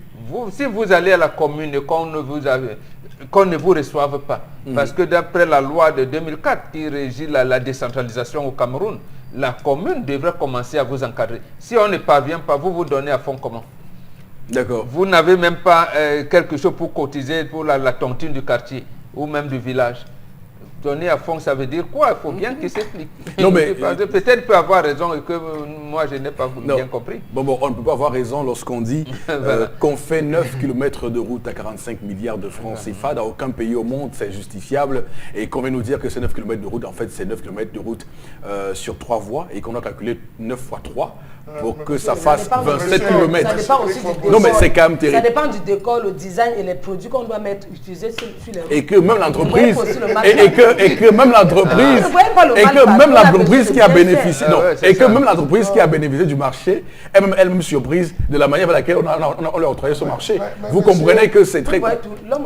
Si vous allez à la commune et qu'on ne vous reçoive pas, parce que d'après la loi de 2004 qui régit la décentralisation au Cameroun, la commune devrait commencer à vous encadrer. Si on ne parvient pas, vous vous donnez à fond comment? D'accord. Vous n'avez même pas quelque chose pour cotiser pour la tontine du quartier ou même du village. Donner à fond, ça veut dire quoi? Il faut bien qu'il s'explique. Non, mais peut-être il peut avoir raison et que moi je n'ai pas bien compris. Bon, on ne peut pas avoir raison lorsqu'on dit qu'on fait 9 km de route à 45 milliards de francs CFA. Dans aucun pays au monde, c'est justifiable. Et qu'on vient nous dire que c'est 9 km de route, en fait, c'est 9 km de route sur 3 voies et qu'on a calculé 9 fois 3 pour que ça fasse 27 km. Ça dépend aussi du décor. Non, mais c'est quand même terrible. Ça dépend du décor, le design et les produits qu'on doit utiliser sur les routes. Et que même l'entreprise et que même l'entreprise qui a bénéficié qui a bénéficié du marché est elle-même surprise de la manière avec laquelle on leur octroyé ce marché. Vous comprenez que c'est très...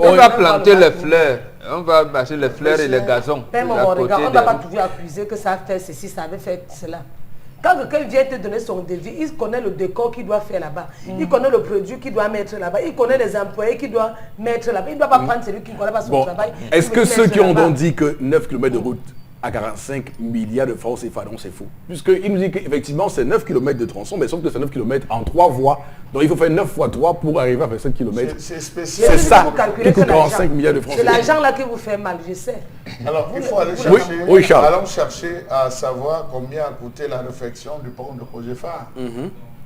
On va planter les fleurs. On va bâcher les fleurs et les gazons. On ne va pas toujours accuser que ça a fait ceci, ça avait fait cela. Quand quelqu'un vient te donner son devis, il connaît le décor qu'il doit faire là-bas. Il connaît le produit qu'il doit mettre là-bas. Il connaît les employés qu'il doit mettre là-bas. Il ne doit pas prendre celui qui ne connaît pas son travail. Est-ce que ceux qui ont donc dit que 9 km de route à 45 milliards de francs CFA, non, c'est faux. Puisqu'il nous dit qu'effectivement, c'est 9 km de tronçon, mais sauf que c'est 9 km en 3 voies. Donc il faut faire 9 fois 3 pour arriver à faire 7 km. C'est spécial. C'est ça qui coûte 45 milliards de francs CFA. C'est l'argent là qui vous fait mal, je sais. Alors, il faut aller chercher, allons chercher à savoir combien a coûté la réfection du pont de Kojefar.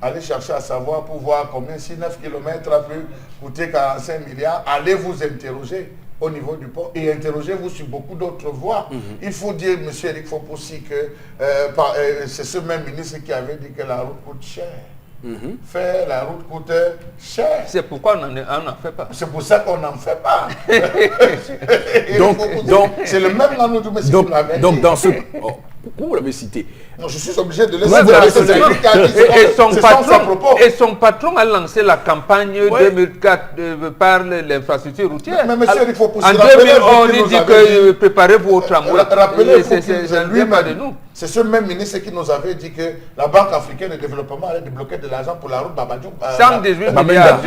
Allez chercher à savoir pour voir combien, si 9 km a pu coûter 45 milliards, allez vous interroger au niveau du pont et interrogez-vous sur beaucoup d'autres voies. Il faut dire, M. Eric Foposi, que c'est ce même ministre qui avait dit que la route coûte cher. Faire la route coûte cher. C'est pourquoi on n'en fait pas. C'est pour ça qu'on n'en fait pas. donc c'est le même nom de monsieur qui l'avait dit. Donc dans ce... Pourquoi vous l'avez cité? Non, je suis obligé de laisser et son patron a lancé la campagne 2004 par l'infrastructure routière. Mais monsieur, il faut pousser. En 2011, il dit que préparez-vous au tramway. C'est ce même ministre qui nous avait dit que la Banque africaine de développement allait débloquer de l'argent pour la route Babadjou. 118 milliards.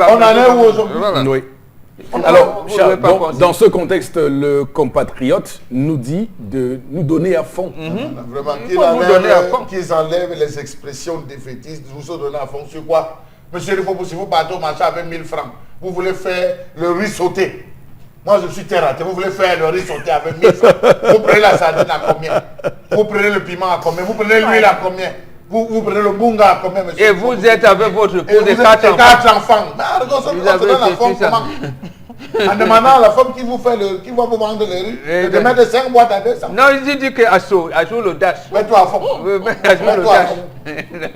On en est où aujourd'hui? Oui. Alors, Charles, dans ce contexte, le compatriote nous dit de nous donner à fond. Vraiment, qu'ils enlèvent les expressions défaitistes, vous se donnez à fond sur quoi? Monsieur, il faut si vous partez au marché avec 1000 francs, vous voulez faire le riz sauté. Moi, je suis terre à terre. Vous voulez faire le riz sauté avec 1000 francs. Vous prenez la sardine à combien? Vous prenez le piment à combien? Vous prenez l'huile à combien? Vous prenez le bunga à combien, monsieur? Et vous êtes avec votre épouse de 4 enfants. Vous avez la femme comment? En demandant à la femme qui va vous vendre le riz, de mettre 5 boîtes à 200. Non, il dit que Acho le dash. Mets-toi à fond. Mets-toi le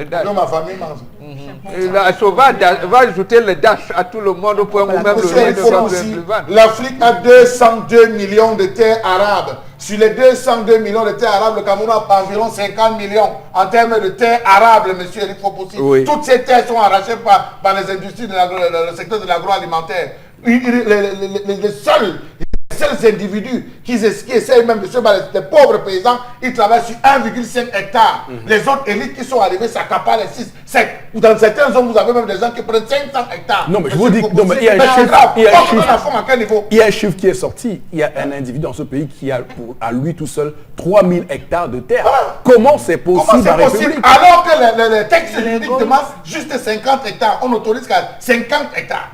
dash. Non, ma famille mange. Acho va ajouter le dash à tout le monde au point où même le l'Afrique a 202 millions de terres arabes. Sur les 202 millions de terres arabes, le Cameroun a environ 50 millions en termes de terres arables, monsieur Eric Foposi. Toutes ces terres sont arrachées par les industries le secteur de l'agroalimentaire. Les seuls individus qui essayent même de se battre, les pauvres paysans, ils travaillent sur 1,5 hectare. Les autres élites qui sont arrivées s'accaparent les 6, 7. Dans certaines zones, vous avez même des gens qui prennent 500 hectares. Non, mais je vous dis que il y a un chiffre qui est sorti. Il y a un individu dans ce pays qui a à lui tout seul 3000 hectares de terre. Comment c'est possible, alors que les textes juridiques demandent juste 50 hectares. On autorise qu'à 50 hectares.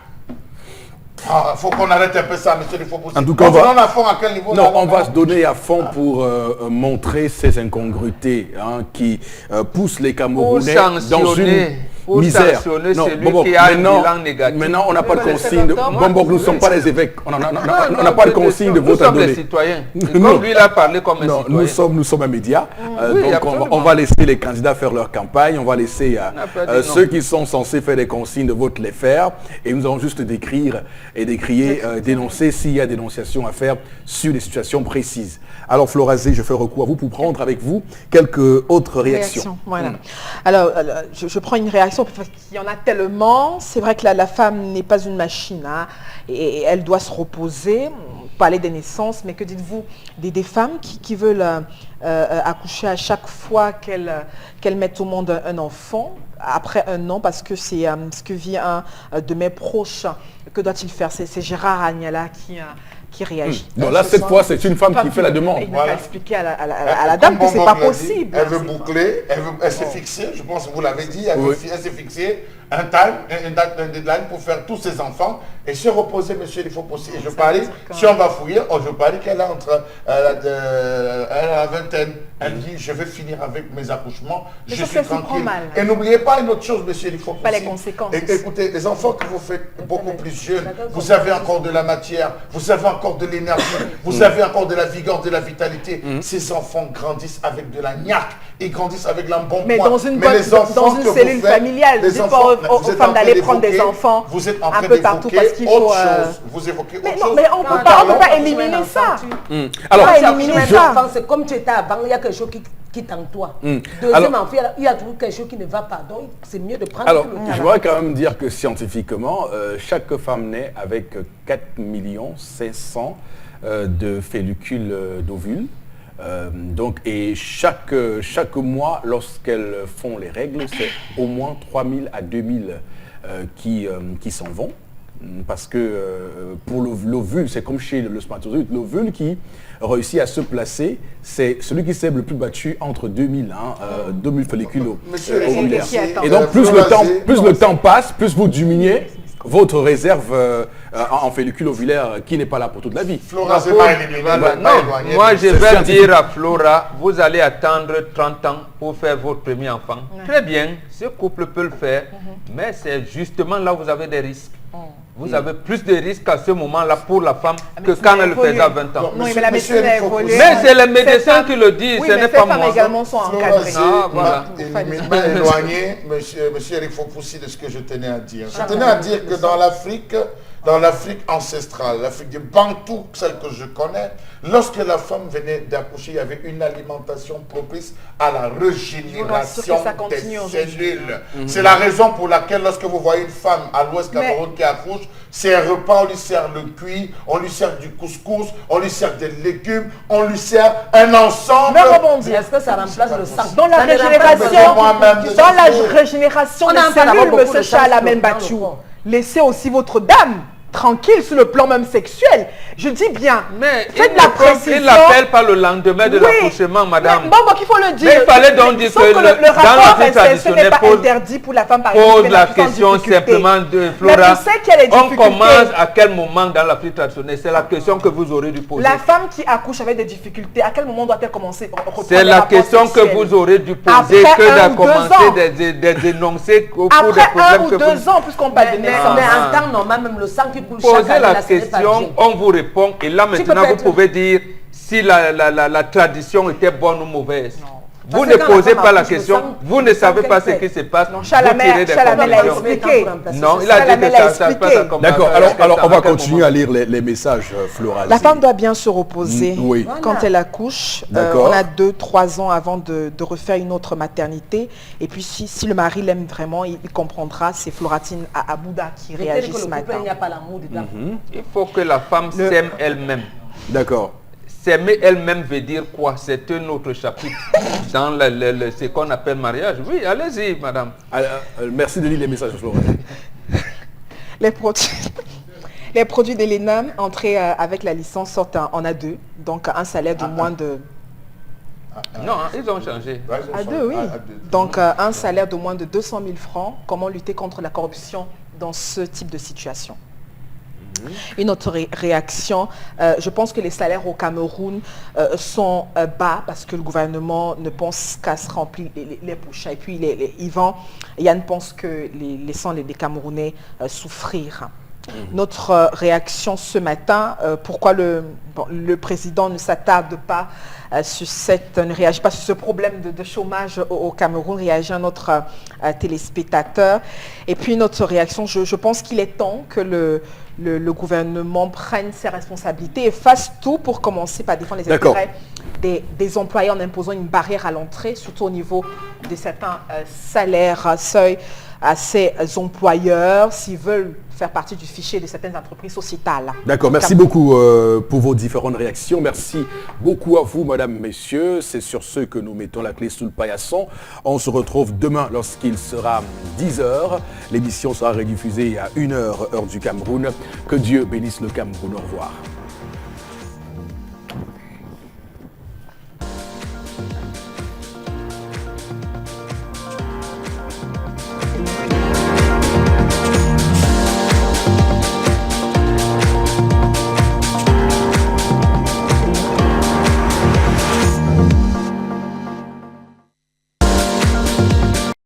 Il faut qu'on arrête un peu ça, monsieur le Foposi. En tout cas, on va se donner à fond pour montrer ces incongruités qui poussent les Camerounais dans une misère. Non, maintenant, on n'a pas de consigne. Nous ne sommes pas les évêques. On n'a pas de consigne de vote à donner. Nous sommes les citoyens. Comme lui, il a parlé comme un citoyen. Nous sommes un média. Donc, on va laisser les candidats faire leur campagne. On va laisser ceux qui sont censés faire des consignes de vote les faire. Et nous allons juste décrire et décrier, dénoncer s'il y a dénonciation à faire sur des situations précises. Alors Florazé, je fais recours à vous pour prendre avec vous quelques autres réactions. Voilà. Alors, je prends une réaction réactions, parce qu'il y en a tellement. C'est vrai que la femme n'est pas une machine, hein, et elle doit se reposer. On parlait des naissances, mais que dites-vous des femmes qui veulent accoucher à chaque fois qu'elles mettent au monde un enfant, après 1 an, parce que c'est ce que vit un de mes proches. Que doit-il faire? C'est Gérard Agnella qui réagit. Non, là, cette fois, c'est une femme qui fait la demande. Il n'a qu'à expliquer à la dame que ce n'est pas possible. Elle veut boucler, elle s'est fixée, je pense que vous l'avez dit, elle s'est fixée une deadline pour faire tous ses enfants et se reposer, monsieur, il faut possible. Je parie, si on va fouiller, je parie qu'elle a entre la vingtaine. Elle dit, je vais finir avec mes accouchements, je suis tranquille. Et n'oubliez pas une autre chose, monsieur, il faut pas les conséquences. Écoutez, les enfants que vous faites beaucoup plus jeunes, vous avez encore de la matière, vous avez encore de l'énergie, vous avez encore de la vigueur, de la vitalité. Ces enfants grandissent avec de la niaque, ils grandissent avec l'embonpoint. Mais dans une cellule familiale, vous dites pas aux femmes d'aller prendre des enfants un peu partout parce qu'il faut... Vous évoquez autre chose. Mais on ne peut pas éliminer ça. Alors, c'est comme tu étais avant, il y a quelque chose qui tente toi. Deuxièmement, il y a toujours quelque chose qui ne va pas. Donc, c'est mieux de prendre Alors, tout le temps. je voudrais quand même dire que scientifiquement, chaque femme naît avec 4 500 000 de follicules d'ovules. Donc, et chaque mois, lorsqu'elles font les règles, c'est au moins 3 000 à 2 000 qui s'en vont. Parce que pour l'ovule, c'est comme chez le spermatozoïde, l'ovule qui réussit à se placer, c'est celui qui s'est le plus battu entre 2000 follicules ovulaires. Et donc plus le temps passe, plus vous diminuez votre réserve en follicule ovulaire qui n'est pas là pour toute la vie. Flora, c'est pas éliminé. Moi, je vais dire à Flora, vous allez attendre 30 ans pour faire votre premier enfant. Très bien, ce couple peut le faire, mais c'est justement là où vous avez des risques. Vous avez plus de risques à ce moment-là pour la femme que quand elle le faisait à 20 ans. Non, mais la médecine a évolué. Mais c'est les médecins qui le disent, ce n'est pas moi. Les femmes également sont encadrées. Éloigné, monsieur Eric Fopoussi, de ce que je tenais à dire. Je tenais à dire que dans l'Afrique ancestrale, l'Afrique des Bantous, celle que je connais, lorsque la femme venait d'accoucher, il y avait une alimentation propice à la régénération des cellules. C'est la raison pour laquelle lorsque vous voyez une femme à l'ouest Cameroun qui accouche, c'est un repas, on lui sert le cuit, on lui sert du couscous, on lui sert des légumes, on lui sert un ensemble. Mais rebondir, est-ce que ça remplace le sang? Dans la régénération des cellules, monsieur Chalamen Bachou, laissez aussi votre dame tranquille sur le plan même sexuel. Je dis bien, mais faites la précision. Il l'appelle pas le lendemain de l'accouchement, madame. Bon, qu'il faut le dire. Mais il fallait donc dire que le rapport ce n'est pas interdit pour la femme par exemple. Pose la question simplement de Flora. On commence à quel moment dans l'Afrique traditionnelle? C'est la question que vous aurez dû poser. La femme qui accouche avec des difficultés, à quel moment doit-elle commencer? C'est la question que vous aurez dû poser que de commencer des énoncés pour des problèmes que vous... Après 1 ou 2 ans, puisqu'on parle de naissance. Mais en temps normal, même le sang qui... Posez la question, on vous répond et là maintenant vous pouvez dire si la tradition était bonne ou mauvaise. Vous ne posez pas la question, vous ne savez pas ce qui se passe. Non, Chalamen l'a expliqué. Non, il a dit que ça se passe comme ça. D'accord, alors on va continuer à lire les messages, Flora. La femme doit bien se reposer quand elle accouche. On a 2-3 ans avant de refaire une autre maternité. Et puis si le mari l'aime vraiment, il comprendra. C'est Floratine Abouda qui réagit ce matin. Il faut que la femme s'aime elle-même. D'accord. S'aimer elle-même veut dire quoi? C'est un autre chapitre dans ce qu'on appelle mariage. Oui, allez-y, madame. Merci de lire les messages, Flora. Les produits de l'ENAM entrés avec la licence sortent en A2, donc un salaire de moins de... Non, ils ont changé. A2, oui. Donc un salaire de moins de 200 000 francs. Comment lutter contre la corruption dans ce type de situation? Une autre réaction, je pense que les salaires au Cameroun sont bas parce que le gouvernement ne pense qu'à se remplir les poches. Et puis Yann pense que laissant les Camerounais souffrir. Notre réaction ce matin, pourquoi le président ne s'attarde pas ne réagit pas sur ce problème de chômage au Cameroun, réagit à notre téléspectateur. Et puis notre réaction, je pense qu'il est temps que le gouvernement prenne ses responsabilités et fasse tout pour commencer par défendre les intérêts des employés en imposant une barrière à l'entrée, surtout au niveau de certains salaires seuils. à ces employeurs s'ils veulent faire partie du fichier de certaines entreprises sociétales. D'accord, merci beaucoup pour vos différentes réactions. Merci beaucoup à vous, madame, messieurs. C'est sur ce que nous mettons la clé sous le paillasson. On se retrouve demain lorsqu'il sera 10h. L'émission sera rediffusée à 1h, heure du Cameroun. Que Dieu bénisse le Cameroun. Au revoir.